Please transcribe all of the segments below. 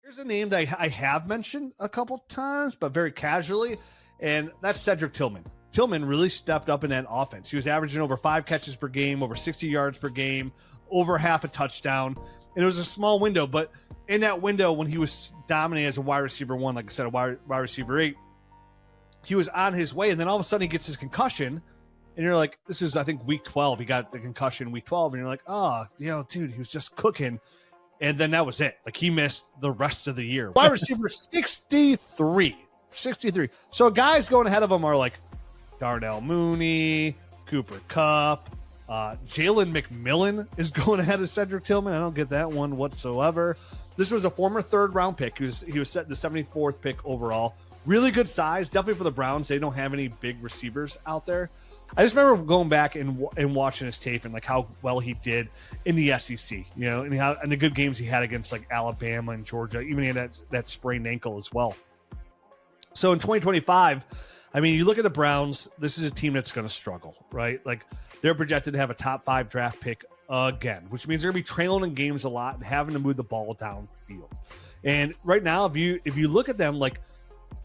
There's a name that I have mentioned a couple times, but very casually, and that's Cedric Tillman. Tillman really stepped up in that offense. He was averaging over 5 catches per game, over 60 yards per game, over half a touchdown. And it was a small window, but in that window, when he was dominating as a wide receiver 1, like I said, a wide receiver 8, he was on his way. And then all of a sudden he gets his concussion. And you're like, this is, I think, week 12. He got the concussion week 12. And you're like, oh, dude, he was just cooking. And then that was it. Like, he missed the rest of the year. Wide receiver 63. So guys going ahead of him are like Darnell Mooney, Cooper Kupp, Jalen McMillan is going ahead of Cedric Tillman. I don't get that one whatsoever. This was a former 3rd-round pick. He was set the 74th pick overall. Really good size, definitely for the Browns. They don't have any big receivers out there. I just remember going back and watching his tape and like how well he did in the SEC, and the good games he had against like Alabama and Georgia. Even he had that sprained ankle as well. So in 2025, I mean, you look at the Browns. This is a team that's going to struggle, right? Like, they're projected to have a top 5 draft pick again, which means they're going to be trailing in games a lot and having to move the ball downfield. And right now, if you look at them, like,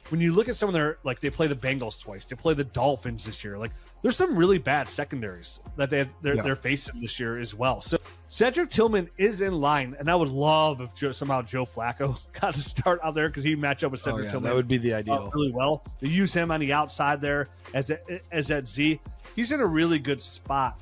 when you look at some of their, like, they play the Bengals twice, they play the Dolphins this year. Like, there's some really bad secondaries that they're facing this year as well. So Cedric Tillman is in line, and I would love if somehow Joe Flacco got to start out there because he'd match up with Cedric Tillman. That would be the ideal. Really well. They use him on the outside there as that Z. He's in a really good spot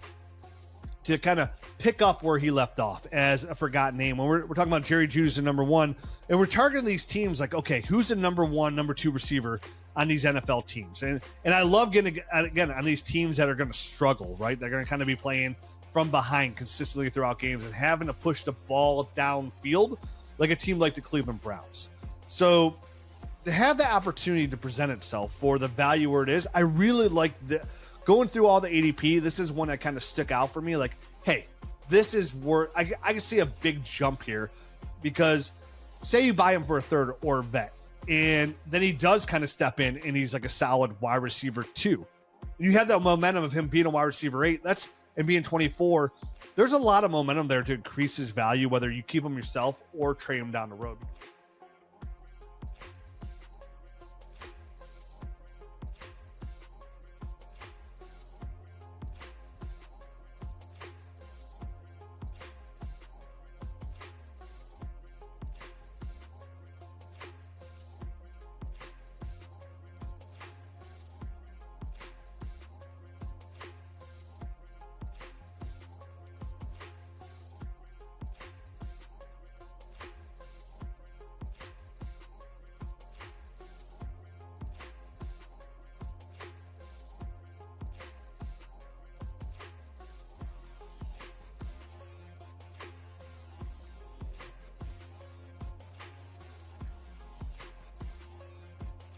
to kind of pick up where he left off as a forgotten name. When we're talking about Jerry Jeudy's the number 1, and we're targeting these teams like, okay, who's the number 1, number 2 receiver on these NFL teams? And I love getting, again, on these teams that are going to struggle, right? They're going to kind of be playing from behind consistently throughout games and having to push the ball downfield like a team like the Cleveland Browns. So to have the opportunity to present itself for the value where it is, I really like going through all the ADP. This is one that kind of stuck out for me. Like, hey, this is worth, I can see a big jump here, because say you buy him for a 3rd or a vet, and then he does kind of step in and he's like a solid wide receiver 2. And you have that momentum of him being a wide receiver 8 and being 24. There's a lot of momentum there to increase his value, whether you keep him yourself or trade him down the road.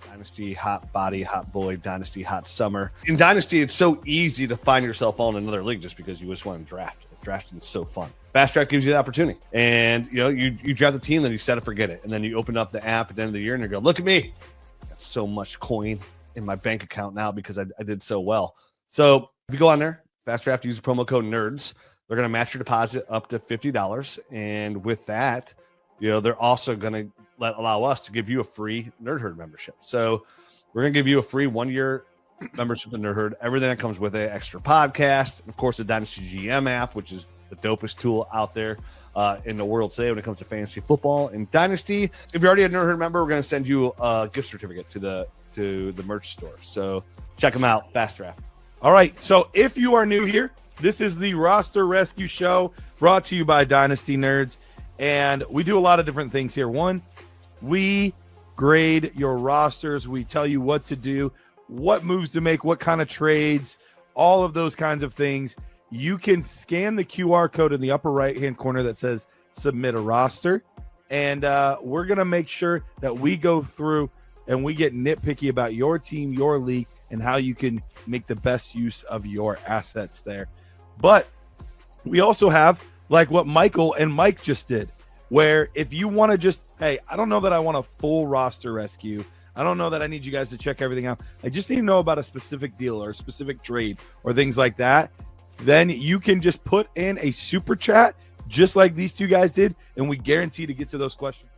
Dynasty, hot body, hot boy, Dynasty, hot summer. In Dynasty, it's so easy to find yourself on another league just because you just want to draft. Drafting is so fun. Fast Draft gives you the opportunity. And, you draft a team, then you set it, forget it. And then you open up the app at the end of the year and you go, look at me. I got so much coin in my bank account now because I did so well. So if you go on there, Fast Draft, use the promo code NERDS. They're going to match your deposit up to $50. And with that, they're also going to allow us to give you a free Nerd Herd membership. So we're going to give you a free 1-year membership to Nerd Herd, everything that comes with it, extra podcast, of course, the Dynasty GM app, which is the dopest tool out there in the world today when it comes to fantasy football and Dynasty. If you're already a Nerd Herd member, we're going to send you a gift certificate to the merch store. So check them out. Fast Draft. All right. So if you are new here, this is the Roster Rescue Show brought to you by Dynasty Nerds. And we do a lot of different things here. One, we grade your rosters. We tell you what to do, what moves to make, what kind of trades, all of those kinds of things. You can scan the QR code in the upper right-hand corner that says submit a roster. And we're going to make sure that we go through and we get nitpicky about your team, your league, and how you can make the best use of your assets there. But we also have like what Michael and Mike just did, where if you want to just, hey, I don't know that I want a full roster rescue. I don't know that I need you guys to check everything out. I just need to know about a specific deal or a specific trade or things like that. Then you can just put in a super chat just like these two guys did, and we guarantee to get to those questions.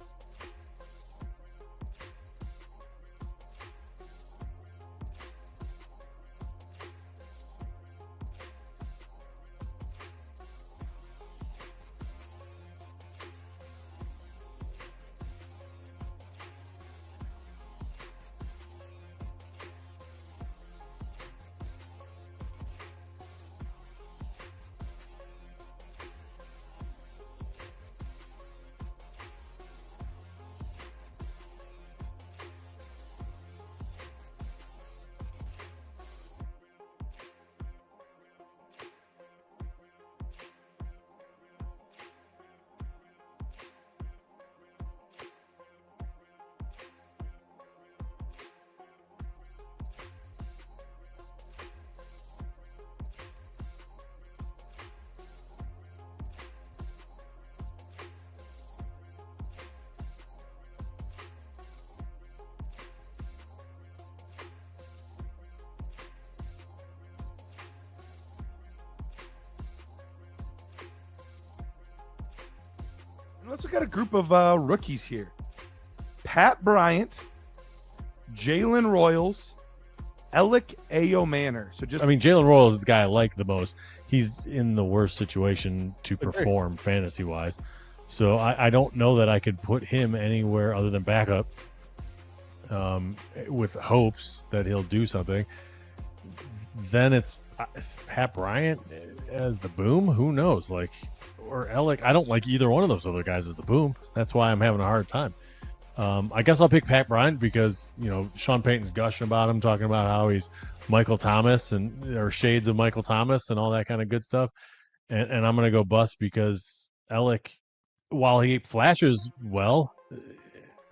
We also got a group of rookies here. Pat Bryant, Jalen Royals, Alek Manor. So just Jalen Royals is the guy I like the most. He's in the worst situation to perform fantasy wise. So I don't know that I could put him anywhere other than backup with hopes that he'll do something. Then it's Pat Bryant as the boom. Who knows? Or Alek. I don't like either one of those other guys as the boom. That's why I'm having a hard time. I guess I'll pick Pat Bryant because, Sean Payton's gushing about him, talking about how he's Michael Thomas or shades of Michael Thomas and all that kind of good stuff. And I'm going to go bust because Alek, while he flashes well,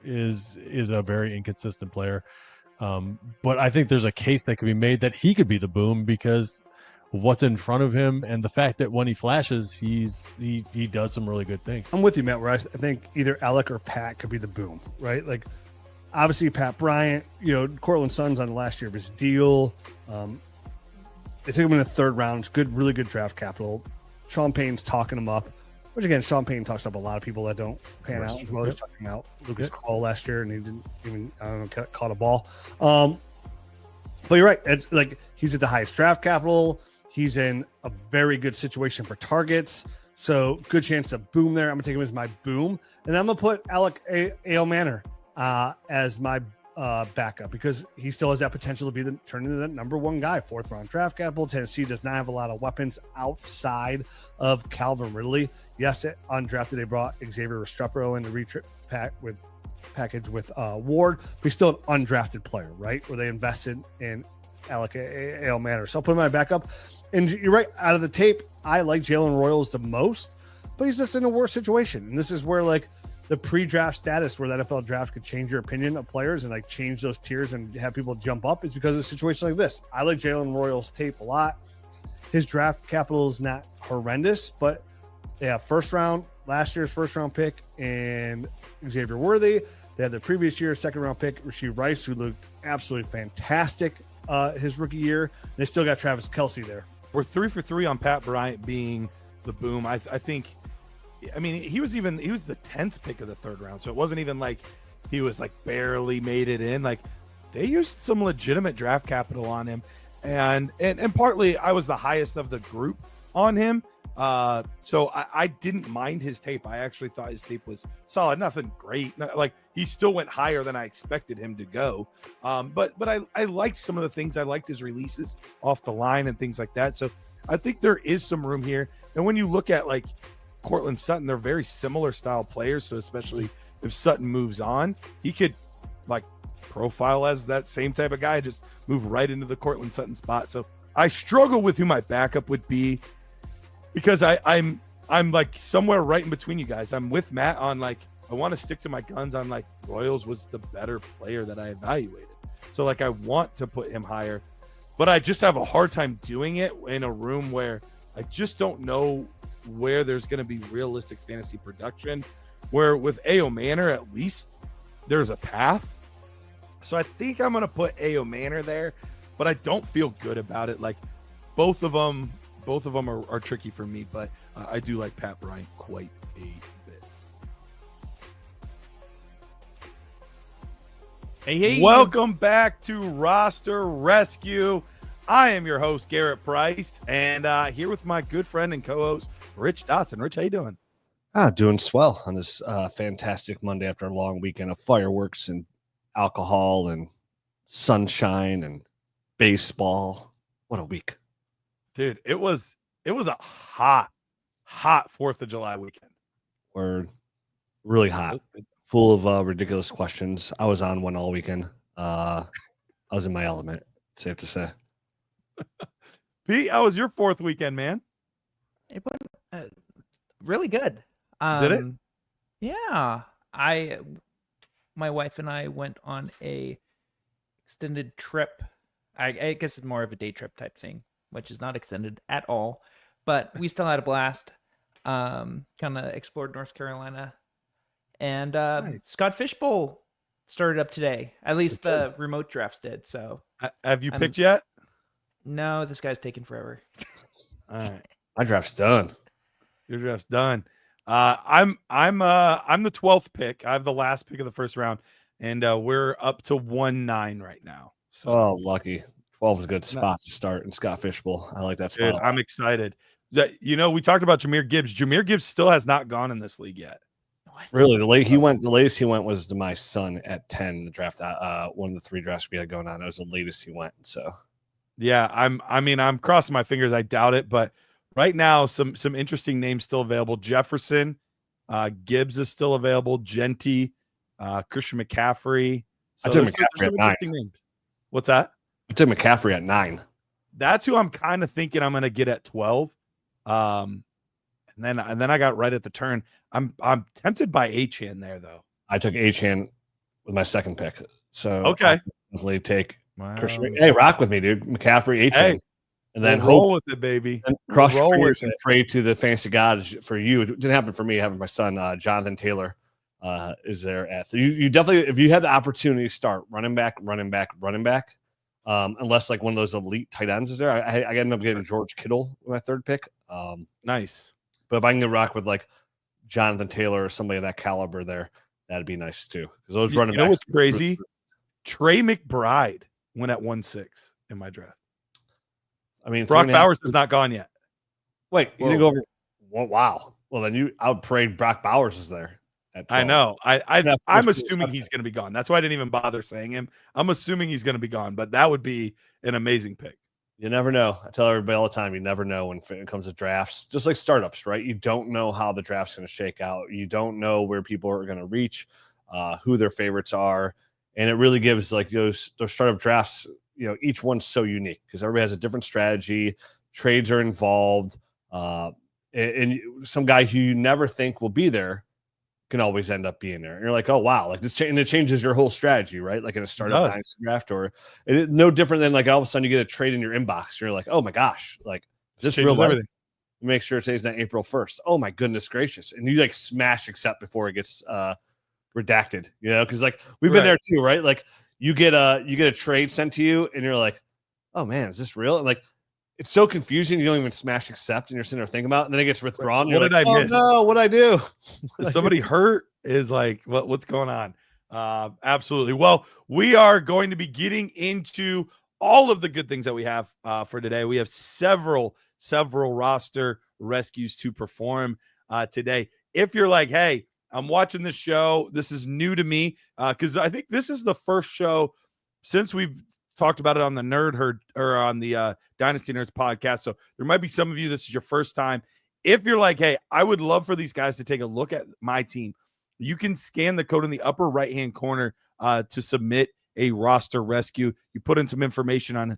is a very inconsistent player. But I think there's a case that could be made that he could be the boom because what's in front of him and the fact that when he flashes, he does some really good things. I'm with you, Matt, where I think either Alek or Pat could be the boom, right? Like, obviously, Pat Bryant, Cortland Sutton's on the last year of his deal. They took him in the third round. It's good, really good draft capital. Sean Payton's talking him up, which, again, Sean Payton talks up a lot of people that don't pan out as well. He's talking out Lucas Cole last year, and he didn't even, caught a ball. But you're right. It's like he's at the highest draft capital. He's in a very good situation for targets. So good chance to boom there. I'm going to take him as my boom. And I'm going to put Alek Manor as my backup because he still has that potential to be turn into the number one guy. 4th round draft capital. Tennessee does not have a lot of weapons outside of Calvin Ridley. Yes, undrafted, they brought Xavier Restrepo in the retrip package with Ward, but he's still an undrafted player, right? Where they invested in Alek Manor. So I'll put him in my backup. And you're right, out of the tape, I like Jalen Royals the most, but he's just in a worse situation. And this is where the pre-draft status where the NFL draft could change your opinion of players and change those tiers and have people jump up is because of a situation like this. I like Jalen Royals tape a lot. His draft capital is not horrendous, but they have last year's first round pick and Xavier Worthy. They had the previous year's second round pick, Rashee Rice, who looked absolutely fantastic his rookie year. They still got Travis Kelce there. We're 3 for 3 on Pat Bryant being the boom. I think, he was the 10th pick of the third round. So it wasn't even like he was barely made it in. They used some legitimate draft capital on him. And partly I was the highest of the group on him. So I didn't mind his tape. I actually thought his tape was solid. Nothing great. He still went higher than I expected him to go. But I liked some of the things. I liked his releases off the line and things like that. So I think there is some room here. And when you look at Cortland Sutton, they're very similar style players. So especially if Sutton moves on, he could profile as that same type of guy, just move right into the Cortland Sutton spot. So I struggle with who my backup would be, because I'm somewhere right in between you guys. I'm with Matt on I want to stick to my guns on Royals was the better player that I evaluated. So I want to put him higher, but I just have a hard time doing it in a room where I just don't know where there's going to be realistic fantasy production, where with Manor, at least there's a path. So I think I'm going to put Manor there, but I don't feel good about it. Both of them are tricky for me, but I do like Pat Bryant quite a bit. Hey. Welcome back to Roster Rescue. I am your host, Garrett Price, and here with my good friend and co-host, Rich Dotson. Rich, how you doing? Doing swell on this fantastic Monday after a long weekend of fireworks and alcohol and sunshine and baseball. What a week. Dude, it was a hot 4th of July weekend. Word. Really hot. Full of ridiculous questions. I was on one all weekend. I was in my element, safe to say. Pete, how was your 4th weekend, man? It went really good. Did it? Yeah. My wife and I went on a extended trip. I guess it's more of a day trip type thing, which is not extended at all, but we still had a blast. Kind of explored North Carolina, and Nice. Scott Fish Bowl started up today. At least the remote drafts did. So Have you picked yet? no, this guy's taking forever. All right. My draft's done. Your draft's done. I'm the 12th pick. I have the last pick of the first round, and we're up to 1-9 right now. So, Oh, lucky. 12 is a good No. spot to start in Scott Fishbowl. I like that spot. dude, I'm excited. We talked about Jahmyr Gibbs. Jahmyr Gibbs still has not gone in this league yet. What? Really, the latest he went was to my son at 10, the draft, one of the 3 drafts we had going on. That was the latest he went. So Yeah, I'm crossing my fingers. I doubt it, but right now, some interesting names still available. Jefferson, Gibbs is still available. Genty, Christian McCaffrey. So I took there's McCaffrey some at 9. interesting names. What's that? I took McCaffrey at 9. That's who I'm kind of thinking I'm going to get at 12. And then I got right at the turn. I'm tempted by Achane there though. I took Achane with my second pick. So Okay. I'll definitely take Wow. Christian. Hey, rock with me, dude. McCaffrey, Achane. Hey, and then roll with it, baby. and cross your roll fingers with and it. pray to the fantasy gods for you. It didn't happen for me. It happened for my son, Jonathan Taylor. Is there at you definitely, if you had the opportunity to start running back, unless like one of those elite tight ends is there. I ended up getting George Kittle with my third pick. Nice. But if I can get rock with like Jonathan Taylor or somebody of that caliber there, that'd be nice too. Because those running You know backs. what's crazy? Trey McBride went at 1-6 in my draft. I mean, Brock 3.5 Bowers is not gone yet. Wait, you didn't go over. Well, wow. Well, then I would pray Brock Bowers is there. At 12. I know. Yeah, I'm first assuming two he's going to be gone. That's why I didn't even bother saying him. I'm assuming he's going to be gone, but that would be an amazing pick. You never know. I tell everybody all the time, you never know when it comes to drafts. Just like startups, right? You don't know how the draft's going to shake out. You don't know where people are going to reach, who their favorites are, and it really gives like those startup drafts. Each one's so unique because everybody has a different strategy. Trades are involved, and some guy who you never think will be there can always end up being there. And you're like, oh wow, like this, and it changes your whole strategy, right? Like in a startup dynasty draft, or it's no different than like all of a sudden you get a trade in your inbox. You're like, oh my gosh, like is this real life? Everything. Make sure it says not April 1st. Oh my goodness gracious. And you like smash accept before it gets redacted, because like we've been there too, right? Like you get a trade sent to you and you're like, oh man, is this real? And like it's so confusing. You don't even smash accept, and you're sitting there thinking about it, and then it gets withdrawn. What did I miss? No, what'd I do? Is somebody hurt? Is like what's going on? Absolutely. Well, we are going to be getting into all of the good things that we have for today. We have several roster rescues to perform today. If you're like, hey, I'm watching this show, this is new to me, because I think this is the first show since we've talked about it on the Nerd Herd or on the Dynasty Nerds podcast. So there might be some of you, this is your first time. If you're like, hey, I would love for these guys to take a look at my team, you can scan the code in the upper right-hand corner to submit a roster rescue. You put in some information on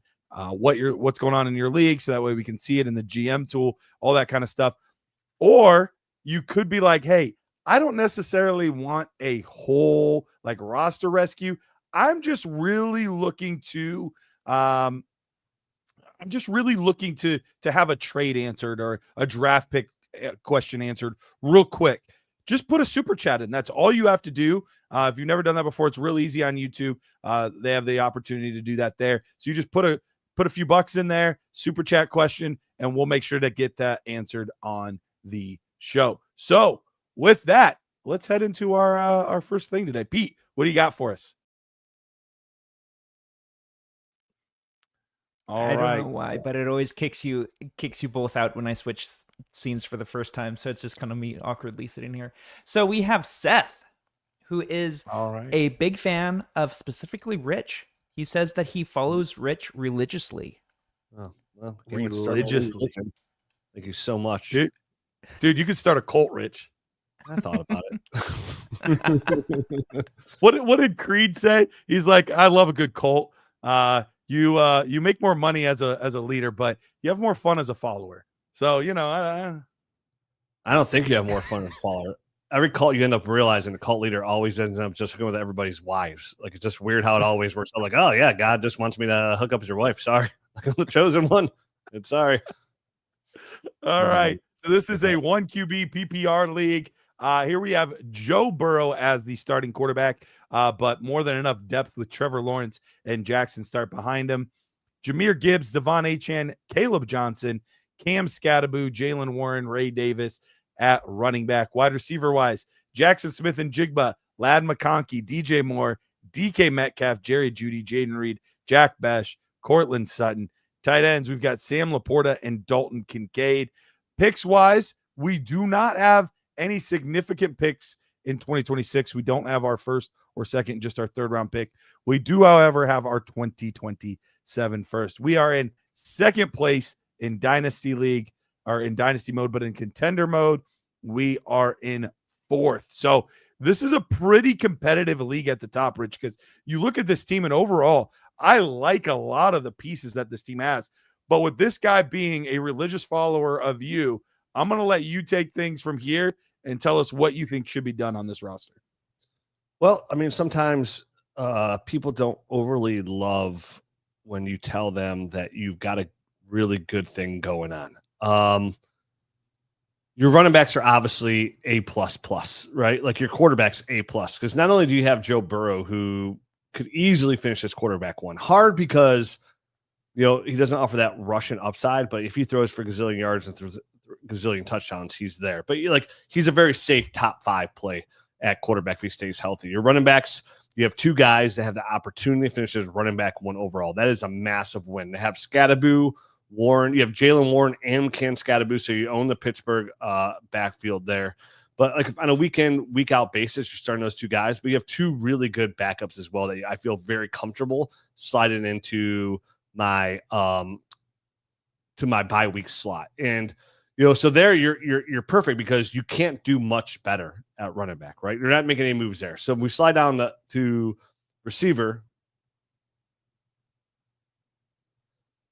what's going on in your league, so that way we can see it in the GM tool, all that kind of stuff. Or you could be like, hey, I don't necessarily want a whole like roster rescue. I'm just really looking to have a trade answered or a draft pick question answered real quick. Just put a super chat in. That's all you have to do. If you've never done that before, it's real easy on YouTube. They have the opportunity to do that there. So you just put a few bucks in there, super chat question, and we'll make sure to get that answered on the show. So with that, let's head into our first thing today. Pete, what do you got for us? I don't know why, but it always kicks you both out when I switch scenes for the first time. So it's just kind of me awkwardly sitting here. So we have Seth, who is a big fan of specifically Rich. He says that he follows Rich religiously. Oh, well, religiously. Thank you so much. Dude, you could start a cult, Rich. I thought about it. What did Creed say? He's like, I love a good cult. You make more money as a leader, but you have more fun as a follower. So, I don't think you have more fun as a follower. Every cult you end up realizing the cult leader always ends up just hooking with everybody's wives. Like, it's just weird how it always works. I'm like, oh yeah, God just wants me to hook up with your wife. Sorry. Like, I'm the chosen one. And sorry. All right. So this is a 1 QB PPR league. Here we have Joe Burrow as the starting quarterback, but more than enough depth with Trevor Lawrence and Jackson Start behind him. Jahmyr Gibbs, Devon Achane, Caleb Johnson, Cam Scattaboo, Jalen Warren, Ray Davis, at running back. Wide receiver wise, Jackson Smith and Jigba, Lad McConkey, DJ Moore, DK Metcalf, Jerry Jeudy, Jaden Reed, Jack Besh, Cortland Sutton. Tight ends, we've got Sam Laporta and Dalton Kincaid. Picks wise, we do not have any significant picks in 2026. We don't have our first or second, just our third round pick. We do, however, have our 2027 first. We are in second place in Dynasty League, or in Dynasty mode, but in contender mode, we are in fourth. So this is a pretty competitive league at the top, Rich, because you look at this team and overall, I like a lot of the pieces that this team has. But with this guy being a religious follower of you, I'm going to let you take things from here and tell us what you think should be done on this roster. Well, I mean, sometimes people don't overly love when you tell them that you've got a really good thing going on. Your running backs are obviously A++, right? Like your quarterback's A+, because not only do you have Joe Burrow, who could easily finish this quarterback one. Hard because, you know, he doesn't offer that Russian upside, but if he throws for gazillion yards and throws gazillion touchdowns, he's there. But like, he's a very safe top 5 play at quarterback if he stays healthy. Your running backs, you have 2 guys that have the opportunity to finish as running back 1 overall. That is a massive win. They have Scadaboo, Warren. You have Jalen Warren and Cam Scadaboo, so you own the Pittsburgh backfield there. But like on a week in, week out basis, you're starting those 2 guys. But you have 2 really good backups as well that I feel very comfortable sliding into my bye week slot. And you know, so there you're perfect because you can't do much better at running back, right? You're not making any moves there. So we slide down to receiver.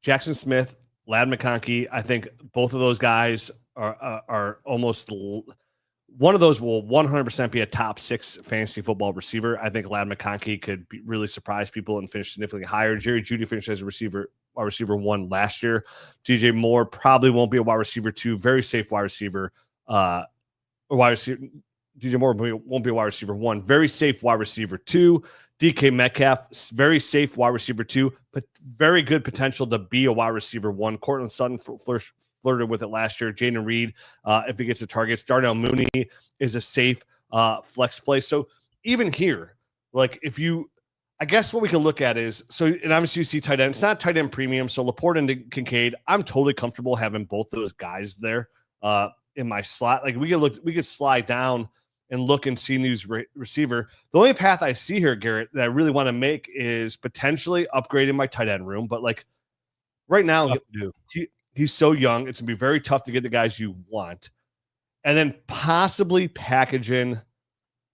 Jackson Smith, Lad McConkey. I think both of those guys are almost. One of those will 100% be a top 6 fantasy football receiver. I think Lad McConkey could really surprise people and finish significantly higher. Jerry Jeudy finished as a wide receiver 1 last year. DJ Moore probably won't be a wide receiver 2, very safe wide receiver. DJ Moore won't be a wide receiver 1, very safe wide receiver 2. DK Metcalf, very safe wide receiver 2, but very good potential to be a wide receiver 1. Cortland Sutton flirted with it last year. Jaden Reed, if he gets the targets. Darnell Mooney is a safe flex play. So even here, like I guess what we can look at is, so, and obviously you see tight end. It's not tight end premium. So Laporte and Kincaid, I'm totally comfortable having both those guys there in my slot. Like we could slide down and look and see news receiver. The only path I see here, Garrett, that I really want to make is potentially upgrading my tight end room. But like right now, he's so young. It's going to be very tough to get the guys you want. And then possibly packaging.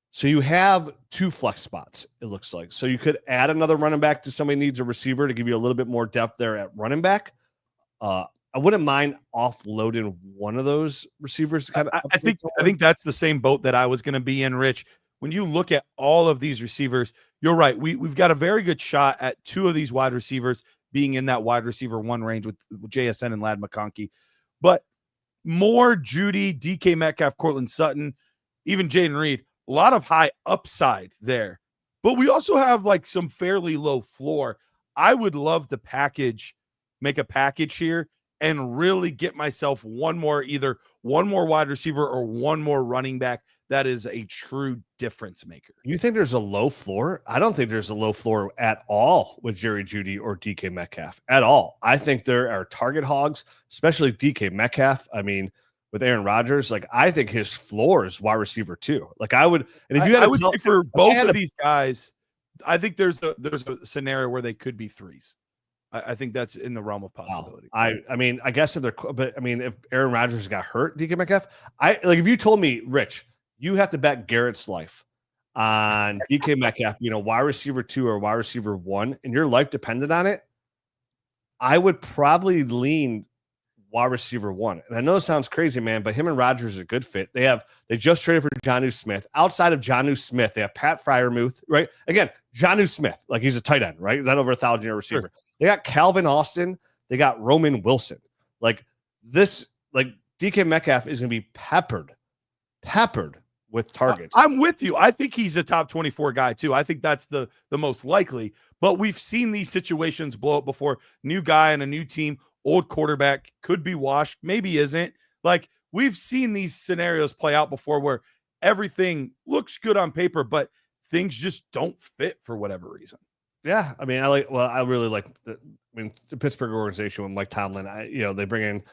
So you have 2 flex spots, it looks like. So you could add another running back to somebody needs a receiver to give you a little bit more depth there at running back. I wouldn't mind offloading one of those receivers. I think that's the same boat that I was going to be in, Rich. When you look at all of these receivers, you're right. We've got a very good shot at 2 of these wide receivers being in that wide receiver 1 range with JSN and Lad McConkey. But Moore, Jeudy, DK Metcalf, Cortland Sutton, even Jaden Reed, a lot of high upside there. But we also have like some fairly low floor. I would love to make a package here and really get myself either one more wide receiver or one more running back that is a true difference maker. You think there's a low floor? I don't think there's a low floor at all with Jerry Jeudy or DK Metcalf at all. I think there are target hogs, especially DK Metcalf. I mean, with Aaron Rodgers, like I think his floor is wide receiver 2. Like I would, and if you had I would say for both of these guys, I think there's a scenario where they could be 3s. I think that's in the realm of possibility. Wow. I mean, I guess if Aaron Rodgers got hurt, DK Metcalf, if you told me, Rich, you have to bet Garrett's life on DK Metcalf, wide receiver 2 or wide receiver 1, and your life depended on it, I would probably lean wide receiver 1. And I know it sounds crazy, man, but him and Rodgers are a good fit. They just traded for Jonnu Smith. Outside of Jonnu Smith, they have Pat Freiermuth, right? Again, Jonnu Smith, like he's a tight end, right? Not over 1,000-yard receiver. Sure. They got Calvin Austin. They got Roman Wilson. Like DK Metcalf is going to be peppered with targets. I'm with you. I think he's a top 24 guy too. I think that's the most likely, but we've seen these situations blow up before. New guy and a new team, old quarterback, could be washed, maybe isn't. Like we've seen these scenarios play out before where everything looks good on paper, but things just don't fit for whatever reason. Yeah, I mean, I really like the Pittsburgh organization with Mike Tomlin. They bring in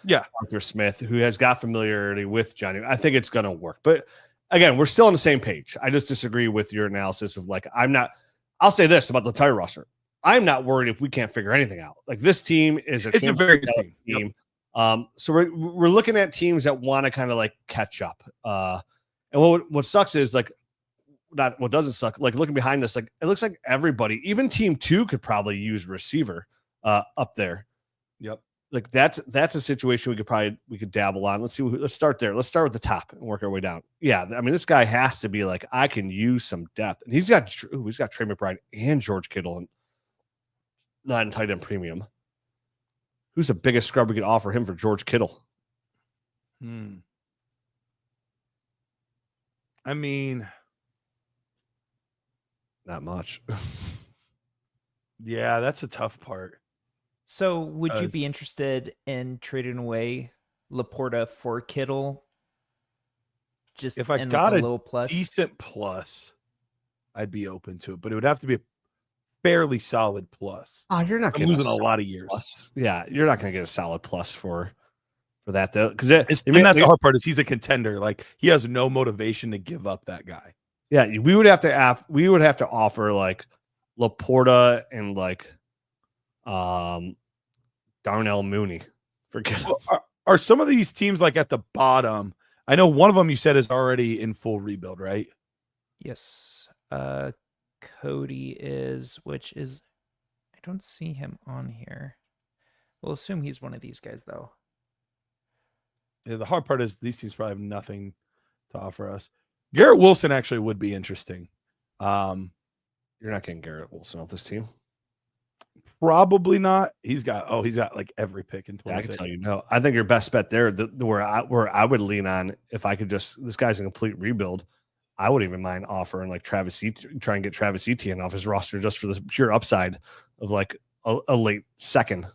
Arthur Smith, who has got familiarity with Johnny. I think it's going to work. But again, we're still on the same page. I just disagree with your analysis of like, I'll say this about the entire roster. I'm not worried if we can't figure anything out. Like, this team is it's a very good team. Yep. So we're looking at teams that want to kind of like catch up. And what sucks is like, not what doesn't suck, like looking behind us, like it looks like everybody, even team 2 could probably use receiver up there. Yep. Like that's a situation we could dabble on. Let's start there. Let's start with the top and work our way down. Yeah. I mean, this guy has to be like, I can use some depth, and he's got Trey McBride and George Kittle and not in tight end premium. Who's the biggest scrub we could offer him for George Kittle? I mean, not much. Yeah, that's a tough part. So would you be interested in trading away Laporta for Kittle? Just if I got a little plus, decent plus, I'd be open to it, but it would have to be a fairly solid plus. Oh, you're not losing a lot of years. Plus. Yeah, you're not going to get a solid plus for that though, because that's the hard part. Is he's a contender? Like, he has no motivation to give up that guy. Yeah, we would have to offer like Laporta and like Darnell Mooney for Kittle. Are some of these teams like at the bottom? I know one of them you said is already in full rebuild, right? Yes. Cody is, which is, I don't see him on here. We'll assume he's one of these guys though. Yeah, the hard part is these teams probably have nothing to offer us. Garrett Wilson actually would be interesting. You're not getting Garrett Wilson off this team. Probably not. He's got like every pick in 26. Yeah, I can tell you no. I think your best bet there, where I would lean on, if I could this guy's a complete rebuild, I wouldn't even mind offering like Travis Etienne, try and get Travis Etienne off his roster just for the pure upside of like a late second.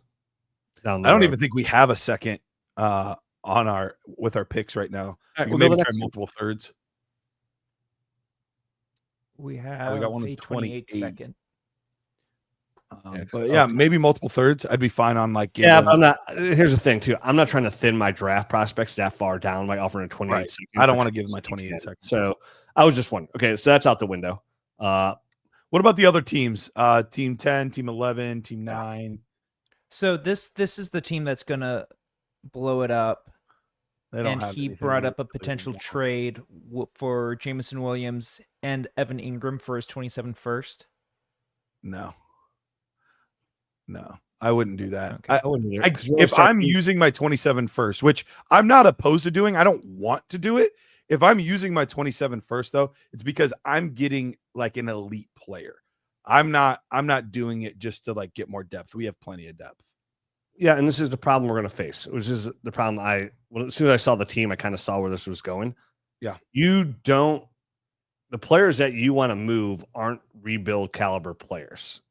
I don't even think we have a second with our picks right now. Right, we'll maybe try multiple thirds. We got one a 28 second. But yeah, maybe multiple thirds. I'd be fine on like. Yeah, but I'm not. Here's the thing too. I'm not trying to thin my draft prospects that far down by offering a 28 right. second. I don't want to give my 28 seconds. So I was just wondering. Okay, so that's out the window. What about the other teams? Team 10, Team 11, Team 9. So this is the team that's gonna blow it up. And he brought up a potential trade for Jameson Williams and Evan Ingram for his 27 first. No, I wouldn't do that. Okay. If I'm using my 27 first, which I'm not opposed to doing, I don't want to do it. If I'm using my 27 first, though, it's because I'm getting like an elite player. I'm not doing it just to like get more depth. We have plenty of depth. Yeah, and this is the problem we're going to face, which is the problem as soon as I saw the team, I kind of saw where this was going. Yeah. The players that you want to move aren't rebuild caliber players,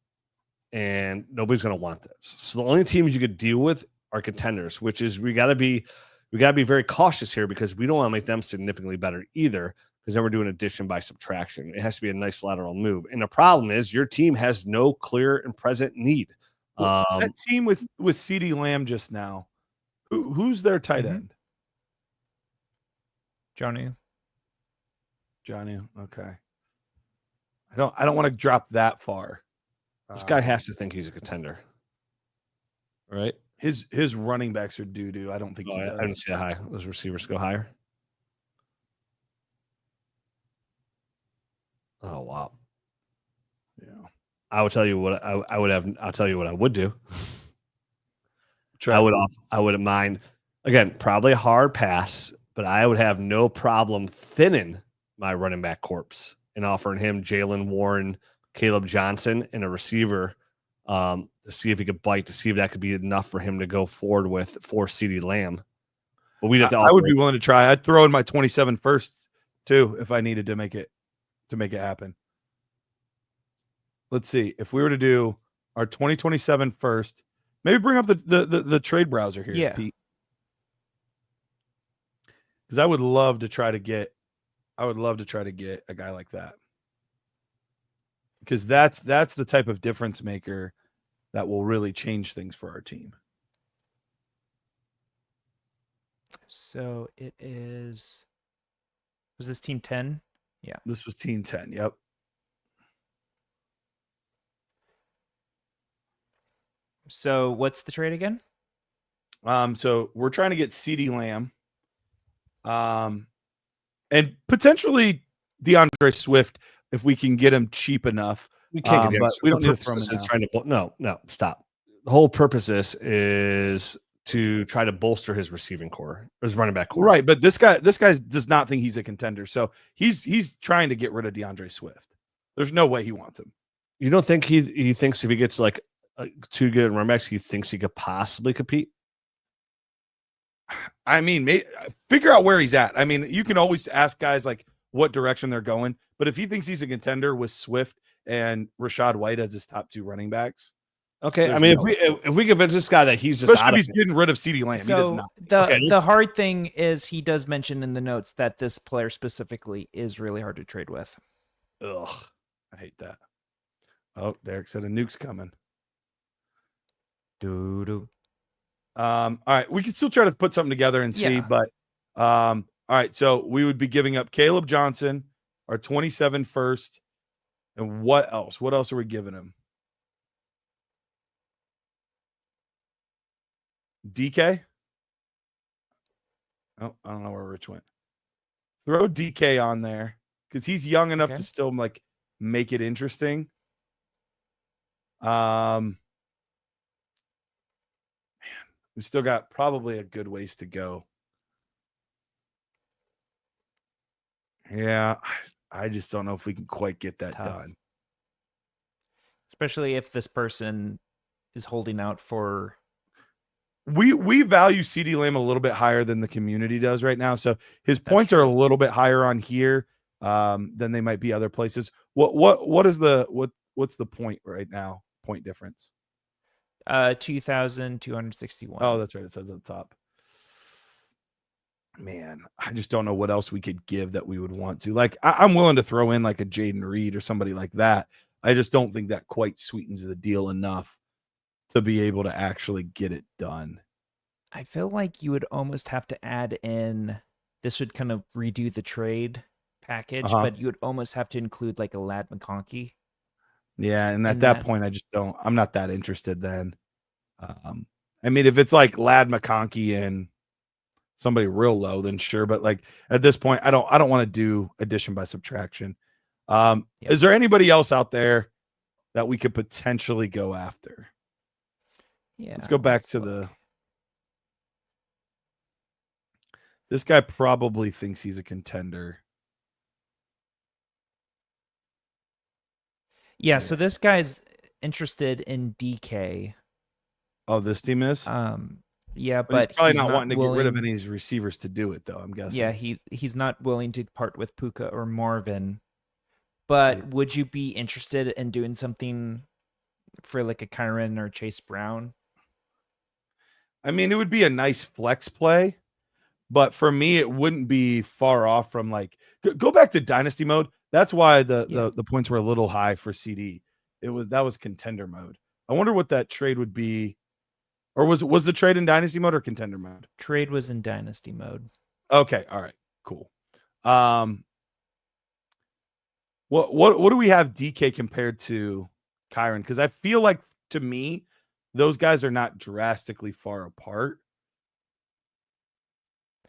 and nobody's going to want those. So the only teams you could deal with are contenders, which is we got to be very cautious here, because we don't want to make them significantly better either, because then we're doing addition by subtraction. It has to be a nice lateral move. And the problem is your team has no clear and present need. That team with CeeDee Lamb just now, who's their tight end? Johnny. Okay. I don't want to drop that far. This guy has to think he's a contender, right? His running backs are doo-doo. I don't think I didn't see that high. Those receivers go higher. Oh wow. Yeah. I will tell you what I would have. I'll tell you what I would do. I wouldn't mind. Again, probably a hard pass, but I would have no problem thinning my running back corpse and offering him Jalen Warren, Caleb Johnson, and a receiver to see if he could bite, to see if that could be enough for him to go forward with for CeeDee Lamb. But we'd have to. I would be willing to try. I'd throw in my 27 first too if I needed to make it happen. Let's see. If we were to do our 2027 first, maybe bring up the trade browser here. Yeah. Pete. Because I would love to try to get a guy like that. Because that's the type of difference maker that will really change things for our team. So it is. Was this team 10? Yeah. This was team 10. Yep. So what's the trade again? So we're trying to get CeeDee Lamb. And potentially DeAndre Swift if we can get him cheap enough. We can't get but we don't need it from from is trying to no, stop. The whole purpose of this is to try to bolster his receiving core, his running back core. Right, but this guy does not think he's a contender. So he's trying to get rid of DeAndre Swift. There's no way he wants him. You don't think he thinks if he gets like 2 good running backs, he thinks he could possibly compete? I mean, figure out where he's at. I mean, you can always ask guys like what direction they're going, but if he thinks he's a contender with Swift and Rashad White as his top 2 running backs, okay. I mean, if we convince this guy that he's just especially if he's getting rid of CeeDee Lamb, he does So not. the hard thing is he does mention in the notes that this player specifically is really hard to trade with. Ugh, I hate that. Oh, Derek said a nuke's coming. Doo-doo. All right, we can still try to put something together and see, Yeah. but all right, so we would be giving up Caleb Johnson, our 27 first, and what else? What else are we giving him? DK? Oh, I don't know where Rich went. Throw DK on there because he's young enough to still like make it interesting. Man, we still got probably a good ways to go. Yeah, I just don't know if we can quite get that done. Especially if this person is holding out for. We value CeeDee Lamb a little bit higher than the community does right now. So his points are a little bit higher on here than they might be other places. What's the point right now? Point difference. 2,261. Oh, that's right. It says at the top. Man, I just don't know what else we could give that we would want to. Like, I'm willing to throw in like a Jaden Reed or somebody like that. I just don't think that quite sweetens the deal enough to be able to actually get it done. I feel like you would almost have to add in, this would kind of redo the trade package, but you would almost have to include like a Lad McConkey. Yeah, and at that point, I'm not that interested then. I mean, if it's like Lad McConkey and somebody real low, then sure. But like at this point, I don't want to do addition by subtraction. Is there anybody else out there that we could potentially go after? Yeah. Let's go back to this guy probably thinks he's a contender. Yeah, so this guy's interested in DK. Oh, this team is? Yeah, but he's probably not wanting to get rid of any of his receivers to do it, though, I'm guessing. Yeah, he's not willing to part with Puka or Marvin. But would you be interested in doing something for like a Kyron or Chase Brown? I mean, it would be a nice flex play, but for me, it wouldn't be far off from like go back to dynasty mode. That's why the points were a little high for CD. That was contender mode. I wonder what that trade would be, or was the trade in dynasty mode or contender mode? Trade was in dynasty mode. Okay, all right, cool. What do we have DK compared to Kyron? Because I feel like to me, those guys are not drastically far apart.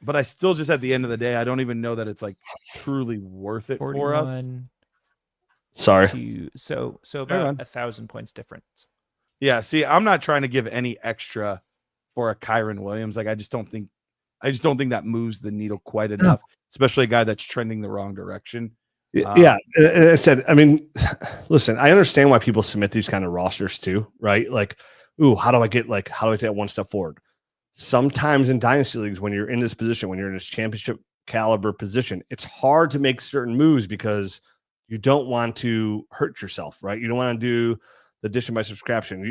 But I still just at the end of the day, I don't even know that it's like truly worth it for us. Sorry. So about 1,000 points difference. Yeah, see, I'm not trying to give any extra for a Kyron Williams. Like I just don't think that moves the needle quite enough, especially a guy that's trending the wrong direction. Yeah, I said, I mean, listen, I understand why people submit these kind of rosters too, right? Like, ooh, how do I take that one step forward? Sometimes in dynasty leagues, when you're in this position, when you're in this championship caliber position, it's hard to make certain moves because you don't want to hurt yourself, right? You don't want to do the addition by subtraction.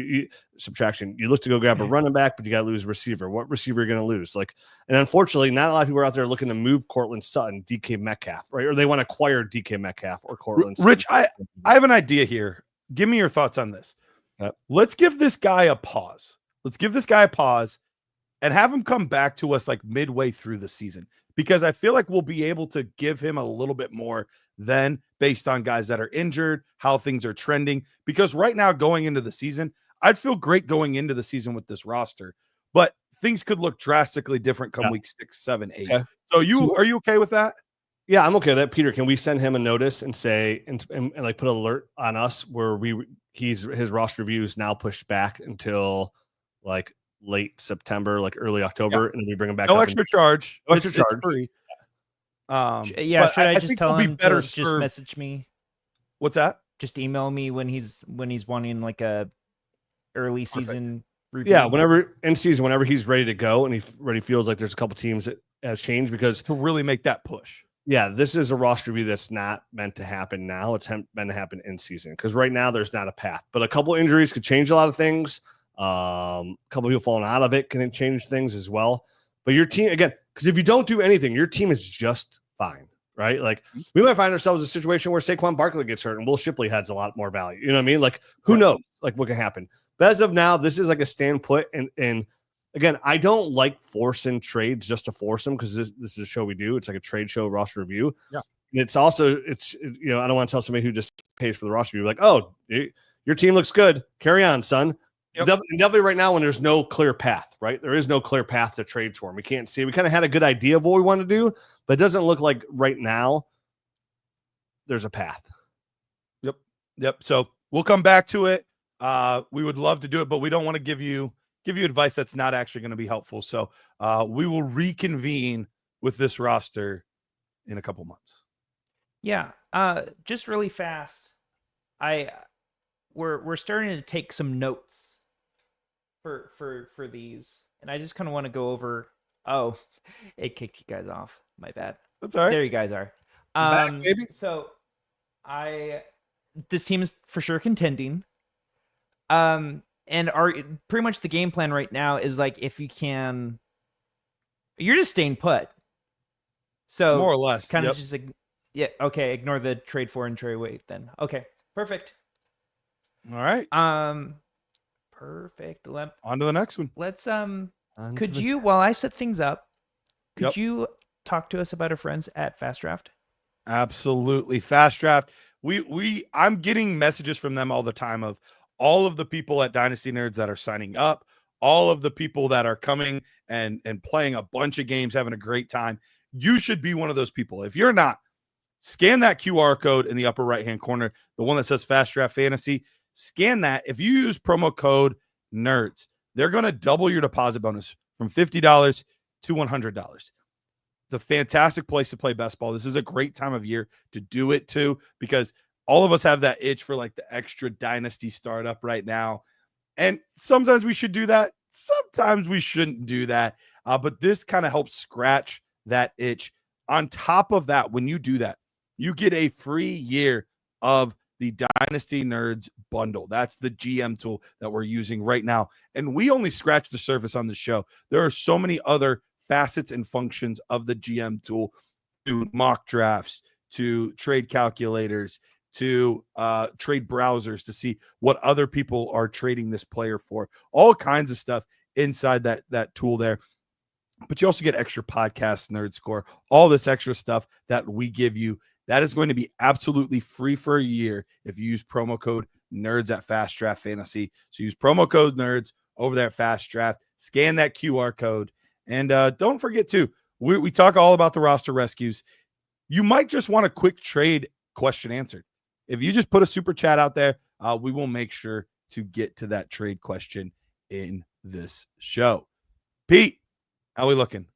You look to go grab a running back, but you got to lose a receiver. What receiver are you going to lose? Like, and unfortunately, not a lot of people are out there looking to move Cortland Sutton, DK Metcalf, right? Or they want to acquire DK Metcalf or Cortland. Rich, I have an idea here. Give me your thoughts on this. Let's give this guy a pause. And have him come back to us like midway through the season, because I feel like we'll be able to give him a little bit more then based on guys that are injured, how things are trending. Because right now, going into the season, I'd feel great going into the season with this roster, but things could look drastically different come week 6, 7, 8. Okay. So are you okay with that? Yeah, I'm okay with that. Peter, can we send him a notice and say, and like put an alert on us where his roster review is now pushed back until like late September, like early October, and then we bring him back. No extra charge. No extra charge. Free. Should I just tell him to just message me? What's that? Just email me when he's wanting like a early season review. Yeah, whenever he's ready to go and he feels like there's a couple teams that has changed, because to really make that push. Yeah, this is a roster review that's not meant to happen now. It's meant to happen in season, because right now there's not a path. But a couple injuries could change a lot of things. A couple people falling out of it can change things as well. But your team, again, because if you don't do anything, your team is just fine, right? Like, we might find ourselves in a situation where Saquon Barkley gets hurt and Will Shipley has a lot more value. You know what I mean? Like, who knows? Like, what can happen? But as of now, this is like a stand put. And again, I don't like forcing trades just to force them, because this is a show we do. It's like a trade show roster review. Yeah. And it's also, I don't want to tell somebody who just pays for the roster review, like, oh, your team looks good. Carry on, son. Yep. Definitely right now when there's no clear path, right? There is no clear path to trade for him. We can't see. We kind of had a good idea of what we want to do, but it doesn't look like right now there's a path. Yep. So we'll come back to it. We would love to do it, but we don't want to give you advice that's not actually going to be helpful. So we will reconvene with this roster in a couple months. Yeah. Just really fast. We're starting to take some notes for these, and I just kind of want to go over. Oh, it kicked you guys off. My bad. That's all right. There you guys are. Back, baby. So this team is for sure contending. And pretty much the game plan right now is like, if you can, you're just staying put. So more or less, kind of just okay. Ignore the trade for and trade away then. Okay, perfect. All right. Perfect. On to the next one. Let's could you, while I set things up, could you talk to us about our friends at Fast Draft? Absolutely. Fast Draft. I'm getting messages from them all the time of all of the people at Dynasty Nerds that are signing up, all of the people that are coming and playing a bunch of games, having a great time. You should be one of those people. If you're not, scan that QR code in the upper right-hand corner, the one that says Fast Draft Fantasy. Scan that. If you use promo code NERDS, they're going to double your deposit bonus from $50 to $100. It's a fantastic place to play best ball. This is a great time of year to do it too, because all of us have that itch for like the extra dynasty startup right now. And sometimes we should do that. Sometimes we shouldn't do that. But this kind of helps scratch that itch. On top of that, when you do that, you get a free year of the Dynasty Nerds bundle. That's the GM tool that we're using right now. And we only scratch the surface on the show. There are so many other facets and functions of the GM tool, to mock drafts, to trade calculators, to trade browsers to see what other people are trading this player for. All kinds of stuff inside that tool there. But you also get extra podcast nerd score, all this extra stuff that we give you. That is going to be absolutely free for a year if you use promo code NERDS at Fast Draft Fantasy. So use promo code NERDS over there at Fast Draft. Scan that QR code. And don't forget, too, we talk all about the roster rescues. You might just want a quick trade question answered. If you just put a super chat out there, we will make sure to get to that trade question in this show. Pete, how we looking?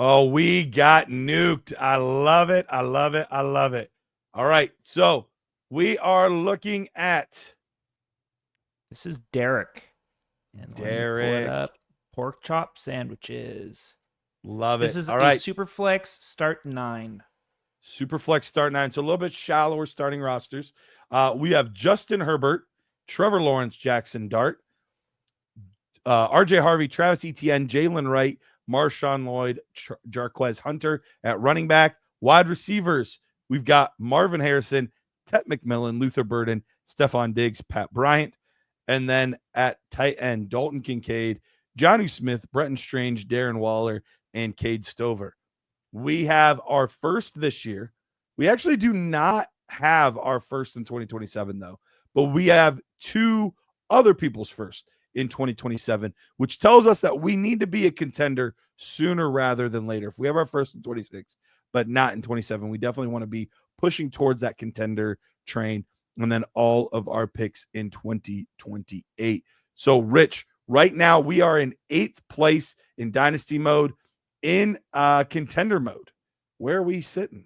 Oh, we got nuked. I love it. I love it. I love it. All right. So we are looking at. This is Derek. And Derek. pull it up. Pork chop sandwiches. Love it. This is All a right. super flex start 9. Superflex start 9. So a little bit shallower starting rosters. We have Justin Herbert, Trevor Lawrence, Jackson Dart, RJ Harvey, Travis Etienne, Jalen Wright, Marshawn Lloyd, Jarquez Hunter at running back. Wide receivers, we've got Marvin Harrison, Tet McMillan, Luther Burden, Stephon Diggs, Pat Bryant. And then at tight end, Dalton Kincaid, Johnny Smith, Bretton Strange, Darren Waller, and Cade Stover. We have our first this year. We actually do not have our first in 2027, though, but we have 2 other people's first in 2027, which tells us that we need to be a contender sooner rather than later. If we have our first in 26, but not in 27, we definitely want to be pushing towards that contender train, and then all of our picks in 2028. So, Rich, right now we are in 8th place in Dynasty mode. In contender mode, where are we sitting?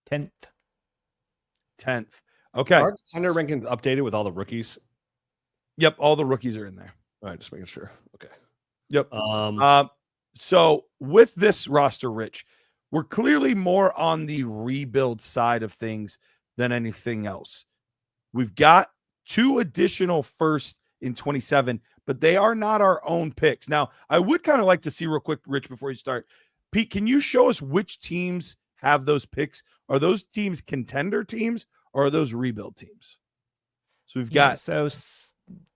10th. 10th. Okay. Our contender rankings updated with all the rookies. Yep, all the rookies are in there. All right, just making sure. Okay. Yep. So with this roster, Rich, we're clearly more on the rebuild side of things than anything else. We've got 2 additional firsts in 27, but they are not our own picks. Now, I would kind of like to see real quick, Rich, before you start. Pete, can you show us which teams have those picks? Are those teams contender teams or are those rebuild teams? So we've got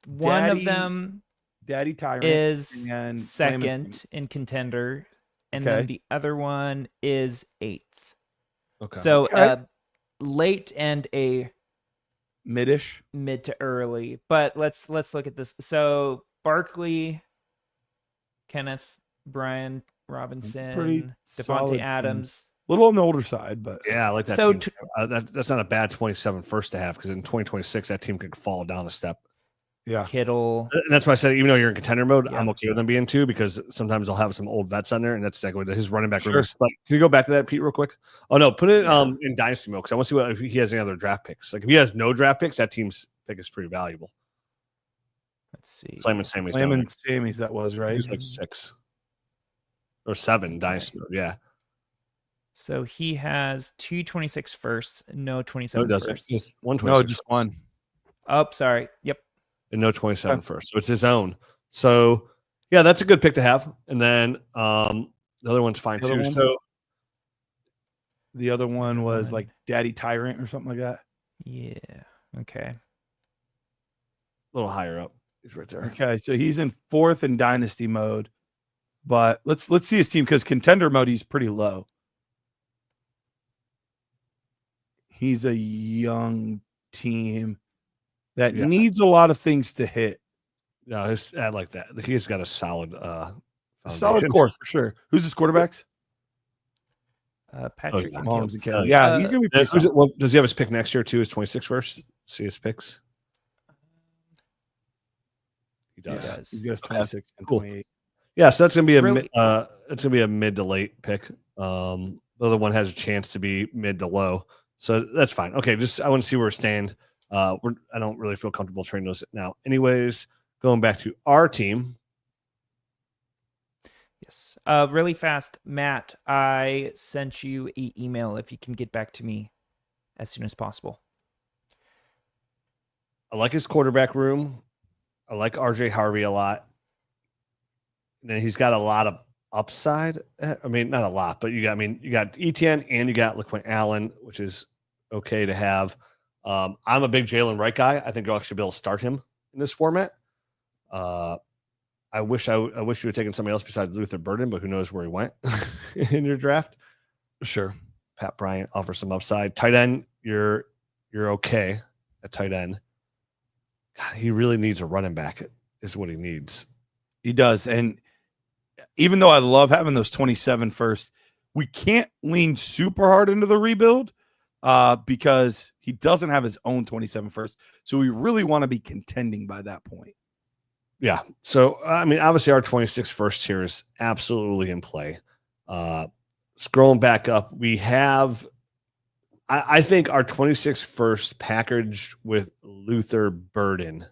one of them Daddy Tyrant is and second in contender, and then the other one is 8th. Okay. So late and a mid-ish, mid to early. But let's look at this. So Barkley, Kenneth, Brian Robinson, Devontae Adams. A little on the older side, but yeah, I like that. So team. That's not a bad 27 first to have, because in 2026 that team could fall down a step. Yeah, Kittle. And that's why I said, even though you're in contender mode, I'm okay with them being 2, because sometimes they'll have some old vets on there, and that's exactly what his running back room is. Like, can you go back to that, Pete, real quick? Oh no, put it in dynasty mode, because I want to see if he has any other draft picks. Like if he has no draft picks, that team's pick is pretty valuable. Let's see. Clayman Sammy's that was right. He's like 6 or 7 dynasty mode. Yeah. So he has 2 26 firsts, no 27 firsts. 1 No, just 1. Oh, sorry. Yep. And no 27 first. So it's his own. So yeah, that's a good pick to have. And then the other one's fine too. So the other one was like Daddy Tyrant or something like that. Yeah. Okay. A little higher up. He's right there. Okay, so he's in 4th in dynasty mode. But let's see his team, because contender mode he's pretty low. He's a young team that needs a lot of things to hit. No, I like that. He's got a solid core for sure. Who's his quarterbacks? Patrick. Mahomes and Kelly. Yeah, he's gonna be pretty solid. Well, does he have his pick next year too? His 26 first? See his picks? He does. He's got his 26 and 28. Yeah, so that's gonna be a mid to late pick. The other one has a chance to be mid to low. So that's fine. Okay, I want to see where we're staying. I don't really feel comfortable trading those now. Anyways, going back to our team. Yes. Really fast, Matt, I sent you an email if you can get back to me as soon as possible. I like his quarterback room. I like RJ Harvey a lot. And then he's got a lot of upside. I mean, not a lot, but you got Etienne and you got LaQuint Allen, which is okay to have. I'm a big Jalen Wright guy. I think you'll actually be able to start him in this format. I wish you had taken somebody else besides Luther Burden, but who knows where he went in your draft. Sure. Pat Bryant offers some upside. Tight end, you're okay at tight end. God, he really needs a running back is what he needs. He does. And even though I love having those 27 first, we can't lean super hard into the rebuild because he doesn't have his own 27 first. So we really want to be contending by that point. Yeah. So, I mean, obviously our 26 first here is absolutely in play. Scrolling back up, we have, I think our 26 first packaged with Luther Burden.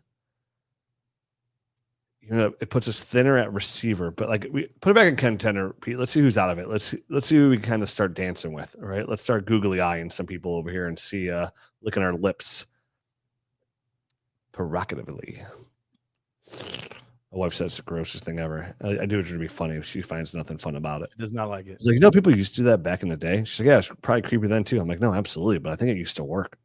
it puts us thinner at receiver, but like we put it back in contender. Pete, let's see who's out of it. Let's see who we kind of start dancing with. All right, let's start googly eyeing some people over here and see licking our lips provocatively. My wife says it's the grossest thing ever. I do it to be funny. She finds nothing fun about it. She does not like it. She's like, people used to do that back in the day. She's like, yeah, it's probably creepy then too. I'm like, no, absolutely, but I think it used to work.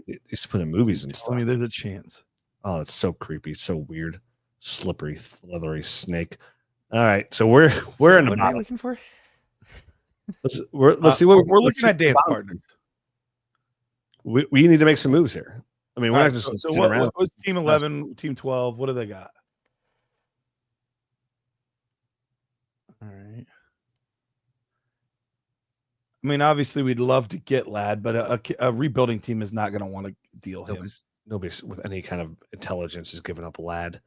It used to put in movies and stuff. I mean, there's a chance. Oh, it's so creepy, so weird, slippery, leathery snake. All right, so we're in the What am I bottom. looking for? Let's see what we're looking at dance partners. We need to make some moves here. I mean, we're not just sitting around. What was Team 11, Team 12? What do they got? All right. I mean, obviously, we'd love to get Lad, but a rebuilding team is not going to want to deal him. Nobody with any kind of intelligence is giving up Lad.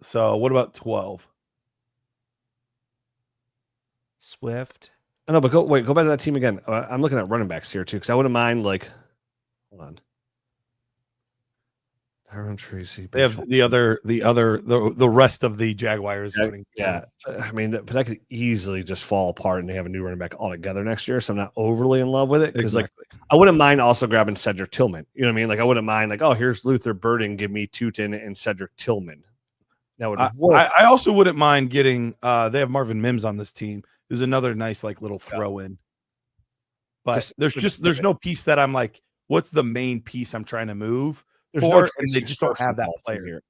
So, what about 12? Swift. I know, but go back to that team again. I'm looking at running backs here too, because I wouldn't mind hold on. Tyron Tracy. They have the rest of the Jaguars. Yeah. I mean, but that could easily just fall apart and they have a new running back altogether next year. So I'm not overly in love with it because I wouldn't mind also grabbing Cedric Tillman. You know what I mean? Like I wouldn't mind here's Luther Burden, give me Tootin and Cedric Tillman. That would work. I also wouldn't mind getting they have Marvin Mims on this team, who's another nice little throw in. But there's no piece that I'm like, what's the main piece I'm trying to move? They just don't have that player here.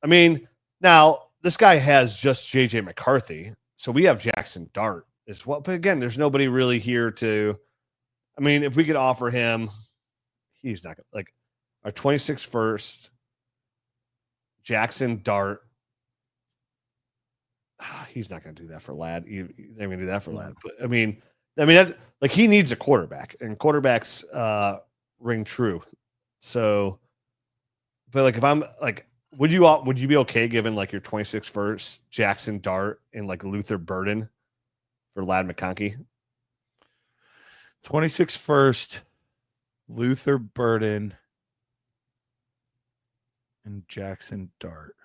I mean, now this guy has just JJ McCarthy, so we have Jackson Dart as well. But again, there's nobody really here to. I mean, if we could offer him, he's not gonna our 26th first, Jackson Dart. He's not going to do that for Lad. They're going to do that for Lad. But I mean, he needs a quarterback, and quarterbacks ring true. So. But if I'm would you be okay giving your 26th first Jackson Dart and Luther Burden for Lad McConkey? 26th first, Luther Burden and Jackson Dart.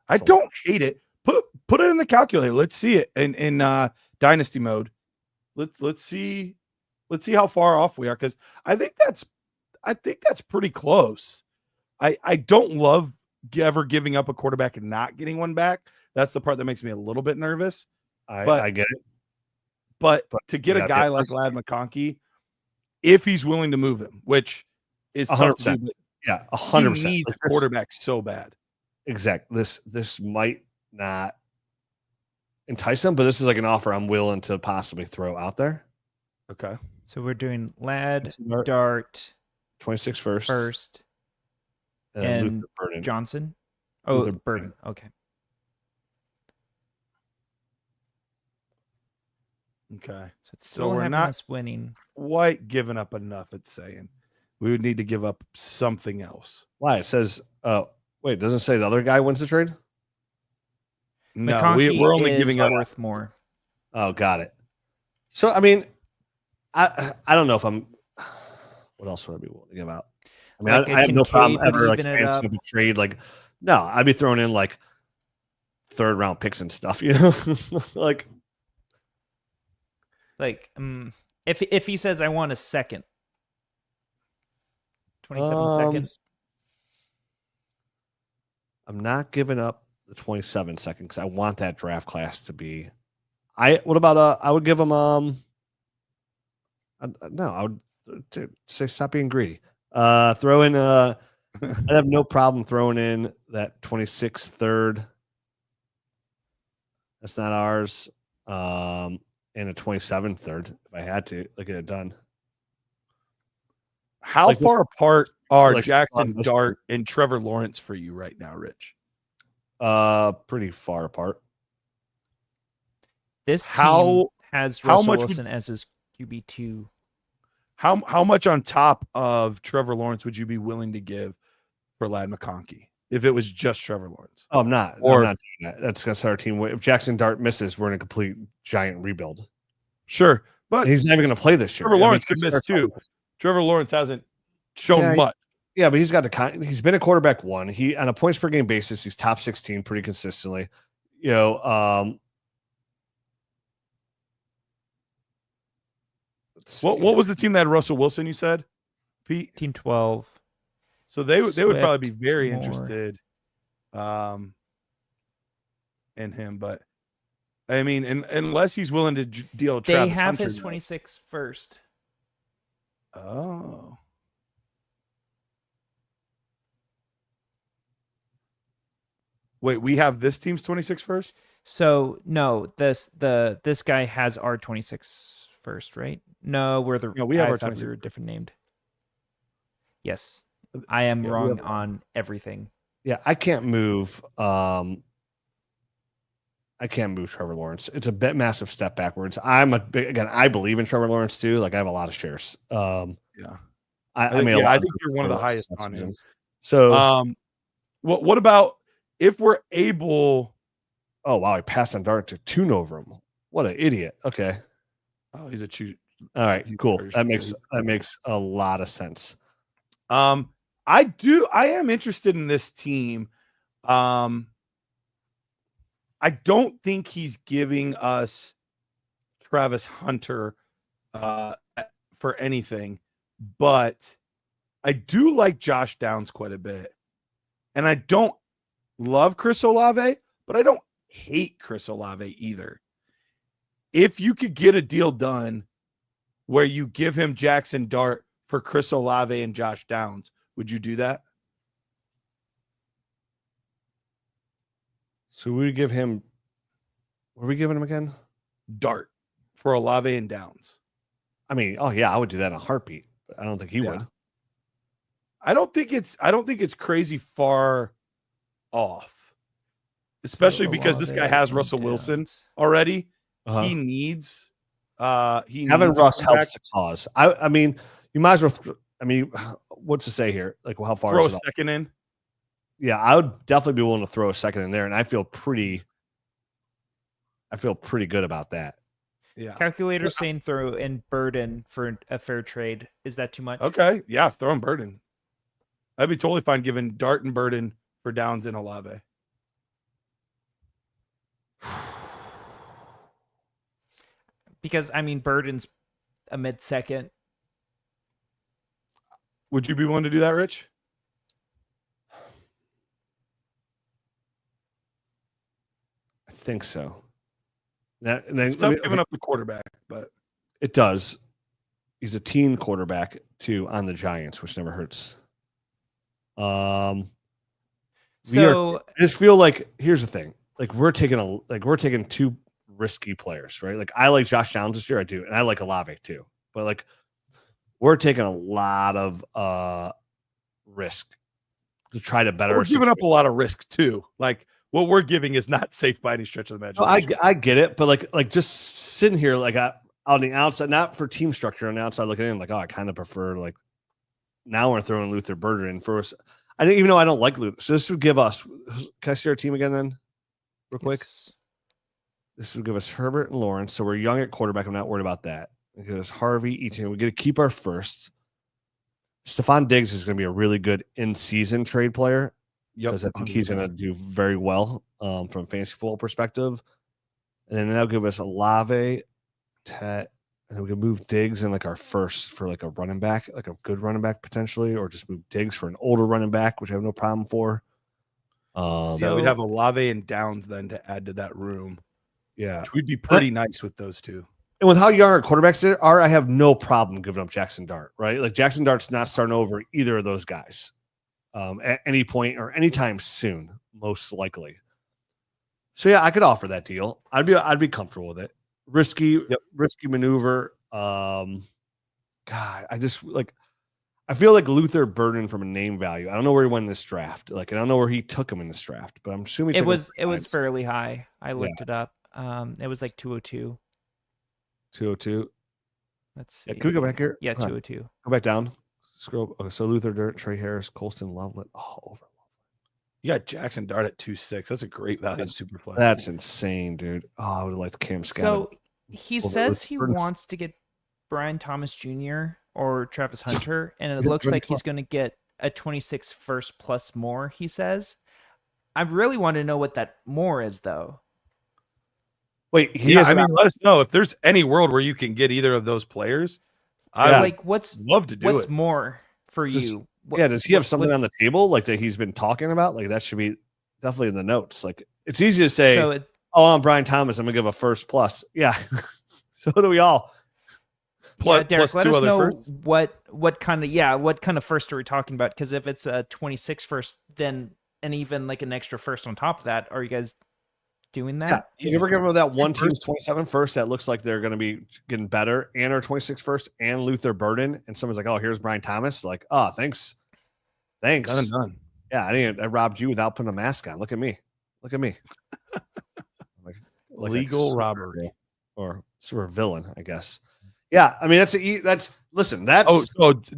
I don't hate it. Put it in the calculator. Let's see it in dynasty mode. Let's see how far off we are, because I think that's pretty close. I don't love ever giving up a quarterback and not getting one back. That's the part that makes me a little bit nervous. I get it. But to get a guy like Lad McConkey, if he's willing to move him, which is 100%. Yeah, 100%. He needs a quarterback so bad. Exactly. This might not entice him, but this is an offer I'm willing to possibly throw out there. Okay. So we're doing Lad, Dart, 26 first. And Luther Burden. Johnson. Oh, Luther Burden. Okay. Okay. So it's still we're not us winning. Quite giving up enough, it's saying. We would need to give up something else. Why? It says, wait, doesn't it say the other guy wins the trade? No, we're only giving up worth more. Oh, got it. So, I mean, I don't know if I'm. What else would I be willing to give out? I mean, I have no problem ever fancying up a trade. No, I'd be throwing in third round picks and stuff. You know, if he says I want a second, 27 second. I'm not giving up the 27 second because I want that draft class to be. What about I would give him no, I would say stop being greedy. Throw in I'd have no problem throwing in that 26th third. That's not ours. And a 27th third if I had to get it done. How far apart are Jackson Dart and Trevor Lawrence for you right now, Rich? Pretty far apart. This team has Russell Wilson as his QB2. How much on top of Trevor Lawrence would you be willing to give for Lad McConkey if it was just Trevor Lawrence? Oh, I'm not doing that. That's our team. If Jackson Dart misses, we're in a complete giant rebuild. Sure, but he's not even going to play this year. Trevor Lawrence could miss too. Trevor Lawrence hasn't shown much. Yeah, but he's got he's been a quarterback one. He on a points per game basis, he's top 16 pretty consistently. You know, What was the team that had Russell Wilson? You said, Pete. Team 12. So they would probably be Swift, very Moore. interested, in him. But I mean, unless he's willing to deal. They Travis have Hunter his now. 26 first. Oh. Wait, we have this team's 26 first? So no, this guy has our 26 first, right? No, we're the. No, we have I our thought 26 we were different named. Yes, I am Yeah, we wrong have- on everything. Yeah, I can't move. I can't move Trevor Lawrence. It's a bit massive step backwards. I'm a big again. I believe in Trevor Lawrence too. Like I have a lot of shares. Yeah. I mean, I think you're one of the highest on him. So, What about if we're able? oh wow, he passed on Dart to tune over him. What an idiot. Okay, Oh, he's a cheat. all right, He's cool. first. That makes a lot of sense. I am interested in this team. I don't think he's giving us Travis Hunter for anything, but I do like Josh Downs quite a bit. And I don't love Chris Olave, but I don't hate Chris Olave either. If you could get a deal done where you give him Jackson Dart for Chris Olave and Josh Downs, would you do that? So we give him. What are we giving him again? Dart for Olave and Downs. I mean, oh yeah, I would do that in a heartbeat. But I don't think he would. I don't think it's crazy far off. Especially because this guy has Russell Wilson already. He needs having Russ helps the cause. I mean, you might as well what's to say here? Like, well, how far throw is a it second in? Yeah, I would definitely be willing to throw a second in there, and I feel pretty good about that. Yeah. Calculator saying throw in Burden for a fair trade. Is that too much? Okay. Yeah, throw in Burden. I'd be totally fine giving Dart and Burden for Downs and Olave. Because I mean, Burden's a mid-second. Would you be willing to do that, Rich? I think so. It's tough giving up the quarterback, but it does. He's a teen quarterback too on the Giants, which never hurts. I just feel like here's the thing: like we're taking two risky players, right? Like I like Josh Downs this year, I do, and I like Olave too. But like we're taking a lot of risk to try to better. We're giving up a lot of risk too. Like what we're giving is not safe by any stretch of the imagination. I get it, but like just sitting here like on the outside, not for team structure on the outside looking in, like, oh, I kind of prefer like now we're throwing Luther Burden in first. I didn't even know I don't like Luther. So this would give us. Can I see our team again then, real quick? Yes. This would give us Herbert and Lawrence. So we're young at quarterback. I'm not worried about that. It gives us Harvey, Etienne. We get to keep our first. Stephon Diggs is going to be a really good in-season trade player because I think he's going to do very well from a fantasy football perspective. And then that'll give us Olave, Tet, and then we can move Diggs in like our first for like a running back, like a good running back potentially, or just move Diggs for an older running back, which I have no problem for. So we'd have Olave and Downs then to add to that room. Yeah, which would be pretty nice with those two. And with how young our quarterbacks are, I have no problem giving up Jackson Dart, right? Like Jackson Dart's not starting over either of those guys at any point or anytime soon, most likely. So yeah, I could offer that deal. I'd be comfortable with it. Risky maneuver. God, I just like. I feel like Luther Burden from a name value. I don't know where he went in this draft. Like I don't know where he took him in this draft, but I'm assuming it was fairly high. I looked it up. It was like 202. 202. Let's see. Yeah, can we go back here? Yeah, 202. Go back down. Scroll. Okay, so Luther Dirt, Trey Harris, Colston, Lovelet. Oh, over. You got Jackson Dart at 2.6. That's a great value in Superflex. That's insane, dude. Oh, I would like Cam Scott. So he says he wants to get Brian Thomas Jr. or Travis Hunter, and it looks like he's going to get a 26 first plus more, he says. I really want to know what that more is, though. Wait, let us know if there's any world where you can get either of those players. I would like love to do what's it. More for you? Does he have something on the table like that he's been talking about? Like that should be definitely in the notes. Like it's easy to say, I'm Brian Thomas, I'm gonna give a first plus. Yeah. So do we all. Derek, plus let us know firsts? what kind of first are we talking about? Because if it's a 26 first, then and even like an extra first on top of that, are you guys doing that? Yeah. You ever give them that one team's 27 first that looks like they're going to be getting better and our 26 first and Luther Burden, and someone's like, oh, here's Brian Thomas. Like, oh, thanks. Done. Yeah, I robbed you without putting a mask on. Look at me. like legal robbery or super villain, I guess. Yeah, I mean that's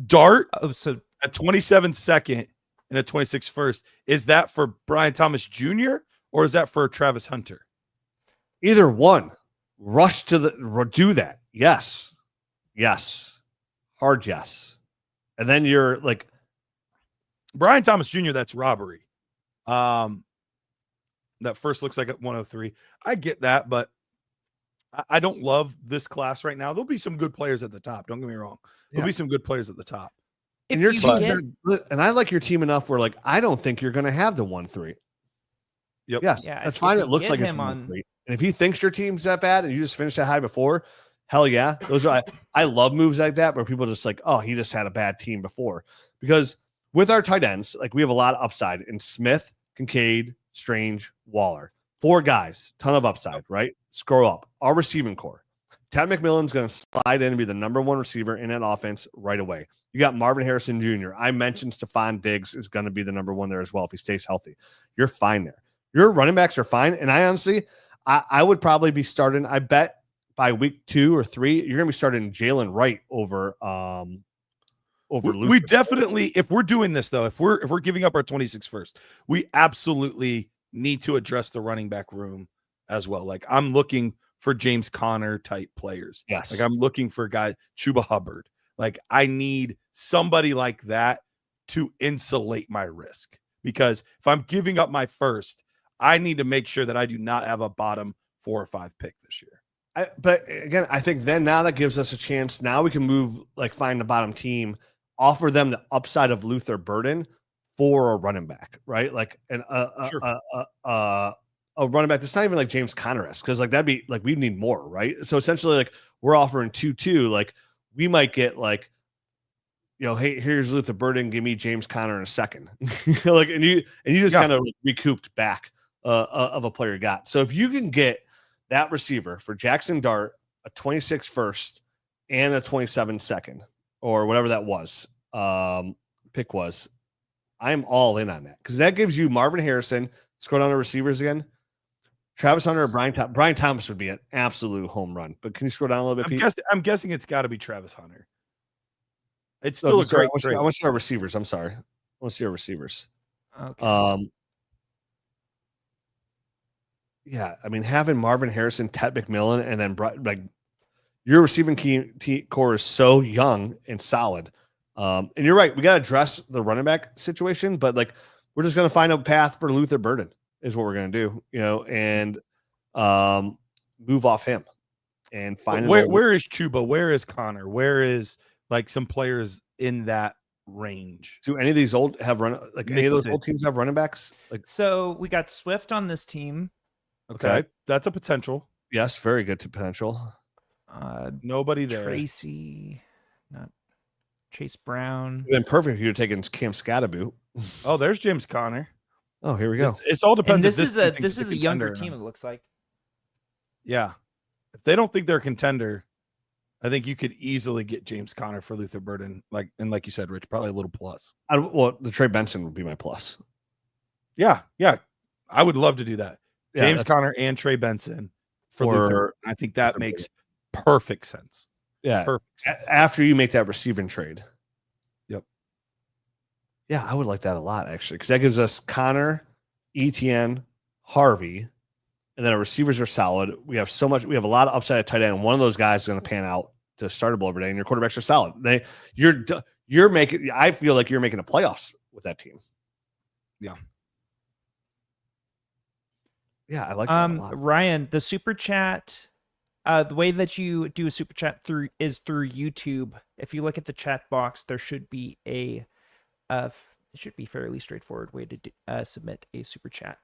Dart. So a 27 second and a 26 first. Is that for Brian Thomas Jr. or is that for Travis Hunter? Either one. Rush to do that. Yes. Hard yes. And then you're like Brian Thomas Jr., that's robbery. That first looks like at 103. I get that, but I don't love this class right now. There'll be some good players at the top. Don't get me wrong. There'll be some good players at the top. And your team, and I like your team enough where like I don't think you're going to have the 1-3. Yep. Yes, that's fine. It looks like it's 1-3. And if he thinks your team's that bad and you just finished that high before, hell yeah. Those are I love moves like that where people just like, oh, he just had a bad team before. Because with our tight ends, like we have a lot of upside in Smith, Kincaid, Strange, Waller. 4 guys, ton of upside, right? Scroll up. Our receiving core. Ted McMillan's going to slide in and be the number 1 receiver in that offense right away. You got Marvin Harrison Jr. I mentioned Stephon Diggs is going to be the number 1 there as well if he stays healthy. You're fine there. Your running backs are fine. And I honestly, I would probably be starting, I bet by week 2 or 3, you're going to be starting Jalen Wright over Luther. We definitely, if we're doing this though, if we're giving up our 26 first, we absolutely need to address the running back room as well. Like I'm looking for James Conner type players. Yes. Like I'm looking for guys, Chuba Hubbard. Like I need somebody like that to insulate my risk, because if I'm giving up my first, I need to make sure that I do not have a bottom 4 or 5 pick this year. But again, I think then now that gives us a chance. Now we can move, like find the bottom team, offer them the upside of Luther Burden for a running back, right? Like a running back that's not even like James Conner-esque, because like that'd be like we need more, right? So essentially, like we're offering 2-2. Like we might get like, hey, here's Luther Burden, give me James Conner in a second. Like and you just kind of recouped back of a player you got. So if you can get that receiver for Jackson Dart, a 26 first and a 27 second, or whatever that was, pick was, I'm all in on that, because that gives you Marvin Harrison. Let's go down to receivers again. Travis Hunter or Brian Thomas would be an absolute home run. But can you scroll down a little bit, Pete? I'm guessing it's got to be Travis Hunter. It's still a great trade. I want to see our receivers. I'm sorry. I want to see our receivers. Okay. Yeah, I mean, having Marvin Harrison, Ted McMillan, and then like your receiving core is so young and solid. And you're right, we got to address the running back situation, but like we're just going to find a path for Luther Burden is what we're going to do, and move off him and find where is Chuba, where is Connor, where is like some players in that range. Do any of these old have run like any of those old teams have running backs? Like, so we got Swift on this team. Okay, that's a potential. Yes, very good to potential. Nobody there. Tracy, not Chase Brown. Been perfect if you're taking Cam Scatterboot. Oh, there's James Conner. Oh, here we go. It's all depends. And this is a younger team. It looks like. Yeah, if they don't think they're a contender, I think you could easily get James Conner for Luther Burden. Like you said, Rich, probably a little plus. Well, the Trey Benson would be my plus. Yeah, I would love to do that. Yeah, James Conner and Trey Benson for Luther. I think that makes perfect sense. Yeah, perfect sense. After you make that receiving trade. Yep. Yeah, I would like that a lot, actually, because that gives us Connor, Etienne, Harvey, and then our receivers are solid. We have a lot of upside at tight end. And one of those guys is going to pan out to startable every day, and your quarterbacks are solid. You I feel like you're making a playoffs with that team. Yeah. Yeah, I like that a lot. Ryan, the super chat, the way that you do a super chat is through YouTube. If you look at the chat box, there should be it should be fairly straightforward way to submit a super chat.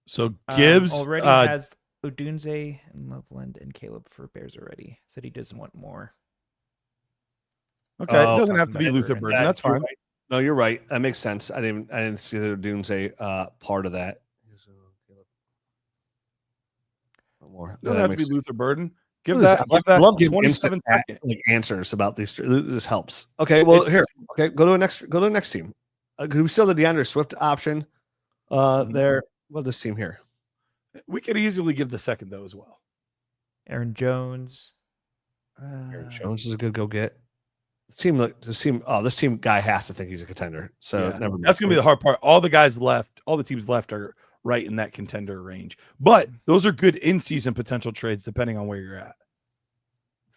So Gibbs already has Odunze and Loveland and Caleb for Bears already. Said he doesn't want more. Okay, it doesn't have to be Luther Burden. That's fine. Right. No, you're right. That makes sense. I didn't see the Doomsday part of that. One more. It doesn't have to be Luther Burden. Give that. I love giving 27 seconds. Answers about these. This helps. Okay. Well, here. Okay. Go to the next team. We still have the DeAndre Swift option. There. Well, this team here. We could easily give the second though as well. Aaron Jones. Aaron Jones is a good go get. This team guy has to think he's a contender. So never mind. That's gonna be the hard part. All the teams left are right in that contender range. But those are good in-season potential trades depending on where you're at.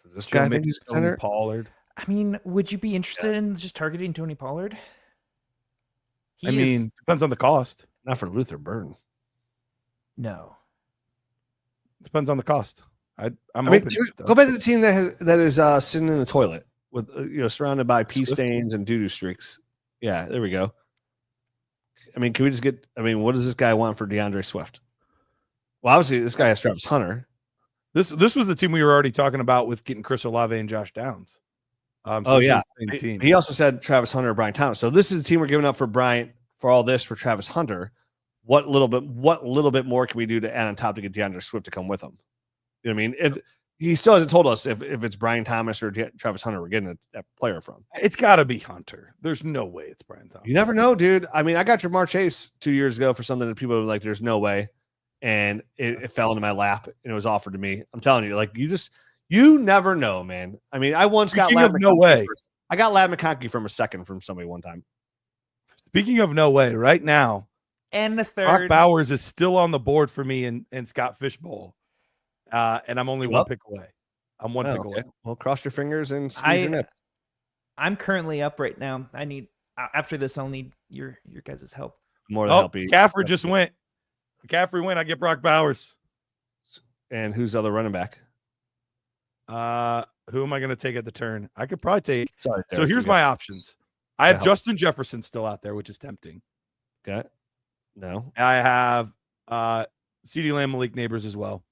Does this guy think he's a contender? Pollard. I mean, would you be interested in just targeting Tony Pollard? Depends on the cost. Not for Luther Burden. No. Depends on the cost. Go back to the team that is sitting in the toilet with surrounded by pee stains and doo-doo streaks. Yeah, there we go. Can we just get? What does this guy want for DeAndre Swift? Well, obviously, this guy has Travis Hunter. This was the team we were already talking about with getting Chris Olave and Josh Downs. Team. He also said Travis Hunter or Brian Thomas. So this is the team we're giving up for Bryant for all this for Travis Hunter. What little bit more can we do to add on top to get DeAndre Swift to come with him? You know what I mean? If he still hasn't told us if it's Brian Thomas or Travis Hunter we're getting that player from. It's got to be Hunter. There's no way it's Brian Thomas. You never know, dude. I got Jamar Chase 2 years ago for something that people were like, there's no way. And it fell into my lap and it was offered to me. I'm telling you, you never know, man. I once got Ladd McConkey. No way. I got Ladd McConkey from a second from somebody one time. Speaking of no way, right now, and the third, Brock Bowers is still on the board for me and Scott Fishbowl. And I'm only one pick away. I'm one pick away. Well, cross your fingers and squeeze your nips. I'm currently up right now. I need after this. I'll need your guys' help. More than help. McCaffrey just went. McCaffrey went. I get Brock Bowers. And who's the other running back? Who am I going to take at the turn? I could probably take. Sorry, so here's my options. I have Justin Jefferson still out there, which is tempting. Okay. No. I have CeeDee Lamb, Malik Neighbors as well.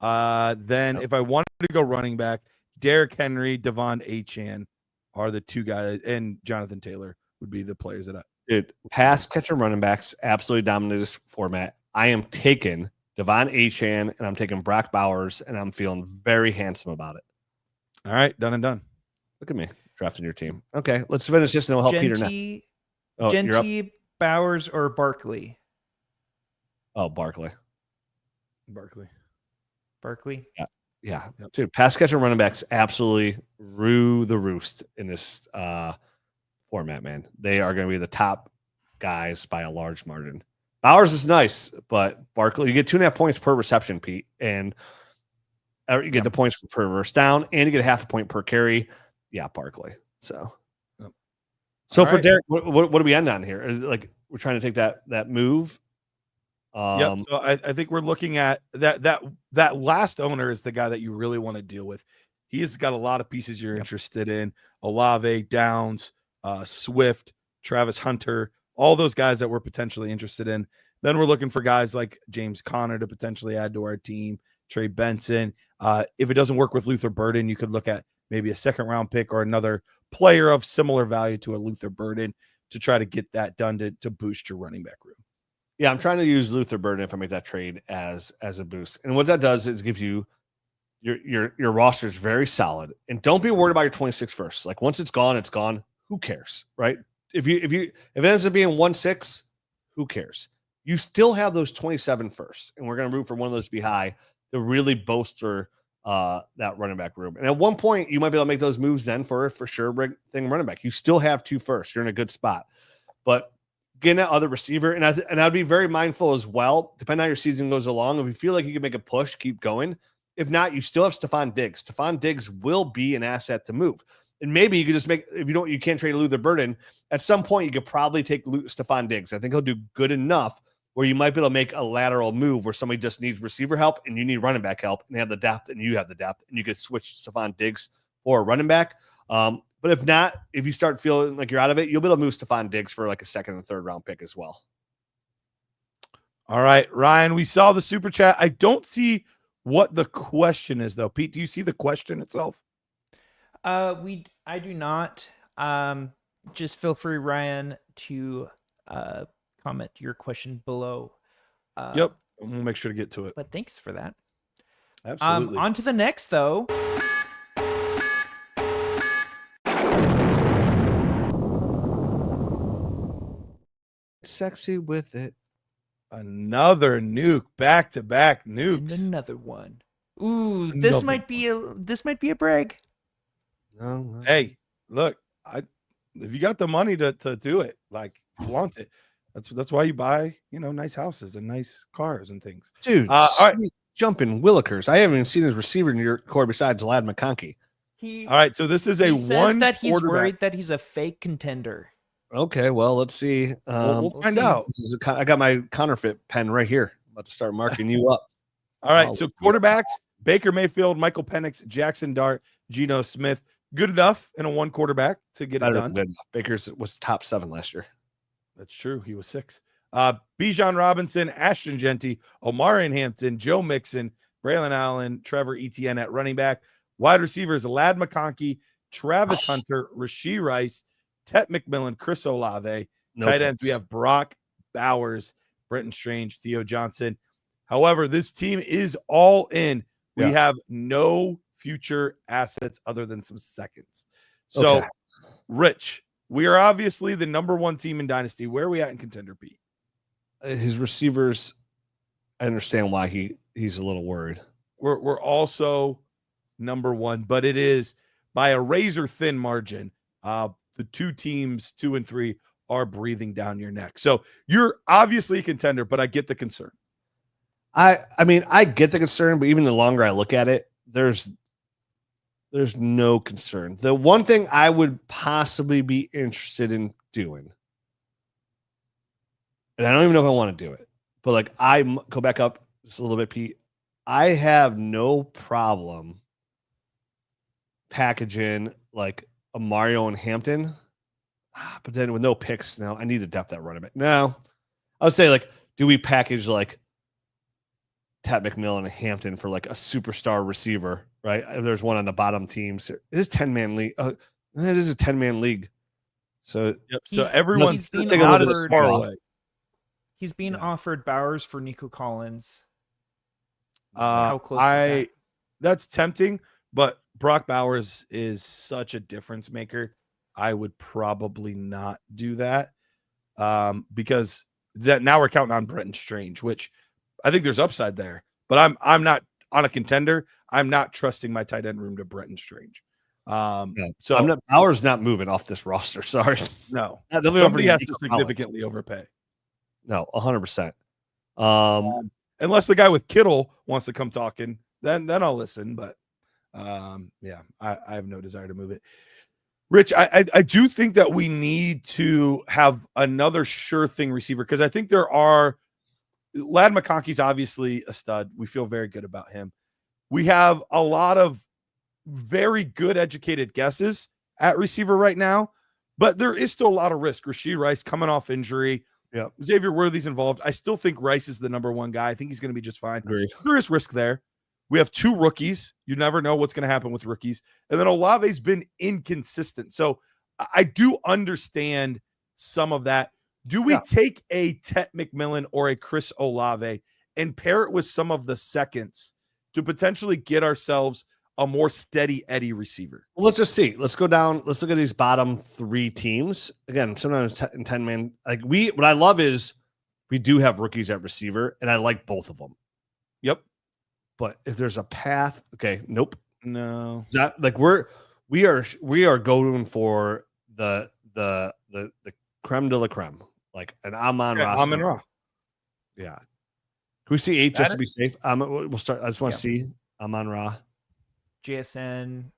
Then if I wanted to go running back, Derrick Henry, Devon Achane are the two guys, and Jonathan Taylor would be the players that pass catcher running backs absolutely dominate this format. I am taking Devon Achane and I'm taking Brock Bowers, and I'm feeling very handsome about it. All right, done and done. Look at me drafting your team. Okay, let's finish this and we'll help Peter next. Genty, Bowers, or Barkley? Oh, Barkley. Yeah. Yep. Dude, pass catcher running backs absolutely rue the roost in this format, man. They are going to be the top guys by a large margin. Bowers is nice, but Barkley, you get 2.5 points per reception, Pete, and you get the points per first down, and you get half a point per carry. Yeah, Barkley. So for Derek, what do we end on here? Is it we're trying to take that move? So I think we're looking at that last owner is the guy that you really want to deal with. He has got a lot of pieces you're interested in: Olave, Downs, Swift, Travis Hunter, all those guys that we're potentially interested in. Then we're looking for guys like James Conner to potentially add to our team, Trey Benson. If it doesn't work with Luther Burden, you could look at maybe a second-round pick or another player of similar value to a Luther Burden to try to get that done to boost your running back room. Yeah, I'm trying to use Luther Burden if I make that trade as a boost. And what that does is gives you your roster is very solid. And don't be worried about your 26 first. Once it's gone, it's gone. Who cares, right? If it ends up being 1-6, who cares? You still have those 27 first, and we're going to root for one of those to be high to really bolster that running back room. And at one point, you might be able to make those moves then for sure thing running back. You still have 2 first. You're in a good spot. But getting that other receiver, and I'd be very mindful as well, depending on how your season goes along. If you feel like you can make a push, keep going. If not, you still have Stephon Diggs. Stephon Diggs will be an asset to move. And maybe you could just make, if you can't trade Luther Burden, at some point you could probably take Stephon Diggs. I think he'll do good enough where you might be able to make a lateral move where somebody just needs receiver help and you need running back help, and they have the depth and you have the depth, and you could switch Stephon Diggs for a running back. But if not, if you start feeling like you're out of it, you'll be able to move Stephon Diggs for like a second and third round pick as well. All right, Ryan, we saw the super chat. I don't see what the question is, though. Pete, do you see the question itself? I do not. Just feel free, Ryan, to comment your question below. Yep, we'll make sure to get to it. But thanks for that. Absolutely. On to the next, though. Sexy with it. Another nuke, back-to-back nukes. And another one. Ooh, this might be a brag. No. Hey, look, if you got the money to do it, like, flaunt it. That's why you buy, nice houses and nice cars and things. Dude, all right. Jumping Willikers. I haven't even seen his receiver in your core besides Lad McConkey. All right, so this is a he says one that he's worried that he's a fake contender. Okay, well, let's see. We'll find out. I got my counterfeit pen right here. I'm about to start marking you up. All right, so quarterbacks, Baker Mayfield, Michael Penix, Jackson Dart, Geno Smith. Good enough in a one quarterback to get it done. Baker's was top 7 last year. That's true. He was 6. Bijan Robinson, Ashton Genty, Omarion Hampton, Joe Mixon, Braylon Allen, Trevor Etienne at running back. Wide receivers, Lad McConkey, Travis Hunter, Rashee Rice, Tet McMillan, Chris Olave. Tight ends, we have Brock Bowers, Brenton Strange, Theo Johnson. However, this team is all in. We have no future assets other than some seconds. So, Rich, we are obviously the number 1 team in Dynasty. Where are we at in Contender, Pete? His receivers, I understand why he's a little worried. We're also number 1, but it is by a razor-thin margin. The 2 teams, 2 and 3, are breathing down your neck. So you're obviously a contender, but I get the concern. I mean, I get the concern, but even the longer I look at it, there's no concern. The one thing I would possibly be interested in doing, and I don't even know if I want to do it, but like I go back up just a little bit, Pete. I have no problem packaging like a Mario and Hampton, but then with no picks now, I need a depth at running back. No, I would say like, do we package like Tet McMillan and Hampton for like a superstar receiver, right? If there's one on the bottom teams, it is 10-man league. It is a 10-man league. So, so everyone's being not as far away. He's being offered Bowers for Nico Collins. How close is that? That's tempting, but Brock Bowers is such a difference maker. I would probably not do that because that now we're counting on Brenton Strange, which I think there's upside there. But I'm not on a contender. I'm not trusting my tight end room to Brenton Strange. So Bowers not moving off this roster. Sorry, no. Somebody has to significantly overpay. No, 100%. Unless the guy with Kittle wants to come talking, then I'll listen. But I have no desire to move it. Rich, I do think that we need to have another sure thing receiver because I think there are. Lad McConkey's obviously a stud. We feel very good about him. We have a lot of very good educated guesses at receiver right now, but there is still a lot of risk. Rashee Rice coming off injury. Yeah. Xavier Worthy's involved. I still think Rice is the number 1 guy. I think he's going to be just fine. There is risk there. We have 2 rookies. You never know what's going to happen with rookies. And then Olave's been inconsistent. So I do understand some of that. Do we take a Tet McMillan or a Chris Olave and pair it with some of the seconds to potentially get ourselves a more steady Eddie receiver? Well, let's just see. Let's go down. Let's look at these bottom 3 teams. Again, sometimes in 10-man. Like what I love is we do have rookies at receiver, and I like both of them. Yep. But if there's a path, okay, nope. No. Is that like we are going for the creme de la creme, like an Amon-Ra. Amon-Ra. Yeah. Can we see 8 just to be safe? We'll start. I just want to see. Amon-Ra, JSN,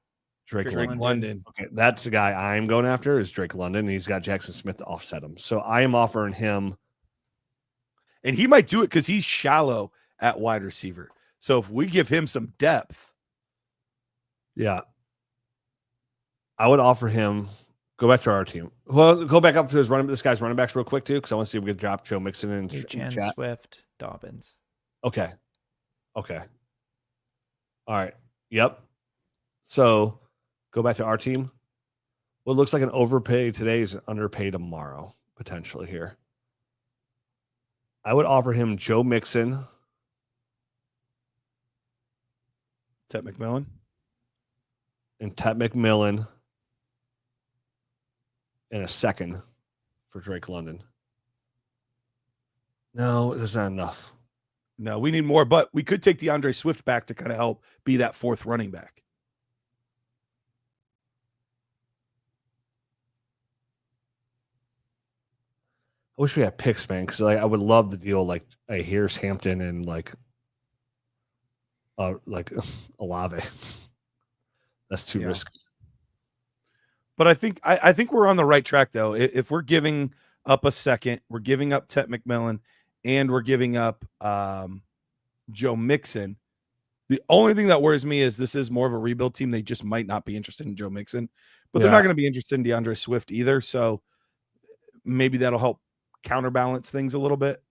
Drake London. London. Okay, that's the guy I'm going after is Drake London. He's got Jackson Smith to offset him. So I am offering him. And he might do it because he's shallow at wide receiver. So if we give him some depth. Yeah. I would offer him. Go back to our team. Well, go back up to this guy's running backs real quick too, because I want to see if we can drop Joe Mixon in Chan, chat. Swift, Dobbins. Okay. All right. Yep. So go back to our team. What looks like an overpay today is an underpay tomorrow, potentially here. I would offer him Joe Mixon. Ted McMillan. And Ted McMillan. And a second for Drake London. No, that's not enough. No, we need more, but we could take DeAndre Swift back to kind of help be that fourth running back. I wish we had picks, man, because I would love the deal like a Harris Hampton and like Olave. That's too risky. But I think we're on the right track though. If we're giving up a second, we're giving up Ted McMillan, and we're giving up Joe Mixon. The only thing that worries me is this is more of a rebuild team. They just might not be interested in Joe Mixon, but they're not going to be interested in DeAndre Swift either. So maybe that'll help counterbalance things a little bit.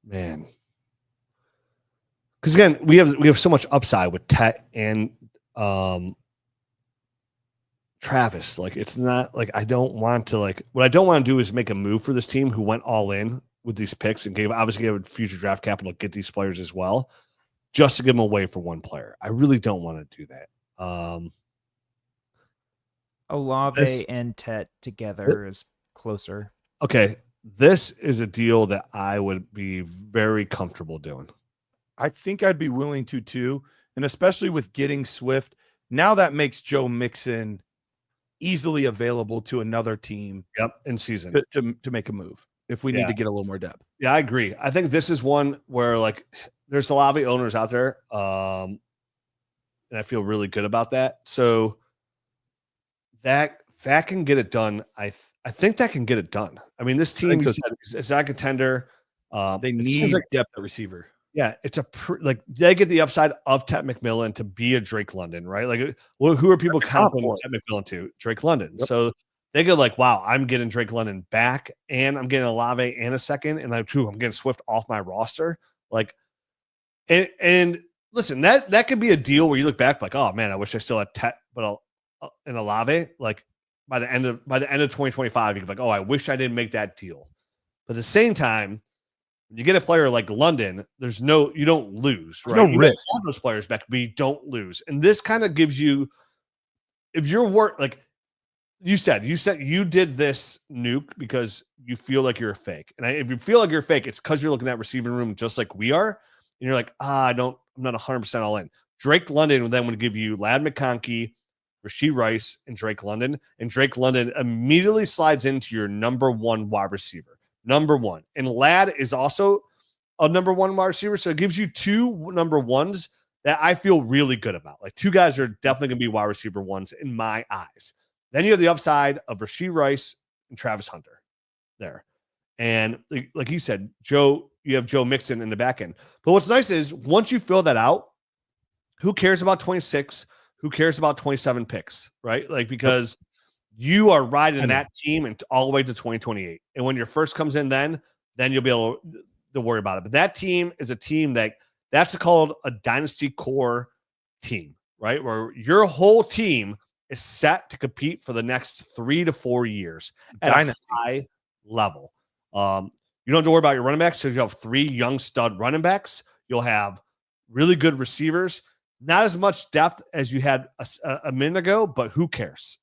Man. Because again, we have so much upside with Tet and Travis. Like, it's not like I don't want to what I don't want to do is make a move for this team who went all in with these picks and obviously gave future draft capital to get these players as well, just to give them away for one player. I really don't want to do that. Olave and Tet together is closer. Okay, this is a deal that I would be very comfortable doing. I think I'd be willing to too, and especially with getting Swift. Now that makes Joe Mixon easily available to another team. Yep, in season to make a move if we need to get a little more depth. Yeah, I agree. I think this is one where there's a lot of owners out there, and I feel really good about that. So that can get it done. I think that can get it done. I mean, this team is not a contender. They need depth at receiver. Yeah, it's they get the upside of Ted McMillan to be a Drake London, right? Who are people counting Ted McMillan to? Drake London. Yep. So they go wow, I'm getting Drake London back, and I'm getting Olave and a second, and I'm getting Swift off my roster. And listen, that could be a deal where you look back oh man, I wish I still had Ted, but and Olave. By the end of 2025, you can be I wish I didn't make that deal. But at the same time, you get a player like London, you don't lose, right? No risk. You those players back, but you don't lose. And this kind of gives you, if you're you said you did this nuke because you feel like you're a fake. And if you feel like you're a fake, it's because you're looking at receiving room just like we are. And you're I'm not 100% all in. Drake London then would give you Ladd McConkey, Rashee Rice, and Drake London. And Drake London immediately slides into your number one wide receiver. Number one. And Ladd is also a number one wide receiver. So it gives you two number ones that I feel really good about. Two guys are definitely going to be wide receiver ones in my eyes. Then you have the upside of Rashee Rice and Travis Hunter there. And like you said, you have Joe Mixon in the back end. But what's nice is once you fill that out, who cares about 26? Who cares about 27 picks, right? Because you are riding that team and all the way to 2028. And when your first comes in, then you'll be able to worry about it. But that team is a team that's called a dynasty core team, right? Where your whole team is set to compete for the next 3 to 4 years at a high level. You don't have to worry about your running backs because you have 3 young stud running backs. You'll have really good receivers. Not as much depth as you had a minute ago, but who cares?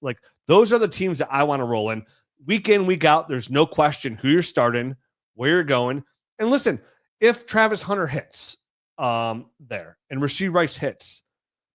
Those are the teams that I want to roll in. Week in, week out, there's no question who you're starting, where you're going. And listen, if Travis Hunter hits there and Rashee Rice hits,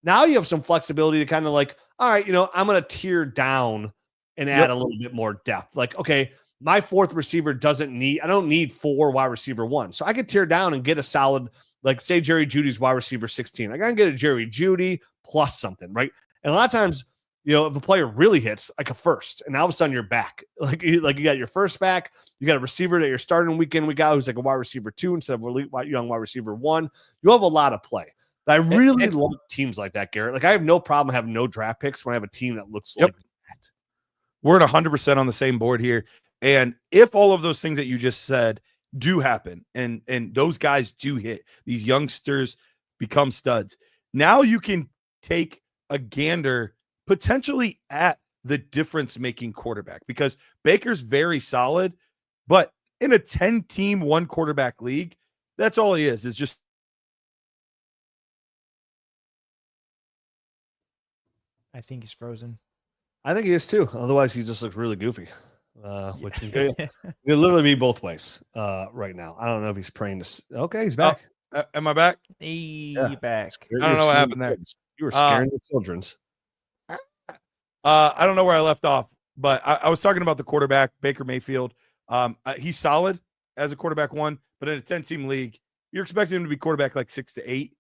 now you have some flexibility to kind of all right, I'm going to tier down and add a little bit more depth. Okay, my fourth receiver I don't need 4 wide receiver ones. So I could tear down and get a solid Like say Jerry Judy's wide receiver 16. I got to get a Jerry Judy plus something, right? And a lot of times, if a player really hits like a first, and all of a sudden you're back, like you got your first back, you got a receiver that you're starting week in, week out who's like a wide receiver 2 instead of a young wide receiver 1. You have a lot of play. I really love teams like that, Garrett. Like I have no problem having no draft picks when I have a team that looks like that. We're at 100% on the same board here. And if all of those things that you just said do happen, and those guys do hit, these youngsters become studs, now you can take a gander potentially at the difference-making quarterback, because Baker's very solid, but in a 10-team, one-quarterback league, that's all he is just. I think he's frozen. I think he is too. Otherwise, he just looks really goofy. Which could literally be both ways right now. I don't know if he's praying to. Okay, he's back. Am I back? Hey, back. I don't know what happened there. You were scaring the children's. I don't know where I left off, but I was talking about the quarterback, Baker Mayfield. He's solid as a quarterback 1, but in a 10-team league, you're expecting him to be quarterback like 6 to 8,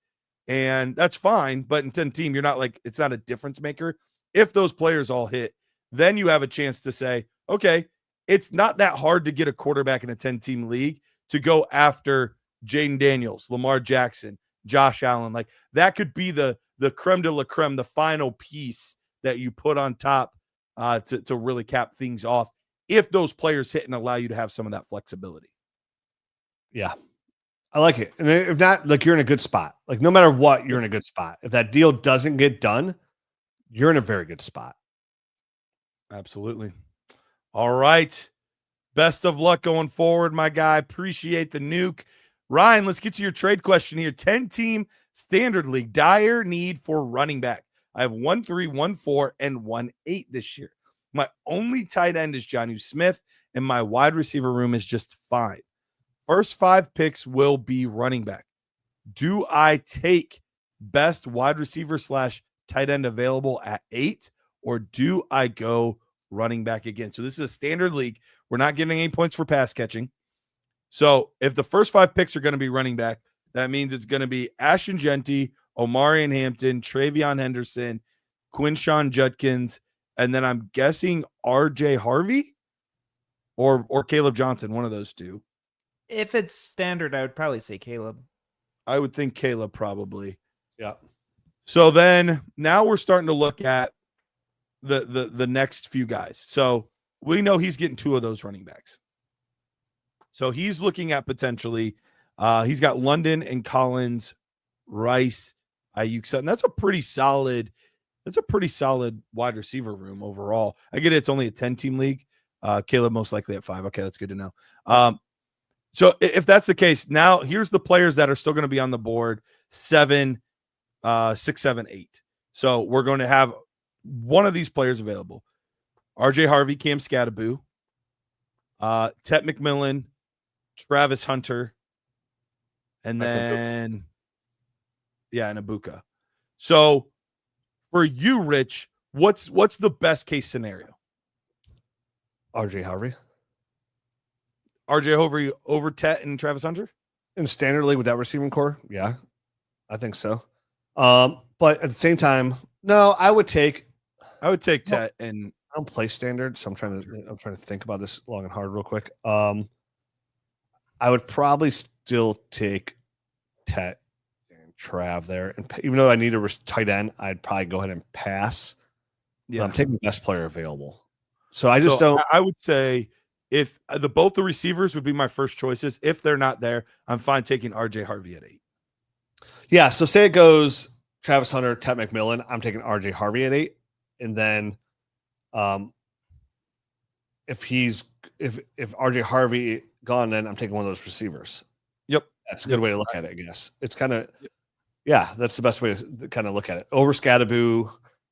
and that's fine. But in 10-team, you're not like, it's not a difference maker. If those players all hit, then you have a chance to say, okay, it's not that hard to get a quarterback in a 10-team league to go after Jaden Daniels, Lamar Jackson, Josh Allen. Like that could be the creme de la creme, the final piece that you put on top to really cap things off if those players hit and allow you to have some of that flexibility. Yeah, I like it. And if not, like you're in a good spot. Like no matter what, you're in a good spot. If that deal doesn't get done, you're in a very good spot. Absolutely. All right. Best of luck going forward, my guy. Appreciate the nuke. Ryan, let's get to your trade question here. 10-team standard league, dire need for running back. I have 1-3, 1-4, and 1-8 this year. My only tight end is Jonnu Smith, and my wide receiver room is just fine. First 5 picks will be running back. Do I take best wide receiver / tight end available at 8, or do I go running back again? So this is a standard league. We're not getting any points for pass catching. So if the first 5 picks are going to be running back, that means it's going to be Ashton Genty, Omarion Hampton, Travion Henderson, Quinshawn Judkins, and then I'm guessing RJ Harvey or Caleb Johnson, one of those two. If it's standard, I would probably say Caleb. I would think Caleb probably. Yeah. So then now we're starting to look at the next few guys. So we know he's getting 2 of those running backs. So he's looking at potentially he's got London and Collins, Rice, Ayuk Sutton. That's a pretty solid wide receiver room overall. I get it, it's only a 10-team league. Caleb most likely at 5. Okay, that's good to know. So if that's the case, now here's the players that are still going to be on the board: 7, 6, 7, 8. So we're going to have one of these players available: RJ Harvey, Cam Scattaboo, Tet McMillan, Travis Hunter, and then and Ibuka. So for you, Rich, what's the best case scenario? RJ Harvey. RJ Harvey over Tet and Travis Hunter? In standard league with that receiving core? Yeah, I think so. But at the same time, no, I would take Tet, and I don't play standard, so I'm trying to think about this long and hard real quick. I would probably still take Tet and Trav there, and even though I need a tight end, I'd probably go ahead and pass. Yeah, I'm taking the best player available. So I would say if both the receivers would be my first choices. If they're not there, I'm fine taking RJ Harvey at 8. Yeah. So say it goes Travis Hunter, Tet McMillan. I'm taking RJ Harvey at 8, and then if RJ Harvey gone, then I'm taking one of those receivers. Yep, that's a good way to look at it. I guess it's kind of that's the best way to kind of look at it. Over Scattaboo,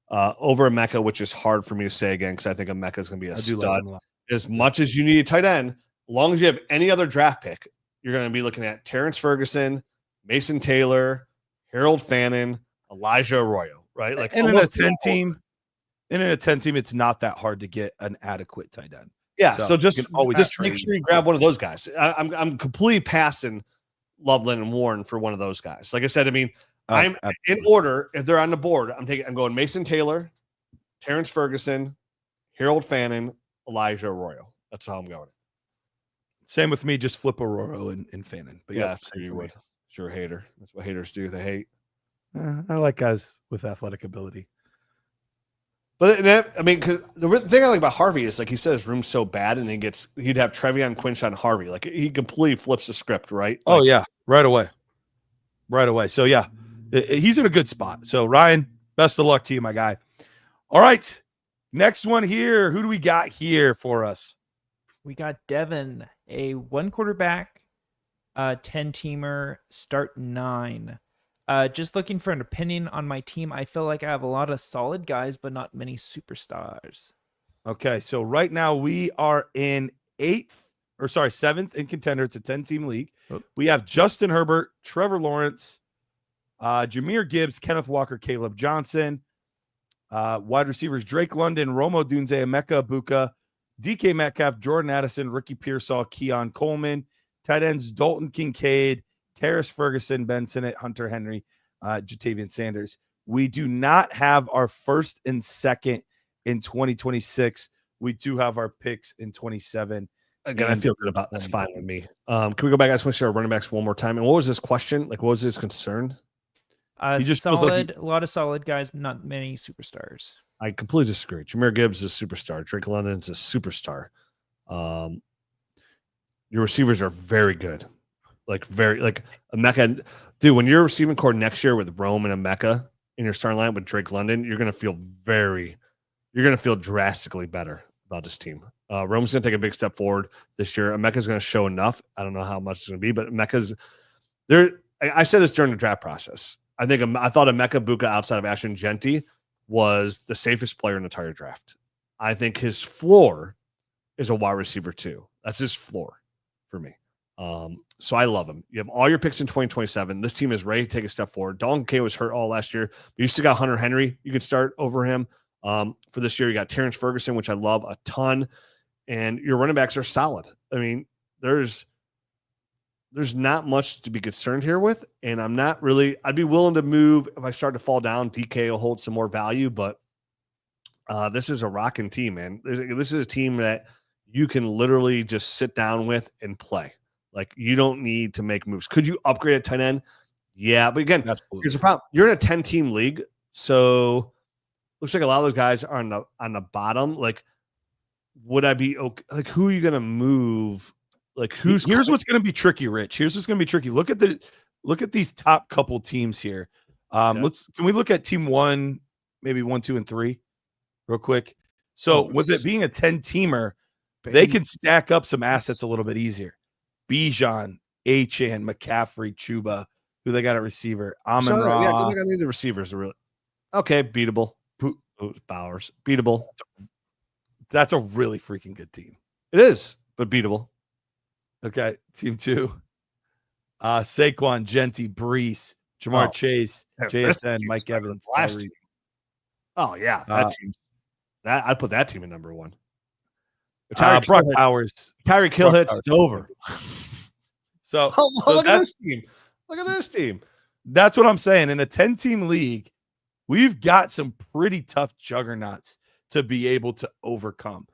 over Emeka, which is hard for me to say again because I think Emeka is going to be a stud. As much as you need a tight end, as long as you have any other draft pick, you're going to be looking at Terrence Ferguson, Mason Taylor, Harold Fannin, Elijah Arroyo, right? Like, and in a 10-team, it's not that hard to get an adequate tight end. Yeah, so just make sure you grab one of those guys. I'm completely passing Loveland and Warren for one of those guys. Like I said, I mean, I'm absolutely. in order. If they're on the board, I'm going Mason Taylor, Terrence Ferguson, Harold Fannin, Elijah Arroyo. That's how I'm going. Same with me. Just flip Arroyo and Fannin. But Yeah, same you for me. would. Sure, hater. That's what haters do. They hate. I like guys with athletic ability. But I mean, because the thing I like about Harvey is like he said his room's so bad, and he'd have Trevion Quinshon Harvey. Like he completely flips the script, right? Oh like, yeah, right away. So yeah, he's in a good spot. So Ryan, best of luck to you, my guy. All right, next one here. Who do we got here for us? We got Devin, a 1 quarterback, 10-teamer, start 9. Just looking for an opinion on my team. I feel like I have a lot of solid guys, but not many superstars. Okay, so right now we are in 7th in contender. It's a 10-team league. Oh. We have Justin Herbert, Trevor Lawrence, Jahmyr Gibbs, Kenneth Walker, Caleb Johnson. Wide receivers Drake London, Romo Dunze, Emeka Ibuka, DK Metcalf, Jordan Addison, Ricky Pearsall, Keon Coleman. Tight ends Dalton Kincaid, Terrace Ferguson, Ben Sinnott, Hunter Henry, Jatavian Sanders. We do not have our 1st and 2nd in 2026. We do have our picks in 27. Again, I feel good about that's fine with me. Can we go back? I just want to see our running backs one more time. And what was his question? Like, what was his concern? He just feels like A lot of solid guys, not many superstars. I completely disagree. Jahmyr Gibbs is a superstar. Drake London's a superstar. Your receivers are very good. Like Emeka. Dude, when you're receiving core next year with Rome and Emeka in your starting line with Drake London, you're gonna feel drastically better about this team. Rome's gonna take a big step forward this year. Emeka's gonna show enough. I don't know how much it's gonna be, but Emeka's there. I said this during the draft process. I thought Emeka Ibuka outside of Ashton Genty was the safest player in the entire draft. I think his floor is a wide receiver too. That's his floor for me. So I love him. You have all your picks in 2027. This team is ready to take a step forward. Dalton Kay was hurt all last year, but you still got Hunter Henry. You could start over him. For this year, you got Terrence Ferguson, which I love a ton. And your running backs are solid. I mean, there's not much to be concerned here with. And I'd be willing to move if I start to fall down. DK will hold some more value, but this is a rocking team, man. This is a team that you can literally just sit down with and play. Like, you don't need to make moves. Could you upgrade at tight end? Yeah, but again, Absolutely. here's the problem. You're in a 10-team league, so looks like a lot of those guys are on the bottom. Like, would I be okay? Like, who are you going to move? Like, here's what's going to be tricky, Rich. Here's what's going to be tricky. Look at these top couple teams here. Can we look at team 1, maybe 1, 2, and 3 real quick? So with it being a 10-teamer, they can stack up some assets a little bit easier. Bijan, Achane, McCaffrey, Chuba, who they got at receiver. Amon-Ra. Yeah, I need the receivers to really. Okay, beatable. Bowers, beatable. That's a really freaking good team. It is, but beatable. Okay, team 2. Saquon, Genty, Brees, Jamar Chase, JSN, Mike Evans. Last team. Oh yeah, I'd put that team in number 1. Brock Bowers. Tyreek Hill hits, it's over. So look at this team. Look at this team. That's what I'm saying. In a 10-team league, we've got some pretty tough juggernauts to be able to overcome.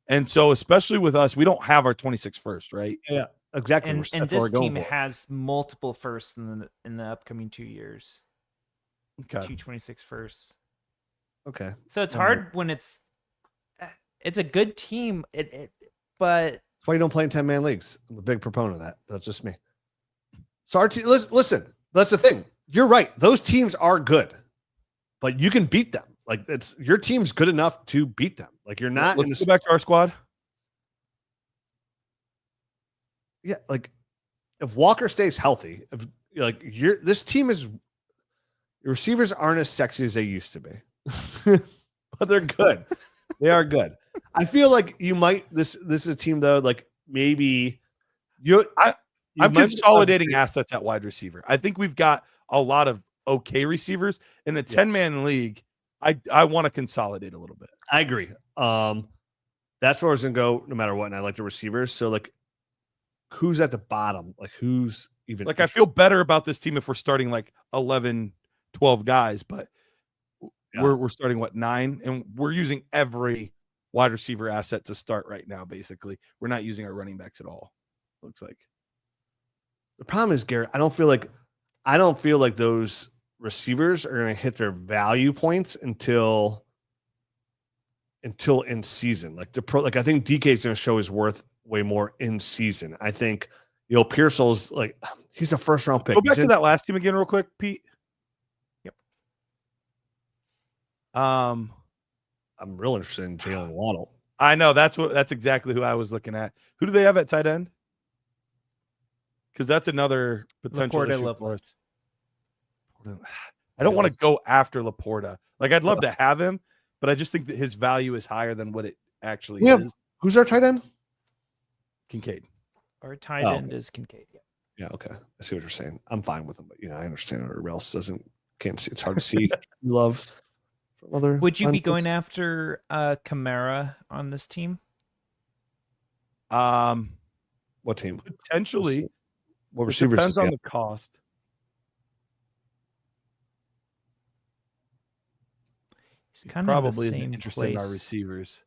And so, especially with us, we don't have our 26 first, right? Yeah, exactly. And this team has multiple firsts in the upcoming 2 years. Okay. 226 firsts. Okay. So it's hard when it's a good team, but that's why you don't play in 10-man leagues. I'm a big proponent of that. That's just me. So our team, listen, that's the thing. You're right. Those teams are good, but you can beat them. Like, your team's good enough to beat them. Like, you're not. Let's go back to our squad. Yeah, like if Walker stays healthy, this team is. Your receivers aren't as sexy as they used to be, but they're good. They are good. I feel like you might. This is a team though. Like, maybe I'm consolidating assets at wide receiver. I think we've got a lot of okay receivers in a 10-man league. I want to consolidate a little bit. I agree. That's where I was gonna go no matter what. And I like the receivers. So like, who's at the bottom? Like, who's even Like, I feel better about this team if we're starting like 11, 12 guys, but we're starting 9, and we're using every wide receiver asset to start right now. Basically, we're not using our running backs at all. Looks like. The problem is, Garrett, I don't feel like those receivers are going to hit their value points until in season. Like I think DK is going to show his worth way more in season. I think Pearsall's like he's a first round pick. Go back to that last team again, real quick, Pete. Yep. I'm real interested in Jalen Waddle. I know that's exactly who I was looking at. Who do they have at tight end? Because that's another potential issue for us. I don't want to go after Laporta. Like, I'd love to have him, but I just think that his value is higher than what it actually is. Who's our tight end? Kincaid. Our tight end is Kincaid. Yeah. Okay. I see what you're saying. I'm fine with him, but I understand everybody else can't see. It's hard to see love from other. Would you be going after Kamara on this team? What team? Potentially. What It receivers? depends on the cost. He's kind probably of the isn't same interested place. in our receivers.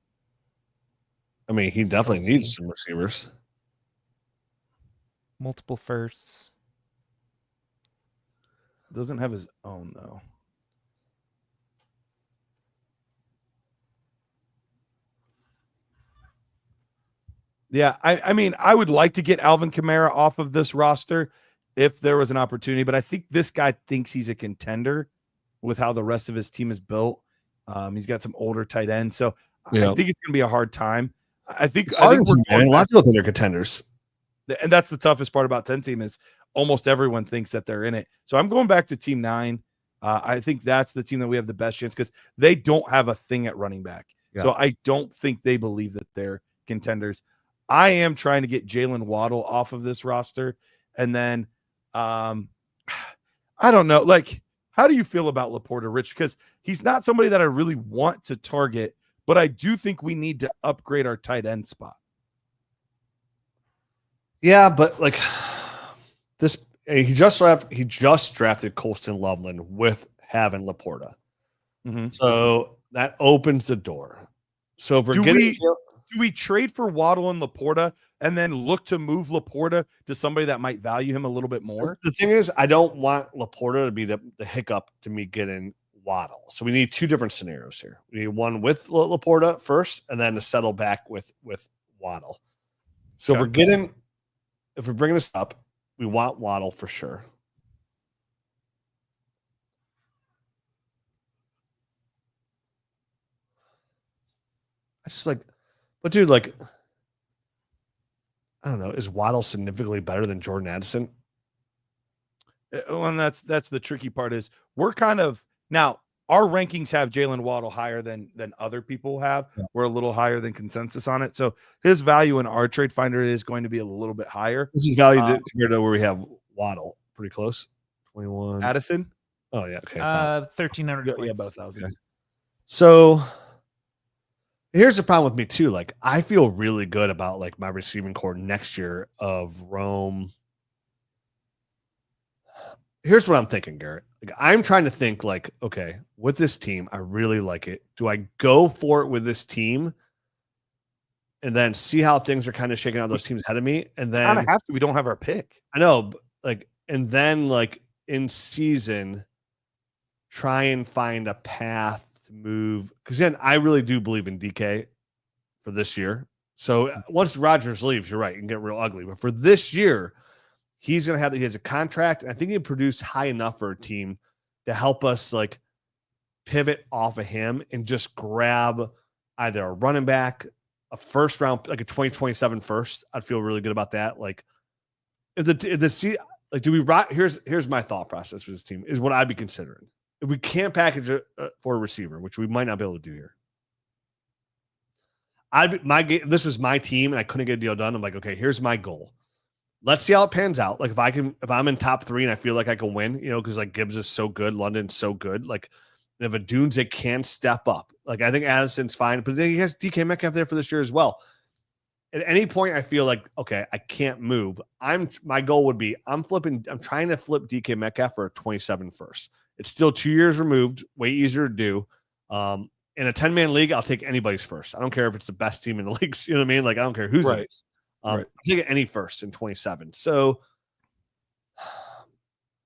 I mean, he definitely needs some receivers. Multiple firsts. Doesn't have his own though. Yeah, I mean, I would like to get Alvin Kamara off of this roster if there was an opportunity, but I think this guy thinks he's a contender with how the rest of his team is built. He's got some older tight ends, so I think it's going to be a hard time. I think a lot of people think they're contenders, and that's the toughest part about 10 team is almost everyone thinks that they're in it. So I'm going back to team 9. I think that's the team that we have the best chance because they don't have a thing at running back. Yeah. So I don't think they believe that they're contenders. I am trying to get Jalen Waddle off of this roster. And then I don't know. Like, how do you feel about Laporta, Rich? Because he's not somebody that I really want to target, but I do think we need to upgrade our tight end spot. Yeah, but like this, he just drafted Colston Loveland with having Laporta. Mm-hmm. So that opens the door. So if do we trade for Waddle and Laporta and then look to move Laporta to somebody that might value him a little bit more? The thing is, I don't want Laporta to be the hiccup to me getting Waddle. So we need two different scenarios here. We need one with Laporta first, and then to settle back with Waddle. So if we're bringing this up, we want Waddle for sure. I just like, but dude, like, I don't know. Is Waddle significantly better than Jordan Addison? Well, and that's the tricky part is we're kind of now our rankings have Jalen Waddle higher than other people have. Yeah. We're a little higher than consensus on it. So his value in our trade finder is going to be a little bit higher. This is value compared to where we have Waddle. Pretty close. 21. Addison? Oh, yeah. Okay. 1,300. Yeah, about 1,000. Okay. So here's the problem with me too. Like, I feel really good about like my receiving core next year of Rome. Here's what I'm thinking, Garrett. Like, I'm trying to think like, okay, with this team, I really like it. Do I go for it with this team and then see how things are kind of shaking out those teams ahead of me? And then kind of have to. We don't have our pick. I know, like, and then like in season, try and find a path to move. Because then I really do believe in DK for this year. So once Rodgers leaves, you're right, it can get real ugly. But for this year, he has a contract, and I think he can produce high enough for a team to help us like pivot off of him and just grab either a running back, a first round, like a 2027 first. I'd feel really good about that. Like here's my thought process for this team is what I'd be considering. If we can't package it for a receiver, which we might not be able to do here. This was my team and I couldn't get a deal done. I'm like, okay, here's my goal. Let's see how it pans out. Like if I'm in top 3 and I feel like I can win, because like Gibbs is so good, London's so good. Like if a Dunze can step up, like I think Addison's fine, but then he has DK Metcalf there for this year as well. at any point I feel like, okay, I can't move. My goal would be I'm trying to flip DK Metcalf for a 27 first. It's still 2 years removed, way easier to do. In a 10-man league, I'll take anybody's first. I don't care if it's the best team in the leagues. You know what I mean? Like, I don't care who's it is. I'll take any first in 27. So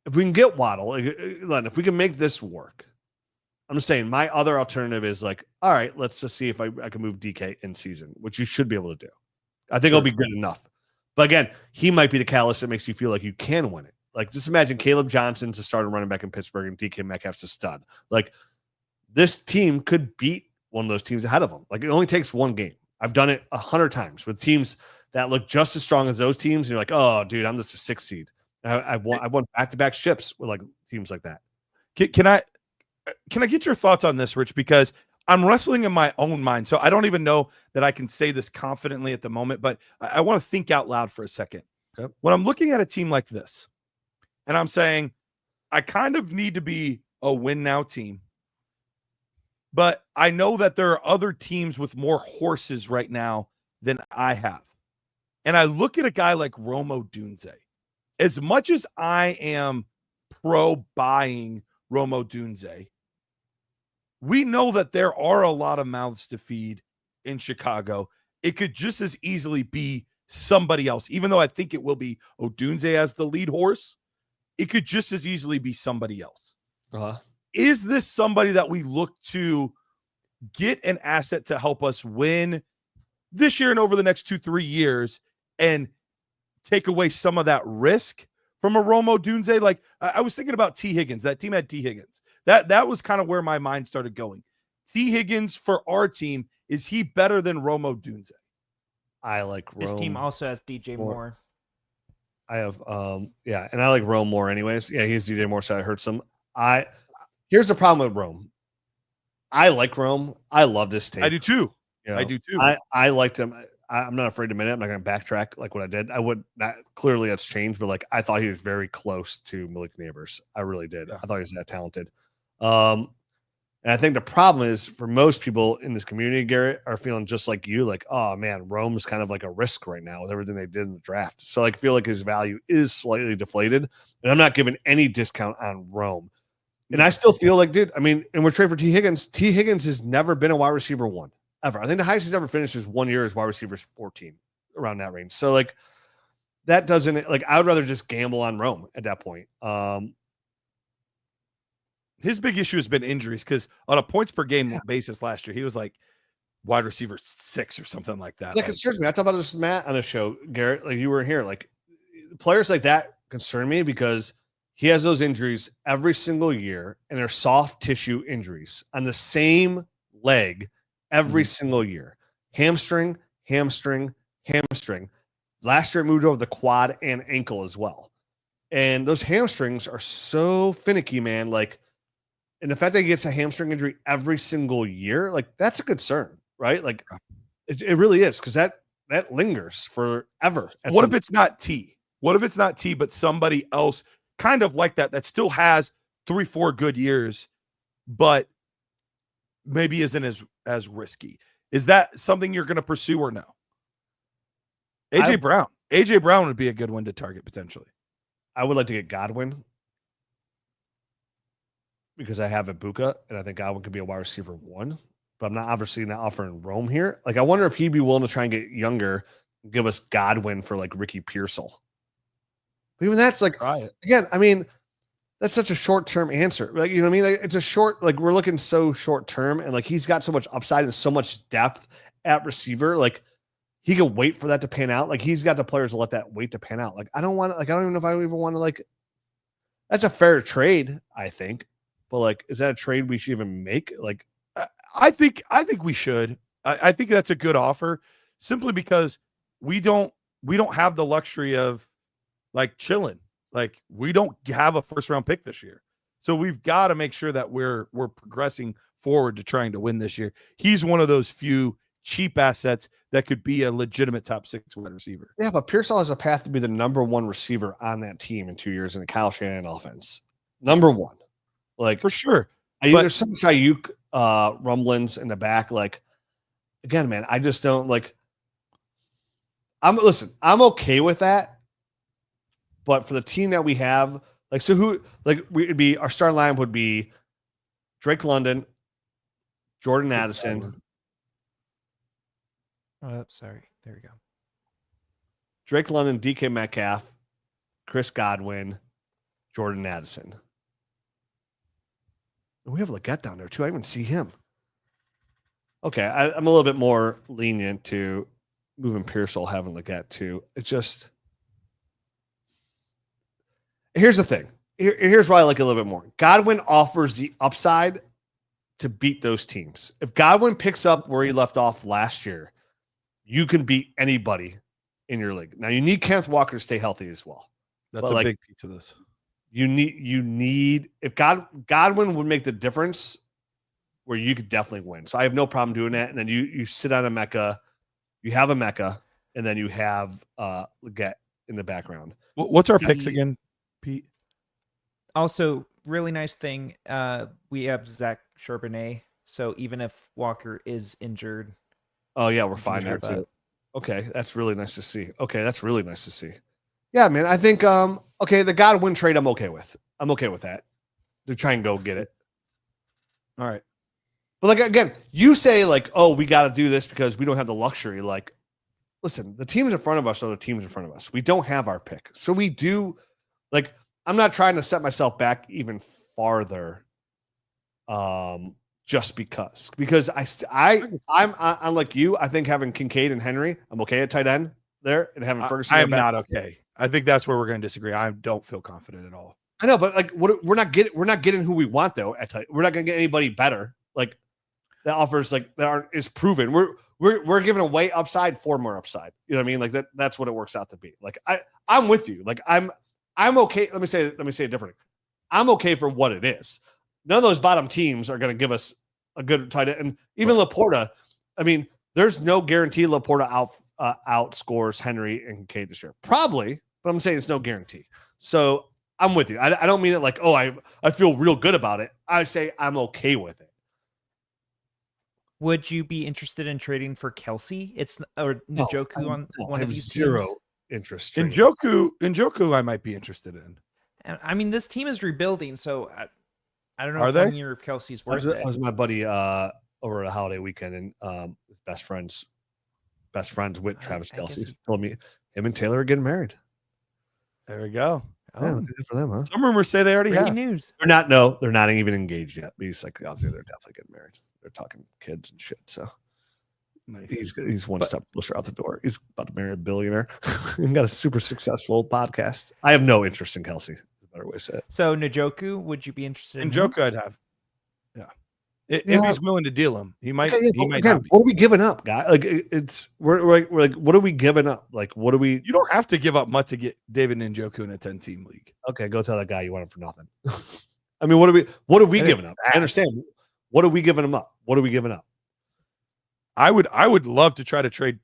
if we can get Waddle, if we can make this work, I'm just saying my other alternative is like, all right, let's just see if I can move DK in season, which you should be able to do. I think it'll be good enough. But again, he might be the catalyst that makes you feel like you can win it. Like, just imagine Caleb Johnson's a starting running back in Pittsburgh and DK Metcalf's a stud. Like, this team could beat one of those teams ahead of them. Like, it only takes one game. I've done it 100 times with teams that look just as strong as those teams. And you're like, oh, dude, I'm just a 6th seed. I've won back-to-back ships with like teams like that. Can I get your thoughts on this, Rich? Because I'm wrestling in my own mind, so I don't even know that I can say this confidently at the moment, but I want to think out loud for a second. Yep. When I'm looking at a team like this, and I'm saying, I kind of need to be a win-now team, but I know that there are other teams with more horses right now than I have. And I look at a guy like Rome Odunze. As much as I am pro-buying Rome Odunze, we know that there are a lot of mouths to feed in Chicago. It could just as easily be somebody else. Even though I think it will be Odunze as the lead horse, it could just as easily be somebody else. Is this somebody that we look to get an asset to help us win this year and over the next 2-3 years and take away some of that risk from a Rome Odunze? Like, I was thinking about T. Higgins. That team had T. Higgins. That was kind of where my mind started going. T. Higgins for our team, is he better than Rome Odunze? I like Rome. His team also has DJ Moore. I have, and I like Rome more anyways. Yeah, he's DJ Moore, so I heard some. Here's the problem with Rome. I like Rome. I love this tape. I do too. You know, I do too. I liked him. I'm not afraid to admit it. I'm not going to backtrack like what I did. I would not. Clearly, that's changed, but like I thought he was very close to Malik Neighbors. I really did. Yeah. I thought he was that talented. And I think the problem is for most people in this community, Garrett, are feeling just like you, like, oh man, Rome's kind of like a risk right now with everything they did in the draft. So like, feel like his value is slightly deflated, and I'm not giving any discount on Rome. And I still feel like, dude, I mean, and we're trading for T. Higgins. T. Higgins has never been a wide receiver 1 ever. I think the highest he's ever finished is 1 year as wide receiver 14, around that range. So like, that doesn't, like, I would rather just gamble on Rome at that point. His big issue has been injuries, because on a points per game basis last year, he was like wide receiver 6 or something like that. That concerns me. I talked about this with Matt on the show, Garrett. Like, you were here. Like, players like that concern me because he has those injuries every single year, and they're soft tissue injuries on the same leg every single year. Hamstring. Last year it moved over the quad and ankle as well. And those hamstrings are so finicky, man. Like, and the fact that he gets a hamstring injury every single year, like, that's a concern, right? Like, it really is, because that lingers forever. What if it's not T? What if it's not T, but somebody else kind of like that still has 3-4 good years, but maybe isn't as risky? Is that something you're going to pursue or no? AJ Brown would be a good one to target potentially. I would like to get Godwin, because I have Ibuka, and I think Godwin could be a wide receiver 1, but I'm not obviously not offering Rome here. Like, I wonder if he'd be willing to try and get younger, and give us Godwin for like Ricky Pearsall. But even that's like, again, I mean, that's such a short-term answer. Like, you know what I mean? Like, it's a short, like, we're looking so short-term, and like, he's got so much upside and so much depth at receiver. Like, he can wait for that to pan out. Like, he's got the players to let that wait to pan out. Like, I don't even know if I even want to, like, that's a fair trade, I think. But like, is that a trade we should even make? Like, I think we should. I think that's a good offer, simply because we don't have the luxury of like chilling. Like, we don't have a first round pick this year, so we've got to make sure that we're progressing forward to trying to win this year. He's one of those few cheap assets that could be a legitimate top 6 wide receiver. Yeah, but Pearsall has a path to be the number 1 receiver on that team in 2 years in the Kyle Shanahan offense. Number 1. Like, for sure. There's some Ayuk rumblings in the back. Like, again, man, I just don't like. I'm okay with that. But for the team that we have, like, so who, like, it'd be our starting line would be Drake London, Jordan Addison, Oh, sorry. There we go. Drake London, DK Metcalf, Chris Godwin, Jordan Addison. And we have Leggett down there too. I even see him. Okay, I'm a little bit more lenient to moving Pearsall, having Leggett too. It's just, here's the thing. Here's why I like it a little bit more. Godwin offers the upside to beat those teams. If Godwin picks up where he left off last year, you can beat anybody in your league. Now you need Kenneth Walker to stay healthy as well. That's a big piece of this. You need if Godwin would make the difference where you could definitely win. So I have no problem doing that. And then you sit on a Mecca, you have a Mecca, and then you have Leggett in the background. What's our picks again, Pete? Also, really nice thing. We have Zach Charbonnet. So even if Walker is injured, oh yeah, we're fine there too. Okay, that's really nice to see. Yeah, man. I think okay, the Godwin trade I'm okay with. I'm okay with that. To try and go get it. All right. But like again, you say like, oh, we got to do this because we don't have the luxury. Like, listen, the teams in front of us are the teams in front of us. We don't have our pick. So we do like I'm not trying to set myself back even farther. Just because I'm like you. I think having Kincaid and Henry, I'm okay at tight end there, and having Ferguson. I am not okay. I think that's where we're going to disagree. I don't feel confident at all. I know, but like, we're not getting who we want though. At tight, we're not going to get anybody better. Like that offers like is proven. We're giving away upside for more upside. You know what I mean? Like that's what it works out to be. Like I'm with you. Like I'm okay. Let me say it differently. I'm okay for what it is. None of those bottom teams are going to give us a good tight end. And even Laporta, I mean, there's no guarantee Laporta outscores Henry and Kincaid this year. Probably, but I'm saying it's no guarantee. So I'm with you. I don't mean it like, oh, I feel real good about it. I say I'm okay with it. Would you be interested in trading for Kelsey? Or Njoku on one of these zero teams? Interest. Njoku, I might be interested in. And I mean, this team is rebuilding, so I don't know Are if they? 1 year of Kelsey's worth it. I was my buddy over a holiday weekend, and his best friends with Travis Kelce told me him and Taylor are getting married. There we go. Yeah, good for them, huh? Some rumors say they already have. News. They're not. No, they're not even engaged yet. But he's like, they're definitely getting married. They're talking kids and shit. So nice. He's one step closer out the door. He's about to marry a billionaire. He's got a super successful podcast. I have no interest in Kelsey. Is a better way to say it. So Njoku, would you be interested in Njoku? I'd have. Yeah. If he's willing to deal him, he might. Okay, he might again, not be. what are we giving up, guy? Like we're like, what are we giving up? Like, what are we? You don't have to give up much to get David Njoku in a 10-team league. Okay, go tell that guy you want him for nothing. I mean, what are we giving up? I understand. What are we giving him up? What are we giving up? I would love to try to trade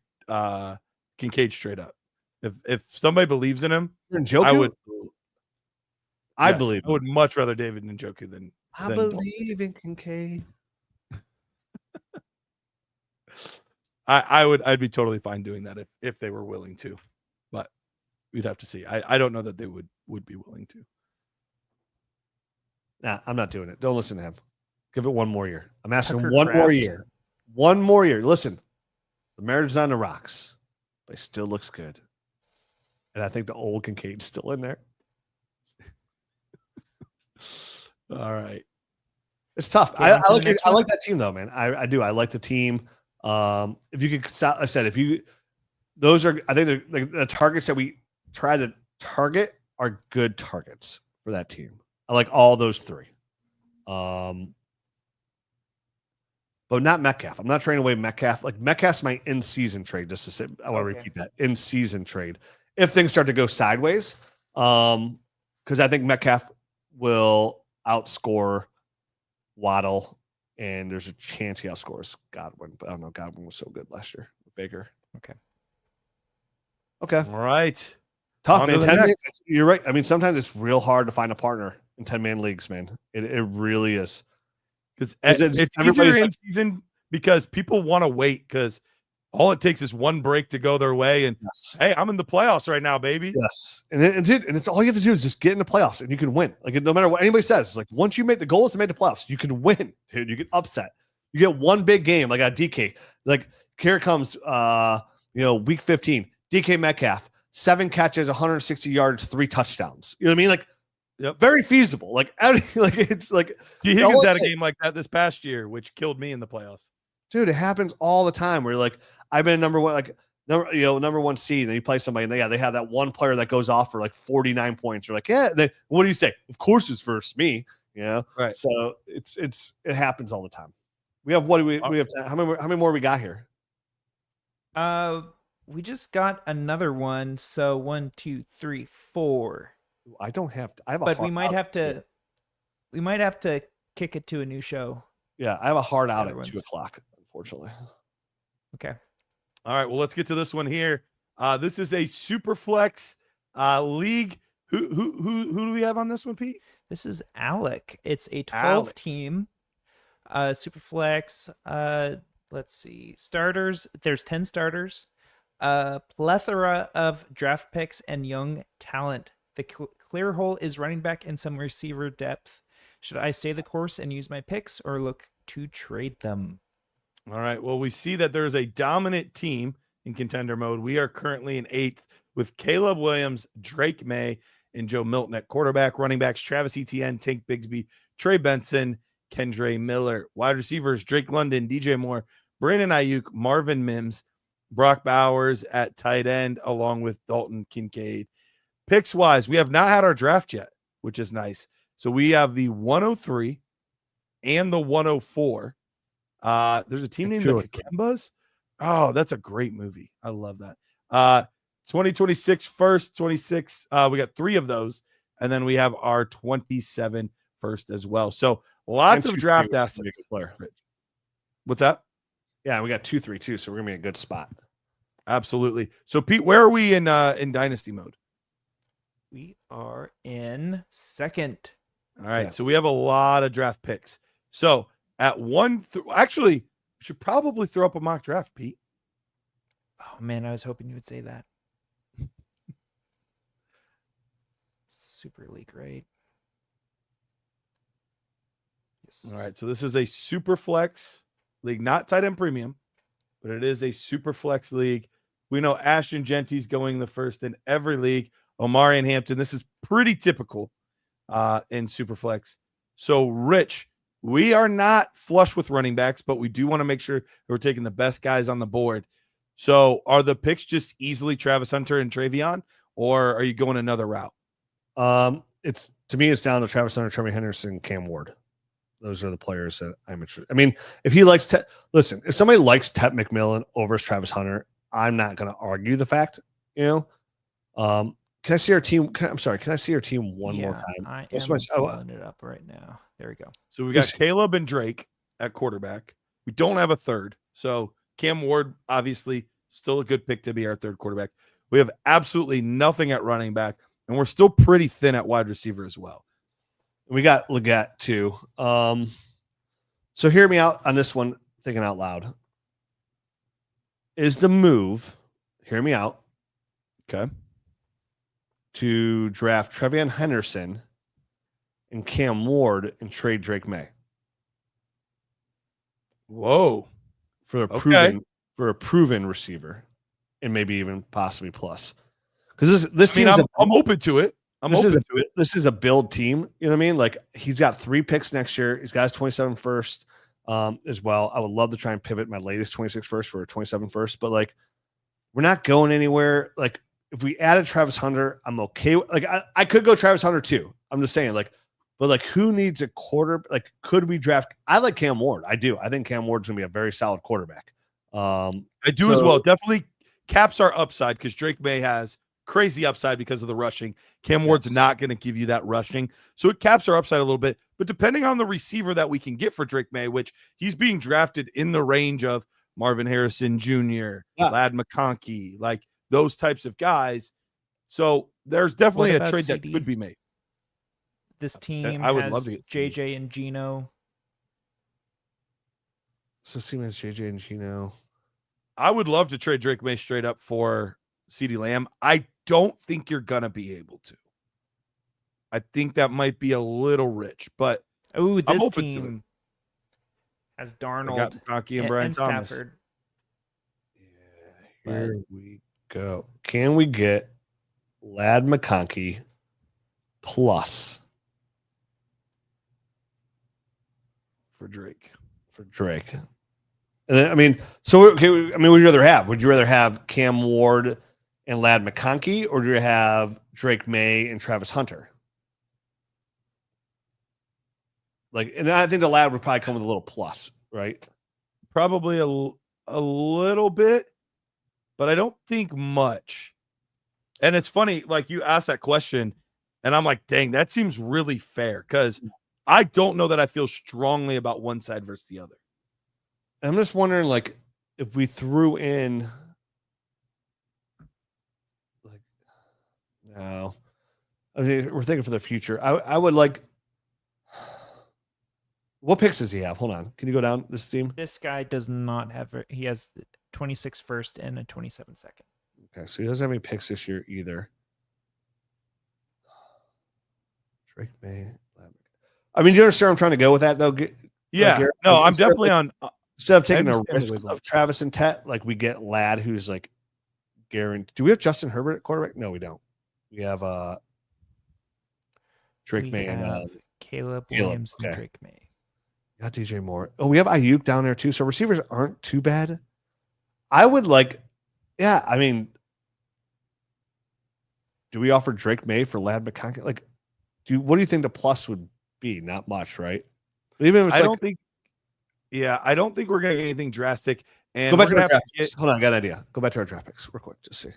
Kincaid straight up. If somebody believes in him, Njoku? I would. I believe. I would much rather David Njoku than. I believe in Kincaid. I'd be totally fine doing that if they were willing to, but we'd have to see. I don't know that they would be willing to. Nah, I'm not doing it. Don't listen to him. Give it one more year. I'm asking Tucker one more Kraft. year. One more year. Listen, the marriage is on the rocks, but he still looks good. And I think the old Kincaid's still in there. All right. It's tough. Okay, I like one? that team though, man. I do. I like the team. If you could, I said, those are, I think the targets that we try to target are good targets for that team. I like all those three. But not Metcalf. I'm not trading away Metcalf. Like Metcalf's my in-season trade. Just to say, I want to repeat that in-season trade. If things start to go sideways, because I think Metcalf will outscore Waddle, and there's a chance he outscores Godwin. But I don't know. Godwin was so good last year with Baker. Okay. All right. Tough, man. You're right. I mean, sometimes it's real hard to find a partner in 10-man leagues, man. It really is. Because it's easier in season because people want to wait because all it takes is one break to go their way. And Yes. hey, I'm in the playoffs right now, baby. Yes. And it's all you have to do is just get in the playoffs and you can win. Like, no matter what anybody says, it's like once you make the goal is to make the playoffs, you can win, dude. You get upset. You get one big game like a DK. Like here comes week 15. DK Metcalf, 7 catches, 160 yards, 3 touchdowns. You know what I mean? Like, yep, very feasible. Like, it's like T. Higgins had a game like that this past year, which killed me in the playoffs. Dude, it happens all the time where you're like, I've been number one seed, and you play somebody, and they have that one player that goes off for like 49 points. You're like, what do you say? Of course it's versus me, Right. So it happens all the time. We have we have how many more we got here? We just got another one. So 1, 2, 3, 4. I don't have to. I have a but hard we might out have to. too. We might have to kick it to a new show. Yeah, I have a hard out at Everyone's- 2:00, unfortunately. Okay. All right, well, let's get to this one here. This is a super flex league. Who do we have on this one, Pete? This is Alek. It's a 12 team super flex. Let's see. Starters. There's 10 starters. Plethora of draft picks and young talent. The clear hole is running back and some receiver depth. Should I stay the course and use my picks or look to trade them? All right. Well, we see that there's a dominant team in contender mode. We are currently in 8th with Caleb Williams, Drake May, and Joe Milton at quarterback. Running backs, Travis Etienne, Tank Bigsby, Trey Benson, Kendre Miller. Wide receivers, Drake London, DJ Moore, Brandon Ayuk, Marvin Mims, Brock Bowers at tight end, along with Dalton Kincaid. Picks wise, we have not had our draft yet, which is nice. So we have the 103 and the 104. There's a team named the Kembas. Oh, that's a great movie. I love that. 2026 first, 26. We got 3 of those. And then we have our 27 first as well. So lots of draft assets. What's that? Yeah, we got 2-3 too, so we're gonna be in a good spot. Absolutely. So Pete, where are we in dynasty mode? We are in 2nd. All right. So we have a lot of draft picks. So at 1, actually, we should probably throw up a mock draft, Pete. Oh man, I was hoping you would say that. Super League, right? Yes. All right. So this is a super flex league, not tight end premium, but it is a super flex league. We know Ashton Genty's going the first in every league. Omari and Hampton. This is pretty typical in super flex. So Rich, we are not flush with running backs, but we do want to make sure that we're taking the best guys on the board. So are the picks just easily Travis Hunter and Travion, or are you going another route? It's to me, it's down to Travis Hunter, Trevor Henderson, Cam Ward. Those are the players that I'm interested. I mean, if he likes listen, if somebody likes Ted McMillan over Travis Hunter, I'm not going to argue the fact. Can I see our team? Can I see our team one more time? I am pulling it up right now. There we go. So we got Caleb and Drake at quarterback. We don't have a third. So Cam Ward, obviously, still a good pick to be our third quarterback. We have absolutely nothing at running back, and we're still pretty thin at wide receiver as well. We got Leggett too. So hear me out on this one, thinking out loud. Is the move, hear me out, okay, to draft Trevion Henderson and Cam Ward and trade Drake May? Whoa. For a proven receiver and maybe even possibly plus. Because this team, I'm open to it. This is a build team. You know what I mean? Like, he's got 3 picks next year. He's got his 27 first as well. I would love to try and pivot my latest 26 first for a 27 first, but like, we're not going anywhere. Like, if we added Travis Hunter, I'm okay. Like, I could go Travis Hunter too. I'm just saying, like, but like, who needs a quarter? Like, could we draft? I like Cam Ward. I do. I think Cam Ward's gonna be a very solid quarterback. I do as well. Definitely caps our upside because Drake May has crazy upside because of the rushing. Cam Ward's not going to give you that rushing. So it caps our upside a little bit. But depending on the receiver that we can get for Drake May, which he's being drafted in the range of Marvin Harrison Jr., Lad McConkey, like those types of guys. So there's definitely a trade that could be made. This team I would has love to get JJ and Gino. So this team has JJ and Gino. I would love to trade Drake May straight up for CeeDee Lamb. I don't think you're gonna be able to. I think that might be a little rich, but Oh, I'm this open to it. team has I got Darnold McConkey and Brian Thomas. Stafford. Yeah, here we go. Can we get Lad McConkey plus For Drake. And then, I mean, so okay, I mean, what would you rather have? Would you rather have Cam Ward and Lad McConkey, or do you have Drake May and Travis Hunter? Like, and I think the Lad would probably come with a little plus, right? Probably a little bit, but I don't think much. And it's funny, like you asked that question, and I'm like, dang, that seems really fair because I don't know that I feel strongly about one side versus the other. I'm just wondering, like, if we threw in, like, no, I mean, we're thinking for the future. I would like. What picks does he have? Hold on. Can you go down this team? This guy does not have. He has 26 first and a 27 second. Okay, so he doesn't have any picks this year either. Drake May. I mean, you understand where I'm trying to go with that, though? Yeah, Garrett? no, Like, I'm definitely on. Instead of taking a understand the risk wavelength. of Travis and Tet, like we get Lad, who's like guaranteed. Do we have Justin Herbert at quarterback? No, we don't. We have Drake We May and have Caleb Caleb, Williams and okay. Drake May. got DJ Moore. Oh, we have Ayuk down there too. So receivers aren't too bad. I would like, yeah. I mean, do we offer Drake May for Lad McConkey? Like, what do you think the plus would be? Not much, right? But even if it's I like, don't think. Yeah, I don't think we're gonna get anything drastic. And go back we're to gonna our have draft to get, picks. Hold on, I got an idea. Go back to our draft picks real quick. Just see.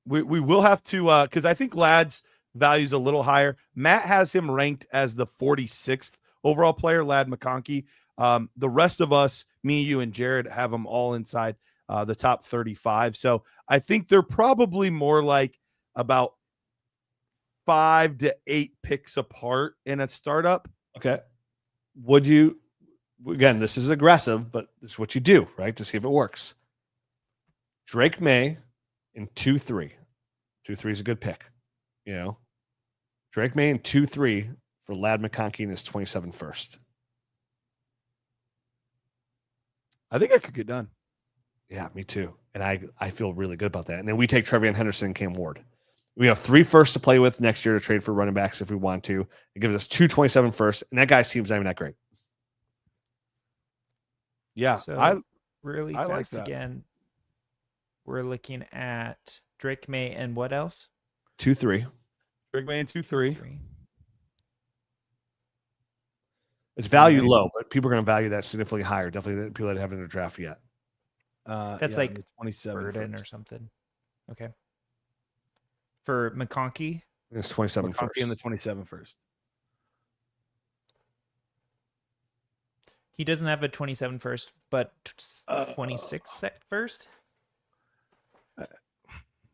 we will have to because I think Lad's value's a little higher. Matt has him ranked as the 46th overall player, Lad McConkey. The rest of us, me, you, and Jared, have them all inside the top 35. So I think they're probably more like about 5 to 8 picks apart in a startup. Okay. Would you, again, this is aggressive, but this is what you do, right? To see if it works. Drake May in 2-3. 2-3 is a good pick. You know, Drake May in 2-3 for Lad McConkey in his 27 first. I think I could get done. Yeah, me too. And I feel really good about that. And then we take Trevion Henderson and Cam Ward. We have 3 firsts to play with next year to trade for running backs if we want to. It gives us 2 27 firsts, and that guy's team's not even that great. Yeah, So really I like fast that. again. We're looking at Drake May and what else? 2-3. Drake May in 2-3. 3. It's value low, but people are going to value that significantly higher. Definitely the people that haven't in their draft yet. That's like the 27 Burden first. or something. Okay. For McConkey, It's 27 McConkey first. in the 27 first. he doesn't have a 27 first, but 26 first.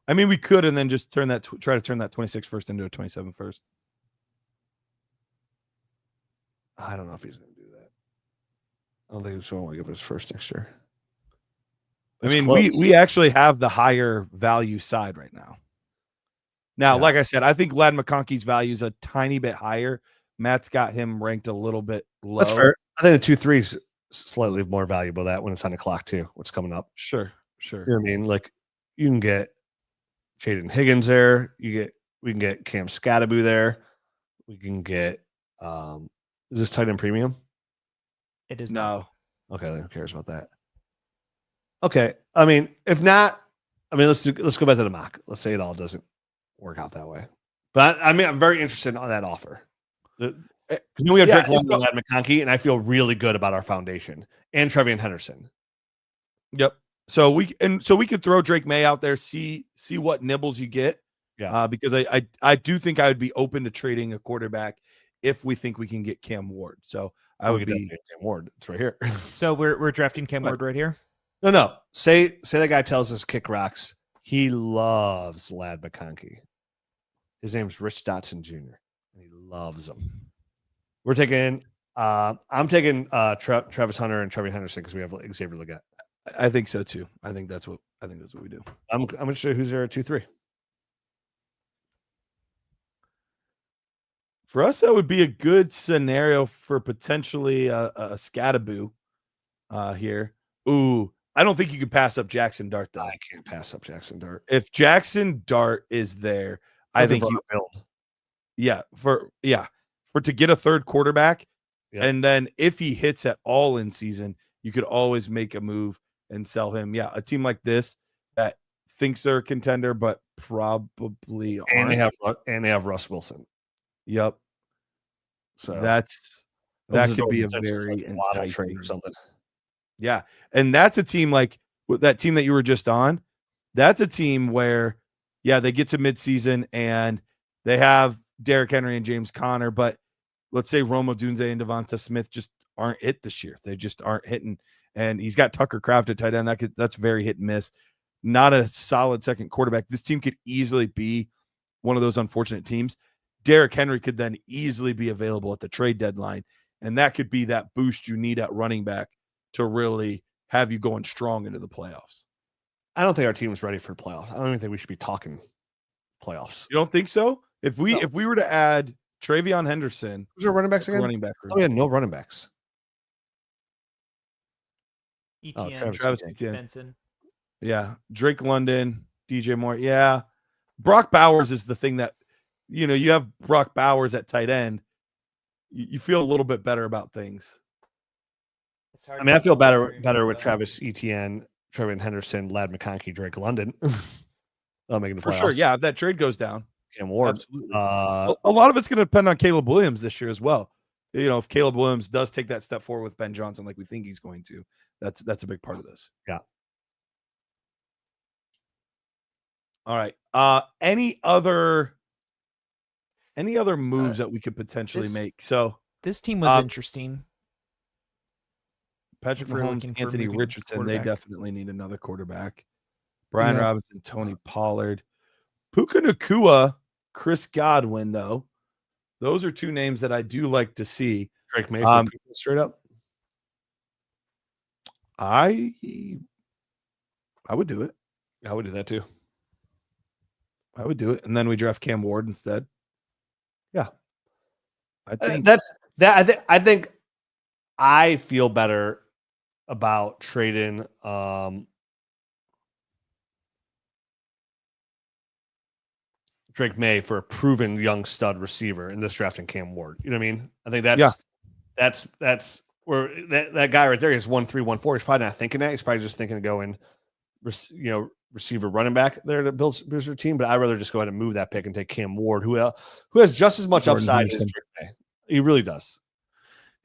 I mean, we could and then just turn that try to turn that 26 first into a 27 first. I don't know if he's going to do that. I don't think he's going to give us first next year. I It's mean, close. we actually have the higher value side right now. Now, Yeah. like I said, I think Lad McConkey's value is a tiny bit higher. Matt's got him ranked a little bit low. That's fair. I think the 2-3 is slightly more valuable that when it's on the clock too. What's coming up? Sure. You know what I mean? Like you can get Jaden Higgins there. We can get Cam Scattaboo there. We can get is this tight end premium? It is not. No. Okay, who cares about that? Okay. I mean, if not, I mean let's go back to the mock. Let's say it all doesn't work out that way. But I mean I'm very interested on that offer. Because then we have Yeah, Drake London and Lad McConkey, and I feel really good about our foundation and Trevion Henderson. Yep. So we could throw Drake May out there, see what nibbles you get. Yeah. Because I do think I would be open to trading a quarterback if we think we can get Cam Ward. So I would be Cam Ward. It's right here. So we're drafting Cam Ward right here. No. Say that guy tells us kick rocks. He loves Lad McConkey. His name's Rich Dotson Jr. and he loves him. We're taking I'm taking Travis Hunter and Trevion Henderson because we have Xavier Legette. I think so too. I think that's what we do. I'm gonna show you who's there at 2-3. For us, that would be a good scenario for potentially a Scattaboo here. Ooh, I don't think you could pass up Jackson Dart though. I can't pass up Jackson Dart. If Jackson Dart is there, I think you build. For to get a third quarterback, Yep. and then if he hits at all in season, you could always make a move and sell him. Yeah, a team like this that thinks they're a contender but probably And aren't. they have Russ Wilson. Yep. So that could be a very enticing trade or something. Yeah, and that's a team like that team that you were just on. That's a team where, they get to midseason and they have Derrick Henry and James Conner, but let's say Rome Odunze and Devonta Smith just aren't it this year. They just aren't hitting, and he's got Tucker Kraft at tight end. That's very hit and miss. Not a solid second quarterback. This team could easily be one of those unfortunate teams. Derrick Henry could then easily be available at the trade deadline, and that could be that boost you need at running back to really have you going strong into the playoffs. I don't think our team is ready for playoffs. I don't even think we should be talking playoffs. You don't think so? If we were to add Travion Henderson, who's our running backs again? Running back. We had no running backs. Etienne, Travis Etienne. Benson. Yeah, Drake London, DJ Moore. Yeah, Brock Bowers is the thing that you have Brock Bowers at tight end. You feel a little bit better about things. It's hard. I mean, I feel better with Travis Etienne, Travion Henderson, Ladd McConkey, Drake London. I'll make it for sure. Yeah, if that trade goes down, Cam Ward. Absolutely. A lot of it's going to depend on Caleb Williams this year as well. If Caleb Williams does take that step forward with Ben Johnson, like we think he's going to, that's a big part of this. Yeah. All right. Any other moves that we could potentially make? So this team was interesting. Patrick Mahomes, Anthony Richardson, they definitely need another quarterback. Brian Robinson, Tony Pollard, Puka Nacua, Chris Godwin, though. Those are two names that I do like to see. Drake Mayfield, straight up. I would do it. I would do that too. I would do it, and then we draft Cam Ward instead. Yeah, I think I think I feel better about trading Drake May for a proven young stud receiver in this drafting Cam Ward. You know what I mean? I think that's where that guy right there is 1.3, 1.4. He's probably not thinking that. He's probably just thinking of going, receiver running back there to build your team. But I'd rather just go ahead and move that pick and take Cam Ward, who has just as much upside as Drake May. He really does.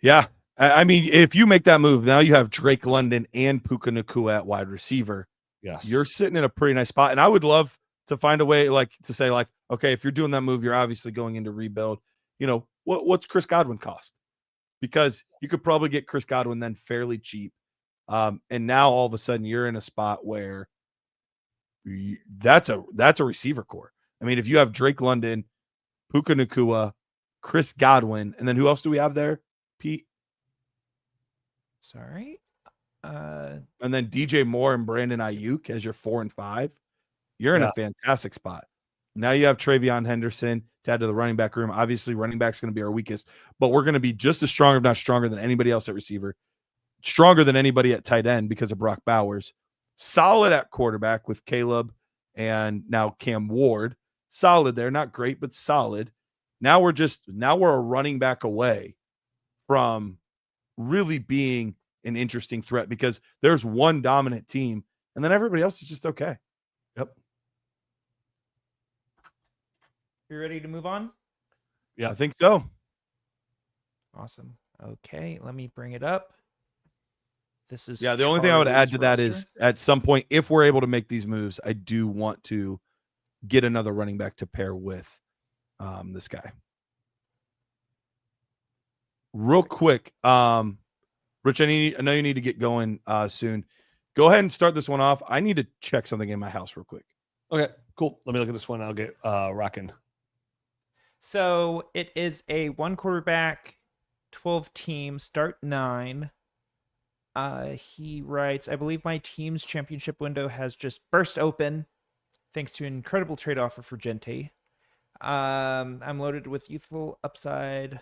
Yeah. I mean, if you make that move, now you have Drake London and Puka Nacua at wide receiver. Yes. You're sitting in a pretty nice spot. And I would love to find a way to say, okay, if you're doing that move, you're obviously going into rebuild. What's Chris Godwin cost? Because you could probably get Chris Godwin then fairly cheap. And now all of a sudden you're in a spot where that's a receiver core. I mean, if you have Drake London, Puka Nacua, Chris Godwin, and then who else do we have there, Pete? Sorry. And then DJ Moore and Brandon Ayuk as your 4 and 5. You're in a fantastic spot. Now you have Travion Henderson to add to the running back room. Obviously, running back's going to be our weakest, but we're going to be just as strong, if not stronger, than anybody else at receiver. Stronger than anybody at tight end because of Brock Bowers. Solid at quarterback with Caleb and now Cam Ward. Solid there. Not great, but solid. Now we're a running back away from really being an interesting threat because there's one dominant team and then everybody else is just okay. Yep. You ready to move on? Yeah, I think so. Awesome. Okay, let me bring it up. This is the only thing I would add to that is at some point, if we're able to make these moves, I do want to get another running back to pair with this guy. Real quick, Rich, I know you need to get going soon. Go ahead and start this one off. I need to check something in my house real quick. Okay, cool. Let me look at this one. I'll get rocking. So it is a 1 quarterback, 12 team, start 9. He writes, I believe my team's championship window has just burst open thanks to an incredible trade offer for Gente. I'm loaded with youthful upside.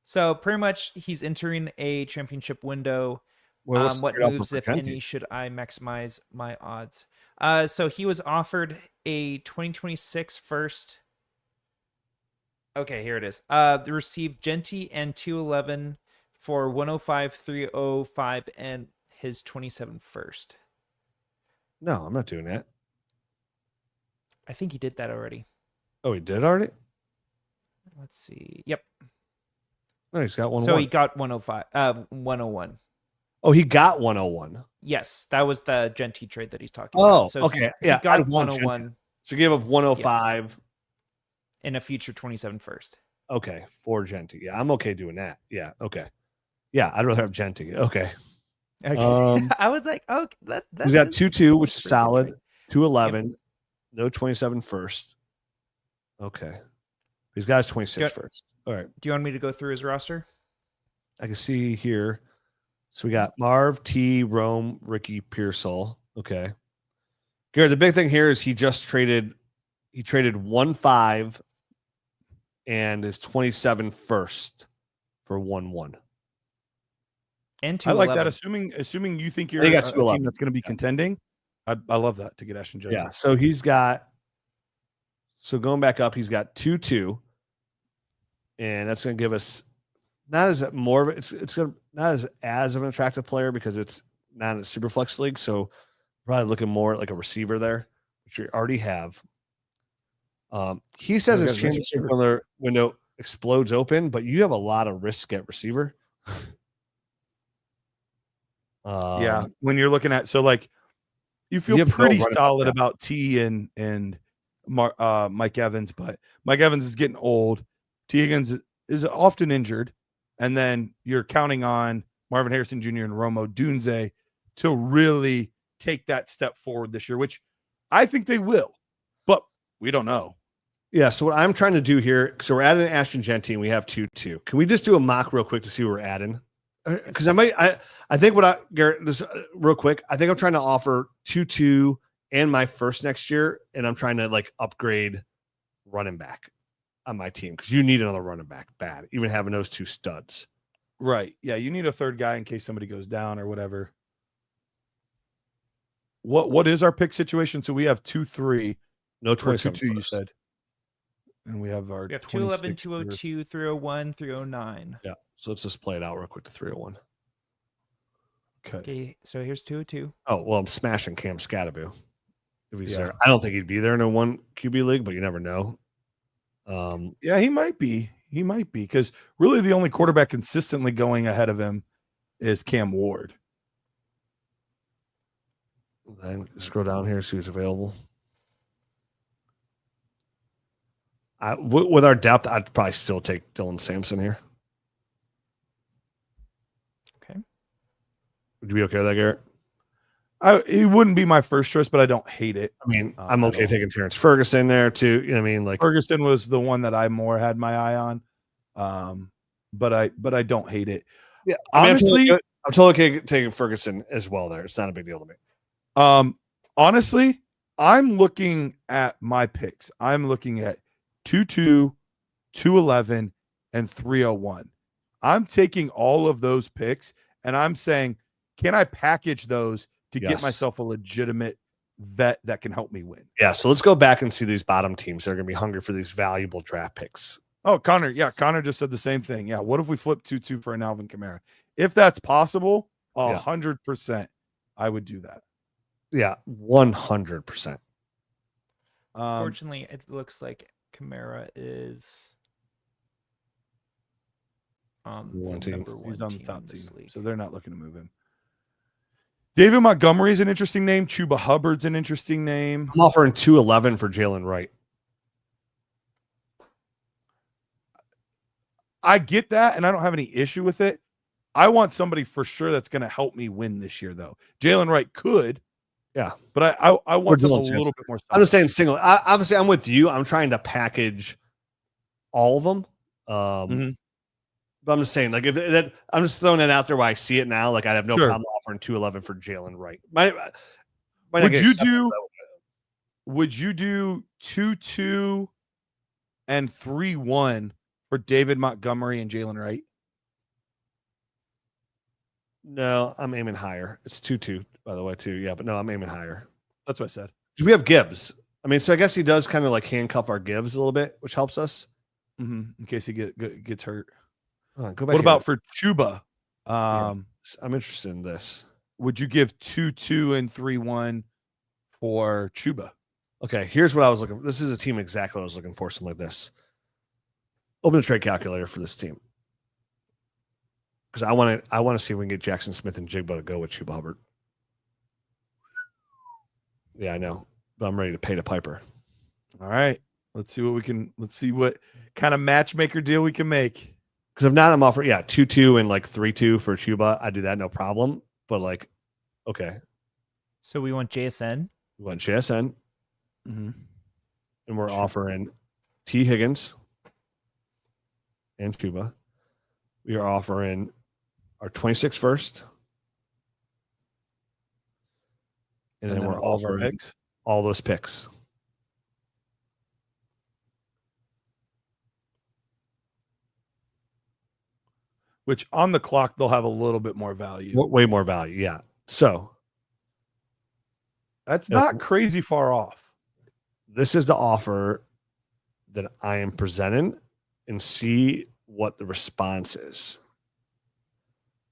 So pretty much he's entering a championship window. Well, what's the What trade-off moves, for if Gente? any, should I maximize my odds? So he was offered a 2026 first. Okay, here it is. Received Gente and 211 for 105, 305, and his 27 first. No, I'm not doing that. I think he did that already. Oh, he did already? Let's see. Yep. No, he's got one. So he got 105, 101. Oh, he got 101. Yes, that was the Gente trade that he's talking Oh, about. So okay. he Yeah, got I'd want Gente. 101 So he gave up 105. in a future 27 first. Okay, for Gente. Yeah, I'm okay doing that. Yeah, okay. Yeah, I'd rather have Gente. Okay. Okay. I was like, oh, that He's got is- 2-2, which is pretty good solid. trade. 211. No 27 first. Okay. He's got his 26 Yep. first. All right. Do you want me to go through his roster? I can see here. So we got Marv, T, Rome, Ricky, Pearsall. Okay. Garrett, the big thing here is he traded 1-5 and his 27 first for 1-1. And I like that. 211. Assuming you think you're He a got team 211. that's going to be contending, I love that to get Ashton Jones. Yeah. So he's got, so going back up, he's got 2-2. And that's going to give us not as more of it. It's going to not as of an attractive player because it's not a super flex league. So probably looking more like a receiver there, which we already have. He says his championship window explodes open, but you have a lot of risk at receiver. Yeah, when you're looking at, so like you feel have pretty no running solid back. about T and Mike Evans, but Mike Evans is getting old. T Higgins is often injured, and then you're counting on Marvin Harrison Jr. and Romo Dunze to really take that step forward this year, which I think they will, but we don't know. Yeah. So what I'm trying to do here, so we're adding Ashton Gente and we have 2-2. Can we just do a mock real quick to see what we're adding? Because I think Garrett, just real quick, I think I'm trying to offer 2-2 and my first next year, and I'm trying to like upgrade running back on my team because you need another running back bad, even having those two studs. Right. Yeah, you need a third guy in case somebody goes down or whatever. What is our pick situation? So we have 2-3. No Or 27 2-2, you first. said. And we have our We have 211, 26 202, 301, 309. Yeah. So let's just play it out real quick to 301. Okay. Okay, so here's 202. Oh, well, I'm smashing Cam Scatterby if he's Yeah. there. I don't think he'd be there in a 1 QB league, but you never know. Yeah, he might be. He might be because really the only quarterback consistently going ahead of him is Cam Ward. Then scroll down here, see who's available. With our depth, I'd probably still take Dylan Sampson here. Okay. Would you be okay with that, Garrett? He wouldn't be my first choice, but I don't hate it. I mean, I'm at okay all. taking Terrence Ferguson there too. You know what I mean? Like, Ferguson was the one that I more had my eye on. But I don't hate it. yeah, I mean, Honestly, I'm totally okay taking Ferguson as well there. It's not a big deal to me. honestly, I'm looking at my picks. I'm looking at 2-2, 211, and 301. I'm taking all of those picks and I'm saying, can I package those to get Yes. myself a legitimate vet that can help me win? Yeah, so let's go back and see these bottom teams that are going to be hungry for these valuable draft picks. Oh, Connor. Yeah, Connor just said the same thing. Yeah. What if we flip 2-2 for an Alvin Kamara? If that's possible, 100%, I would do that. Yeah, 100%. Fortunately, it looks like Kamara is One the team. number one He's on the team top in this team, league. so they're not looking to move him. David Montgomery is an interesting name. Chuba Hubbard's an interesting name. I'm offering 211 for Jalen Wright. I get that, and I don't have any issue with it. I want somebody for sure that's going to help me win this year, though. Jalen Wright could, Yeah. but I want something a Dylan little Sampson. bit more. I'm just saying single. Obviously, I'm with you. I'm trying to package all of them. Mhm. But I'm just saying, like, if that, I'm just throwing that out there where I see it now. Like, I'd have no Sure. problem offering 211 for Jalen Wright. Might not Would get you accepted, do? but Would you do 2-2 and 3-1 for David Montgomery and Jalen Wright? no, I'm aiming higher. It's 2-2, by the way, too. Yeah, but no, I'm aiming higher. That's what I said. We have Gibbs. I mean, so I guess he does kind of like handcuff our Gibbs a little bit, which helps us. In case he gets hurt. Go back. What about for Chuba? I'm interested in this. Would you give 2-2 and 3-1 for Chuba? Okay, here's what I was looking for. This is a team exactly what I was looking for, something like this. Open a trade calculator for this team. Because I want to see if we can get Jackson Smith and Jigba to go with Chuba Hubbard. Yeah, I know. But I'm ready to pay the piper. All right. Let's see what kind of matchmaker deal we can make. Because if not, I'm offering 2-2 and like 3-2 for Chuba. I do that, no problem. But like, okay. So we want JSN. We want JSN. Mm-hmm. And we're offering T. Higgins and Chuba. We are offering our 26 first. And then we're all of our offering picks. all those picks. Which on the clock, they'll have a little bit more value. Way more value, yeah. So that's not crazy far off. This is the offer that I am presenting, and see what the response is.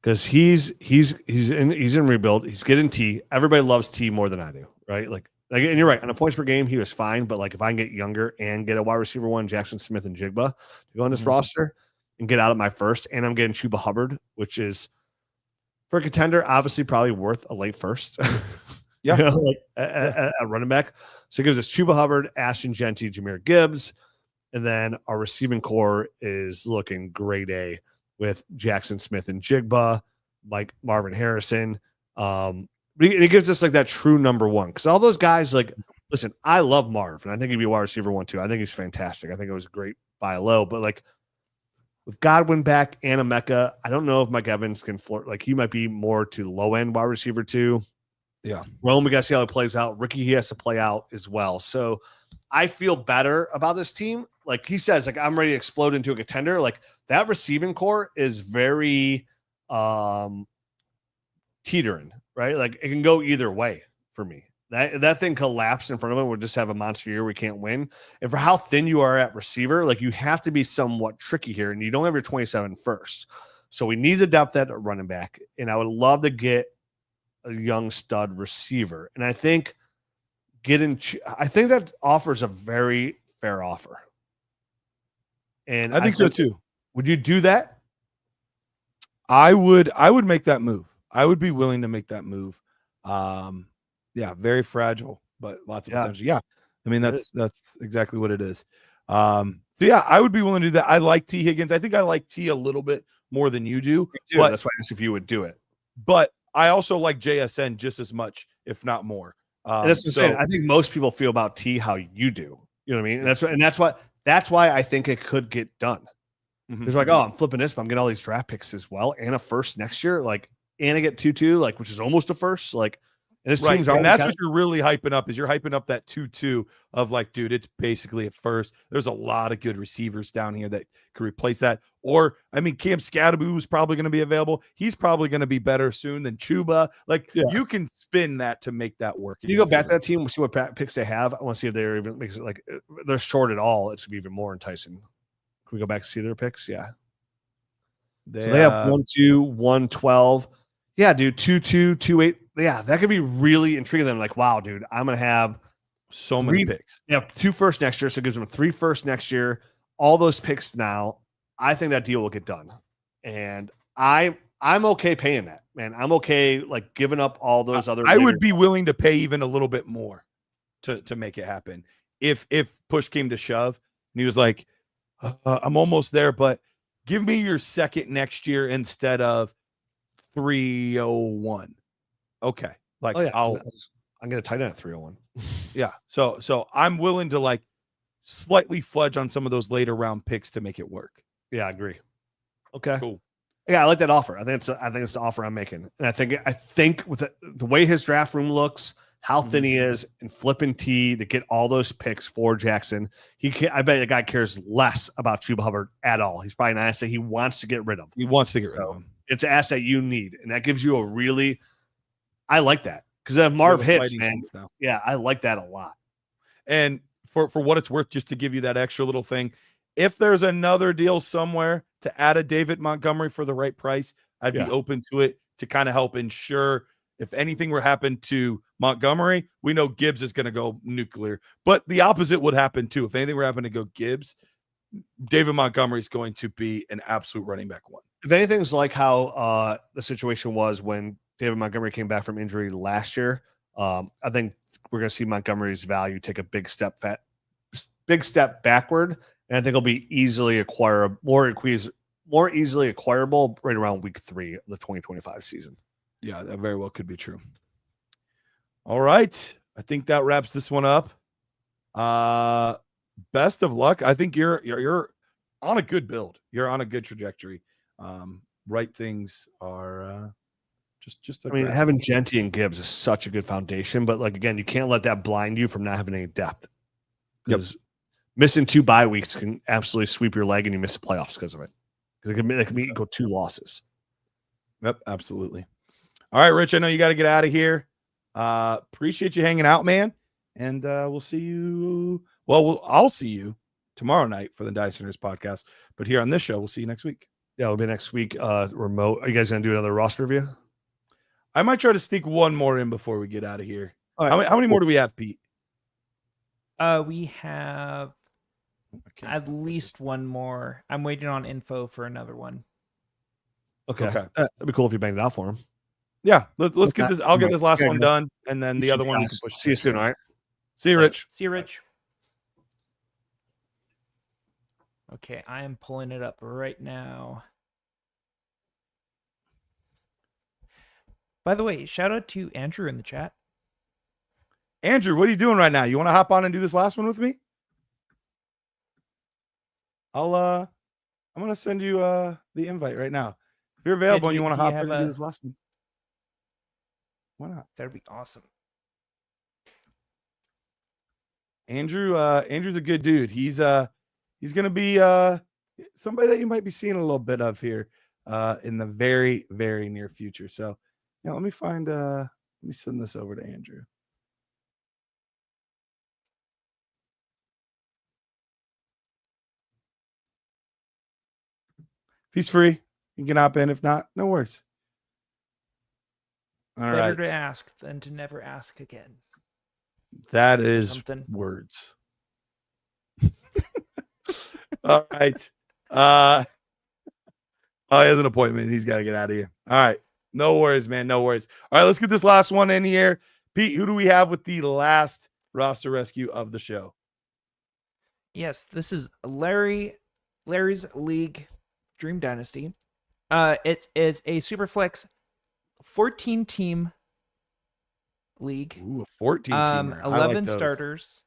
Because he's in rebuild. He's getting T. Everybody loves T more than I do, right? Like, and you're right. On the points per game, he was fine. But like, if I can get younger and get a wide receiver one, Jackson Smith and Jigba, to go on this roster and get out of my first, and I'm getting Chuba Hubbard, which is for a contender, obviously probably worth a late first. Yeah, you know, like a running back. So it gives us Chuba Hubbard, Ashton Genty, Jahmyr Gibbs, and then our receiving core is looking grade A with Jackson Smith and Jigba, like Marvin Harrison. And it gives us like that true number one. Because all those guys, like, listen, I love Marv, and I think he'd be a wide receiver one too. I think he's fantastic. I think it was a great buy low, but like with Godwin back and Emeka, I don't know if Mike Evans can flirt. Like, he might be more to low end wide receiver too. Yeah. Rome, we got to see how it plays out. Ricky, he has to play out as well. So I feel better about this team. Like he says, like, I'm ready to explode into a contender. Like, that receiving core is very teetering, right? Like, it can go either way for me. That thing collapsed in front of it. We'll just have a monster year. We can't win. And for how thin you are at receiver, like, you have to be somewhat tricky here, and you don't have your 27 first. So we need the depth at running back, and I would love to get a young stud receiver. And I think that offers a very fair offer. And I think so too. Would you do that? I would make that move. I would be willing to make that move. Yeah, very fragile, but lots of potential. Yeah. I mean, that's exactly what it is. So yeah, I would be willing to do that. I like T. Higgins. I think I like T a little bit more than you do. But that's why I asked if you would do it. But I also like JSN just as much, if not more. And that's what I'm saying. I think most people feel about T how you do. You know what I mean? And that's why I think it could get done. Because like, oh, I'm flipping this, but I'm getting all these draft picks as well, and a first next year, like, and I get 2-2, like, which is almost a first, like. And this team's and that's what you're really hyping up, is you're hyping up that 2-2 of like, dude, it's basically at first. There's a lot of good receivers down here that could replace that. Or, I mean, Cam Scadaboo is probably going to be available. He's probably going to be better soon than Chuba. Like, you can spin that to make that work. Can you go back to that team and see what picks they have? I want to see if they're even makes it like they're short at all. It's even more enticing. Can we go back and see their picks? Yeah. So they have 1-2, 1-12. Yeah, dude, 2-2, 2-8. Yeah, that could be really intriguing. Them like, wow, dude, I'm gonna have so many picks. Yeah, 2 first next year, so it gives them 3 first next year. All those picks now. I think that deal will get done, and I'm okay paying that, man. I'm okay like giving up all those other. I would be willing to pay even a little bit more to make it happen if push came to shove, and he was like, I'm almost there, but give me your second next year instead of 301. Okay. Like, I'm going to tight end at 301. Yeah. So I'm willing to like slightly fudge on some of those later round picks to make it work. Yeah, I agree. Okay. Cool. Yeah, I like that offer. I think it's the offer I'm making, and I think with the way his draft room looks, how thin he is, and flipping T to get all those picks for Jackson, I bet the guy cares less about Chuba Hubbard at all. He's probably an asset he wants to get rid of. He wants to get rid of him. It's an asset you need, and that gives you a really. I like that because if Marv hits, man. Yeah, I like that a lot. And for what it's worth, just to give you that extra little thing, if there's another deal somewhere to add a David Montgomery for the right price, I'd be open to it to kind of help ensure if anything were to happen to Montgomery, we know Gibbs is going to go nuclear. But the opposite would happen too. If anything were happening to go Gibbs, David Montgomery is going to be an absolute running back one. If anything's like how the situation was when David Montgomery came back from injury last year, I think we're going to see Montgomery's value take a big step backward, and I think it'll be more easily acquirable right around week 3 of the 2025 season. Yeah, that very well could be true. All right, I think that wraps this one up. Best of luck. I think you're on a good build. You're on a good trajectory. Right things are just. I mean, having Genty and Gibbs is such a good foundation, but like again, you can't let that blind you from not having any depth. Because missing 2 bye weeks can absolutely sweep your leg, and you miss the playoffs because of it. Because it can equal 2 losses. Yep, absolutely. All right, Rich. I know you got to get out of here. Appreciate you hanging out, man. And we'll see you. Well, I'll see you tomorrow night for the Dynasty Nerds podcast. But here on this show, we'll see you next week. Yeah, it'll be next week. Remote. Are you guys gonna do another roster review? I might try to sneak one more in before we get out of here. All right. How many more do we have, Pete? We have at least one more. I'm waiting on info for another one. Okay. That'd be cool if you banged it out for him. Yeah, let's get this. I'll get this last one done, and then the other one we can push. See you soon. All right. See you, Rich. See you, Rich. Okay, I am pulling it up right now. By the way, shout out to Andrew in the chat. Andrew, what are you doing right now? You want to hop on and do this last one with me? I'm gonna send you the invite right now. If you're available and you want to hop in and do this last one. Why not? That'd be awesome. Andrew's a good dude. He's gonna be somebody that you might be seeing a little bit of here in the very, very near future. So yeah, let me send this over to Andrew. If he's free, you can hop in. If not, no worries. It's better to ask than to never ask again. That is words. All right. Oh, he has an appointment. He's got to get out of here. All right. No worries, man. No worries. All right, let's get this last one in here. Pete, who do we have with the last roster rescue of the show? Yes, this is Larry's League Dream Dynasty. It is a Superflex 14-team league. Ooh, a 14-teamer. 11 starters.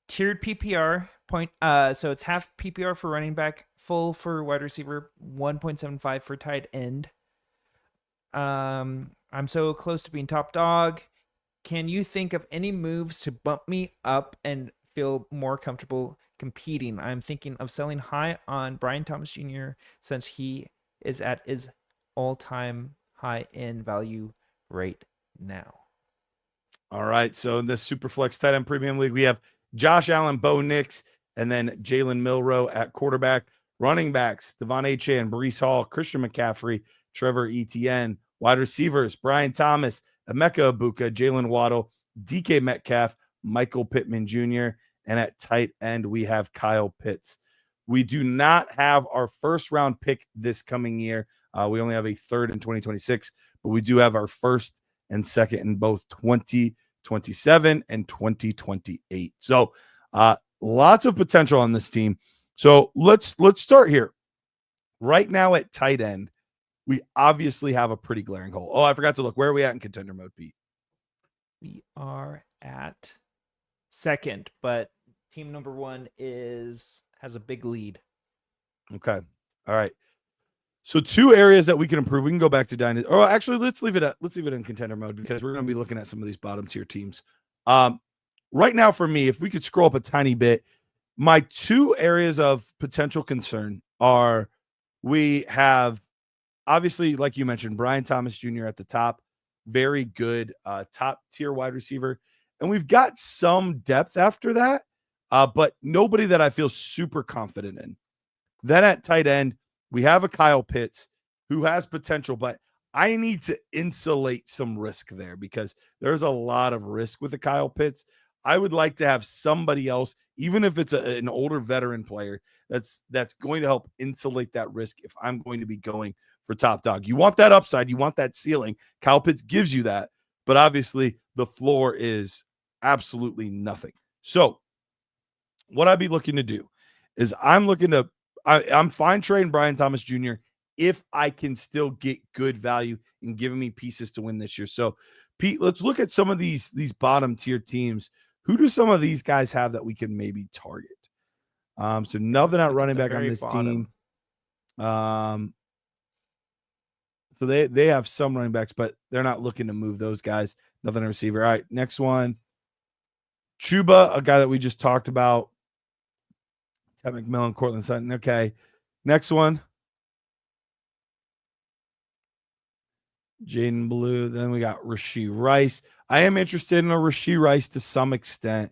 Tiered PPR point. So it's half PPR for running back, full for wide receiver, 1.75 for tight end. I'm so close to being top dog. Can you think of any moves to bump me up and feel more comfortable competing? I'm thinking of selling high on Brian Thomas Jr. since he is at his all-time high end value right now. All right. So in this Superflex tight end premium league, we have Josh Allen, Bo Nix, and then Jalen Milroe at quarterback. Running backs, Devon Achane, Breece Hall, Christian McCaffrey, Trevor Etienne. Wide receivers, Brian Thomas, Emeka Ibuka, Jalen Waddle, DK Metcalf, Michael Pittman Jr., and at tight end, we have Kyle Pitts. We do not have our first round pick this coming year. We only have a third in 2026, but we do have our first and second in both 2027 and 2028. So lots of potential on this team. So let's start here. Right now at tight end, we obviously have a pretty glaring hole. Oh, I forgot to look. Where are we at in contender mode, Pete? We are at second, but team number 1 has a big lead. Okay. All right. So 2 areas that we can improve. We can go back to Dynasty. Or actually, let's leave it in contender mode because we're going to be looking at some of these bottom tier teams. Right now, for me, if we could scroll up a tiny bit, my 2 areas of potential concern are we have, obviously, like you mentioned, Brian Thomas Jr. at the top, very good top tier wide receiver. And we've got some depth after that, but nobody that I feel super confident in. Then at tight end, we have a Kyle Pitts who has potential, but I need to insulate some risk there because there's a lot of risk with the Kyle Pitts. I would like to have somebody else, even if it's an older veteran player, that's going to help insulate that risk if I'm going to be going for top dog. You want that upside, you want that ceiling. Kyle Pitts gives you that, but obviously the floor is absolutely nothing. So what I'd be looking to do is I'm fine trading Brian Thomas Jr. if I can still get good value and giving me pieces to win this year. So, Pete, let's look at some of these bottom tier teams. Who do some of these guys have that we can maybe target? So nothing at running back on this team. So they have some running backs, but they're not looking to move those guys. Nothing at receiver. All right, next one. Chuba, a guy that we just talked about. Ted McMillan, Cortland Sutton. Okay. Next one. Jaden Blue. Then we got Rashee Rice. I am interested in a Rashee Rice to some extent.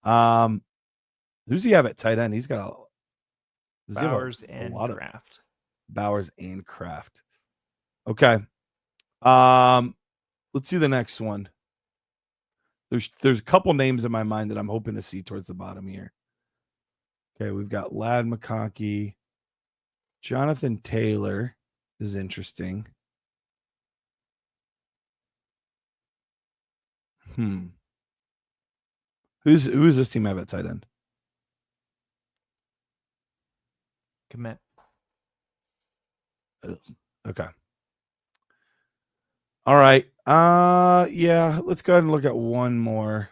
Who's he have at tight end? He's got Bowers and Kraft. Bowers and Kraft. Okay. Let's see the next one. There's a couple names in my mind that I'm hoping to see towards the bottom here. Okay, we've got Lad McConkey. Jonathan Taylor is interesting. Who's this team have at tight end? Commit. Okay. All right. Yeah, let's go ahead and look at one more.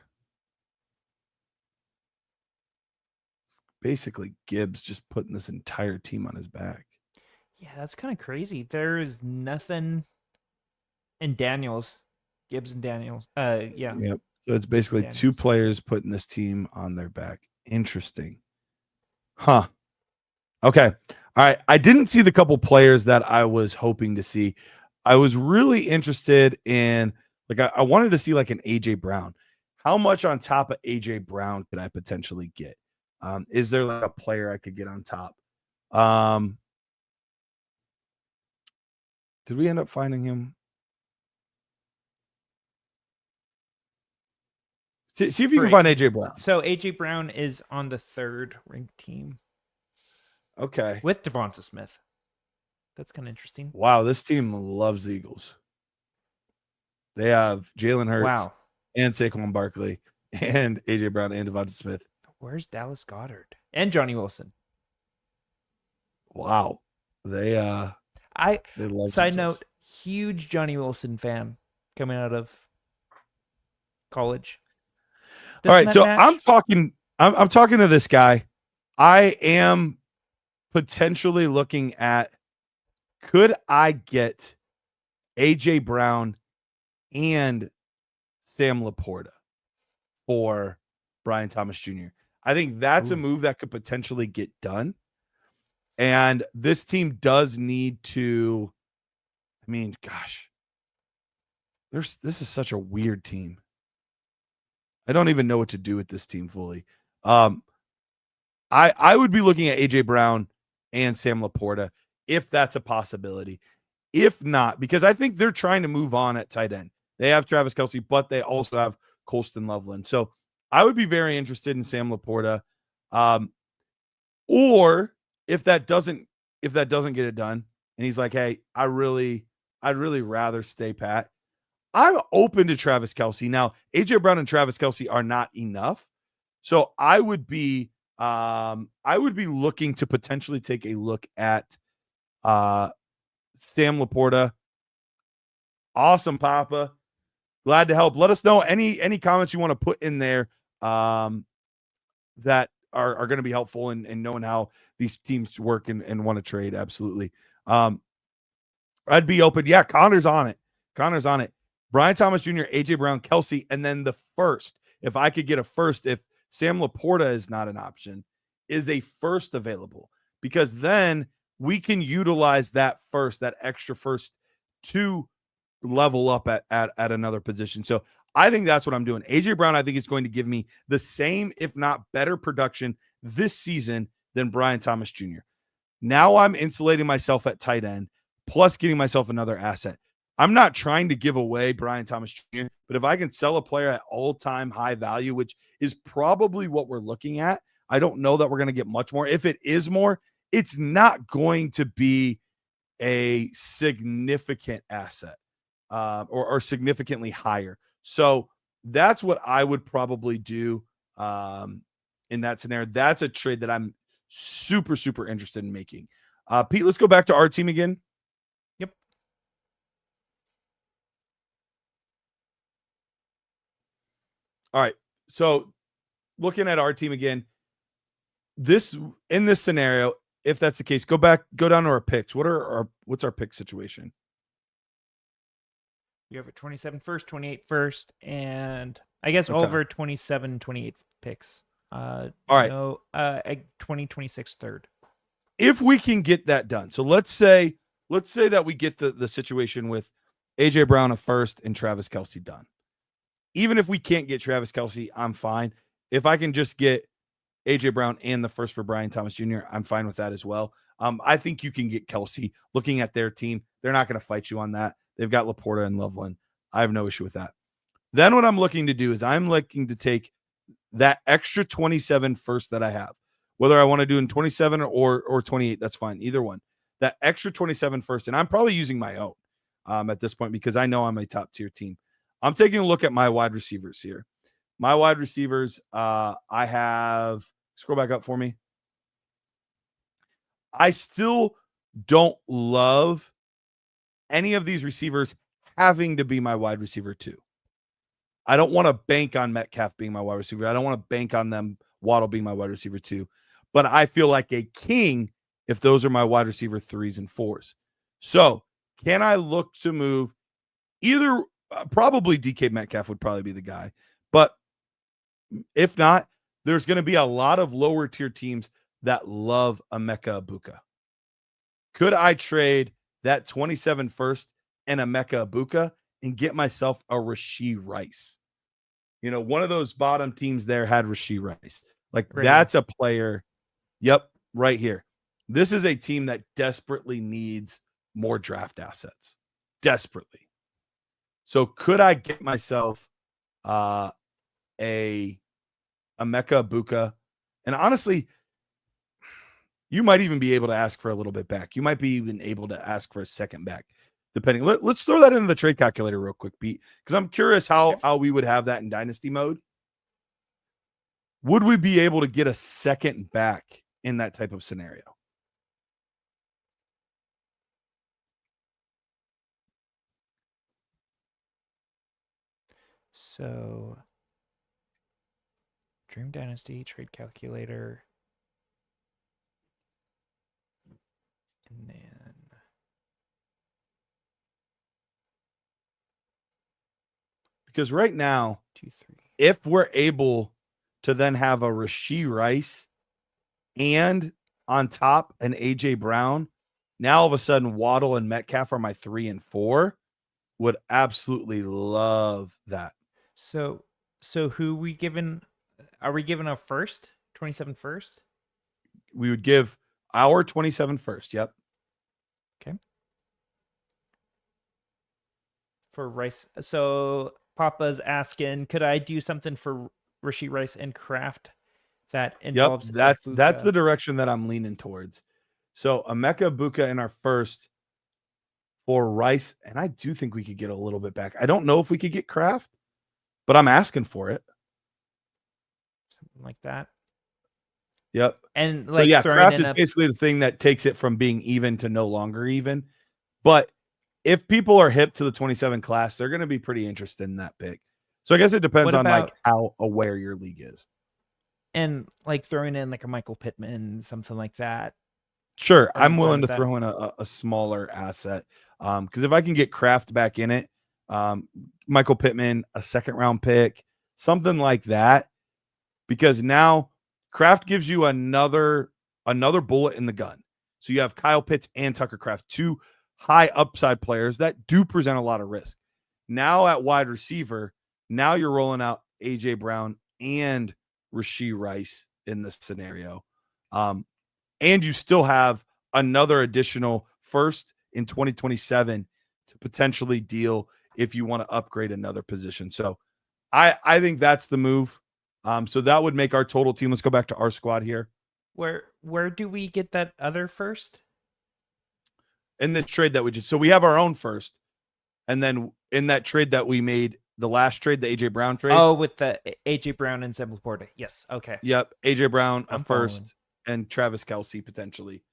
Basically, Gibbs just putting this entire team on his back. Yeah, that's kind of crazy. There is nothing in Daniels. Gibbs and Daniels. Yeah. Yep. So it's basically Daniels. 2 players putting this team on their back. Interesting. Huh. Okay. All right. I didn't see the couple players that I was hoping to see. I was really interested in, I wanted to see like an AJ Brown. How much on top of AJ Brown could I potentially get? Is there like a player I could get on top? Did we end up finding him? See if you can find AJ Brown. So AJ Brown is on the 3rd ranked team. Okay. With Devonta Smith. That's kind of interesting. Wow, this team loves the Eagles. They have Jalen Hurts and Saquon Barkley and AJ Brown and Devonta Smith. Where's Dallas Goedert? And Johnny Wilson. Wow. They love side note, huge Johnny Wilson fan coming out of college. All right, so match? I'm talking to this guy. I am potentially looking at, could I get AJ Brown and Sam Laporta for Brian Thomas Jr.? I think that's a move that could potentially get done. And this team does need to, I mean, gosh, this is such a weird team. I don't even know what to do with this team fully. I would be looking at AJ Brown and Sam Laporta if that's a possibility. If not, because I think they're trying to move on at tight end. They have Travis Kelce, but they also have Colston Loveland. So I would be very interested in Sam Laporta. Or if that doesn't get it done, and he's like, hey, I'd really rather stay pat, I'm open to Travis Kelce. Now, AJ Brown and Travis Kelce are not enough. So I would be looking to potentially take a look at Sam Laporta. Awesome, Papa. Glad to help. Let us know any comments you want to put in there that are going to be helpful in knowing how these teams work and want to trade. Absolutely. I'd be open. Yeah, Connor's on it. Connor's on it. Brian Thomas Jr., AJ Brown, Kelsey, and then the first. If I could get a first, if Sam Laporta is not an option, is a first available? Because then we can utilize that first, that extra first, to level up at another position. So I think that's what I'm doing. AJ Brown, I think, is going to give me the same, if not better, production this season than Brian Thomas Jr. Now I'm insulating myself at tight end, plus getting myself another asset. I'm not trying to give away Brian Thomas Jr., but if I can sell a player at all-time high value, which is probably what we're looking at, I don't know that we're going to get much more. If it is more, it's not going to be a significant asset or significantly higher. So that's what I would probably do in that scenario. That's a trade that I'm super, super interested in making. Pete, let's go back to our team again. Yep. All right. So looking at our team again, in this scenario, if that's the case, go down to our picks. What's our pick situation? You have a 27 first, 28 first, and I guess Okay. over 27, 28 picks. All right. No, 26 third. If we can get that done. So let's say that we get the situation with AJ Brown a first and Travis Kelce done. Even if we can't get Travis Kelce, I'm fine. If I can just get AJ Brown and the first for Brian Thomas Jr., I'm fine with that as well. I think you can get Kelce. Looking at their team, they're not going to fight you on that. They've got Laporta and Loveland. I have no issue with that. Then what I'm looking to do is I'm looking to take that extra 27 first that I have, whether I want to do in 27 or 28, that's fine. Either one. That extra 27 first, and I'm probably using my own at this point because I know I'm a top tier team. I'm taking a look at my wide receivers here. My wide receivers, I have, scroll back up for me. I still don't love any of these receivers having to be my wide receiver too. I don't want to bank on Metcalf being my wide receiver. I don't want to bank on them, Waddle being my wide receiver too. But I feel like a king if those are my wide receiver 3s and 4s. So can I look to move either? Probably DK Metcalf would probably be the guy. But if not, there's going to be a lot of lower tier teams that love Emeka Egbuka. Could I trade that 27 first and Emeka Egbuka and get myself a Rashee Rice? You know, one of those bottom teams there had Rashee Rice. Like, Right. That's a player. Yep, right here. This is a team that desperately needs more draft assets. Desperately. So could I get myself a Emeka Egbuka? And honestly, you might even be able to ask for a little bit back. You might be even able to ask for a second back, depending. Let's throw that into the trade calculator real quick, Pete, because I'm curious how we would have that in dynasty mode. Would we be able to get a second back in that type of scenario? So, Dream Dynasty trade calculator, and then Because right now, 2, 3. if we're able to then have a Rashee Rice and on top an AJ Brown, now all of a sudden Waddle and Metcalf are my 3 and 4. Would absolutely love that. So who we given? Are we given a first? 27 first? We would give our 27 first. Yep. Okay. For Rice. So Papa's asking, could I do something for Rashee Rice and Kraft that involves? Yep. That's Egbuka? the direction that I'm leaning towards. So Emeka Egbuka in our first for Rice, and I do think we could get a little bit back. I don't know if we could get Kraft, but I'm asking for it. Something like that. Yep. And So like yeah, throwing Kraft in is a basically the thing that takes it from being even to no longer even. But if people are hip to the 27 class, they're going to be pretty interested in that pick. So I guess it depends What on like about- how aware your league is. and like throwing in like a Michael Pittman, something like that. Sure, I'm I'm fine willing to with that. throw in a smaller asset because if I can get Kraft back in it, Michael Pittman, a second round pick, something like that, because now Kraft gives you another bullet in the gun. So you have Kyle Pitts and Tucker Kraft, two high upside players that do present a lot of risk. Now at wide receiver, now you're rolling out AJ Brown and Rashee Rice in this scenario. And you still have another additional first in 2027 to potentially deal if you want to upgrade another position. So I think that's the move. So that would make our total team. Let's go back to our squad here. Where do we get that other first? In this trade that we just, so we have our own first. And then in that trade that we made, the last trade, the AJ Brown trade. Oh, with the AJ Brown and Sam Laporta. Yes. Okay. Yep. AJ Brown, a I'm first, following. and Travis Kelce potentially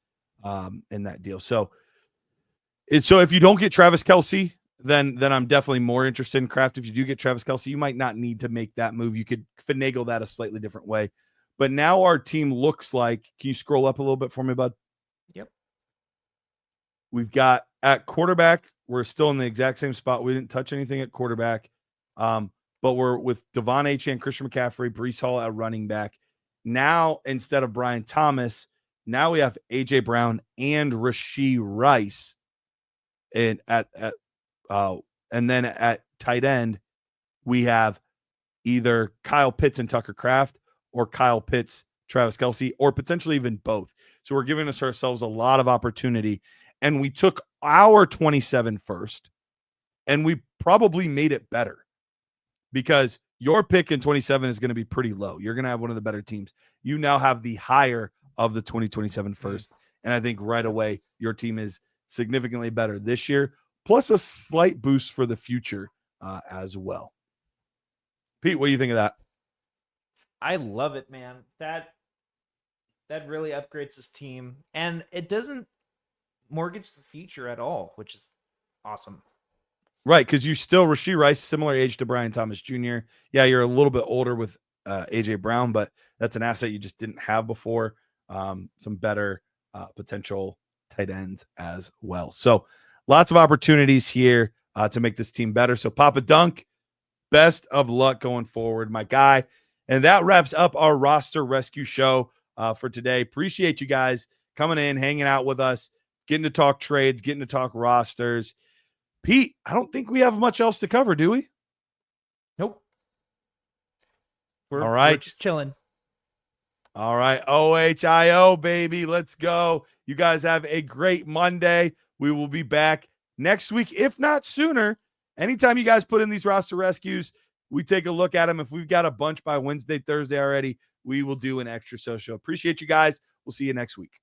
in that deal. So if you don't get Travis Kelce, then I'm definitely more interested in Kraft. If you do get Travis Kelce, you might not need to make that move. You could finagle that a slightly different way. But now our team looks like, can you scroll up a little bit for me, bud? Yep. We've got at quarterback, we're still in the exact same spot. We didn't touch anything at quarterback. But we're with Devon Achane, Christian McCaffrey, Breece Hall at running back. Now, instead of Brian Thomas, now we have AJ Brown and Rashee Rice. And and then at tight end, we have either Kyle Pitts and Tucker Kraft or Kyle Pitts, Travis Kelce, or potentially even both. So we're giving ourselves a lot of opportunity. And we took our 27 first, and we probably made it better because your pick in 27 is going to be pretty low. You're going to have one of the better teams. You now have the higher of the 2027 first. And I think right away, your team is significantly better this year, plus a slight boost for the future as well. Pete, what do you think of that? I love it, man. That really upgrades this team, and it doesn't mortgage the future at all, which is awesome. Right, because you still Rashee Rice, similar age to Brian Thomas Jr. Yeah, you're a little bit older with AJ Brown, but that's an asset you just didn't have before. Some better potential tight ends as well. So lots of opportunities here to make this team better. So Papa Dunk, best of luck going forward, my guy. And that wraps up our roster rescue show for today. Appreciate you guys coming in, hanging out with us, getting to talk trades, getting to talk rosters. Pete, I don't think we have much else to cover, do we? Nope. All We're right. just chilling. All right. OHIO, baby. Let's go. You guys have a great Monday. We will be back next week, if not sooner. Anytime you guys put in these roster rescues, we take a look at them. If we've got a bunch by Wednesday, Thursday already, we will do an extra social. Appreciate you guys. We'll see you next week.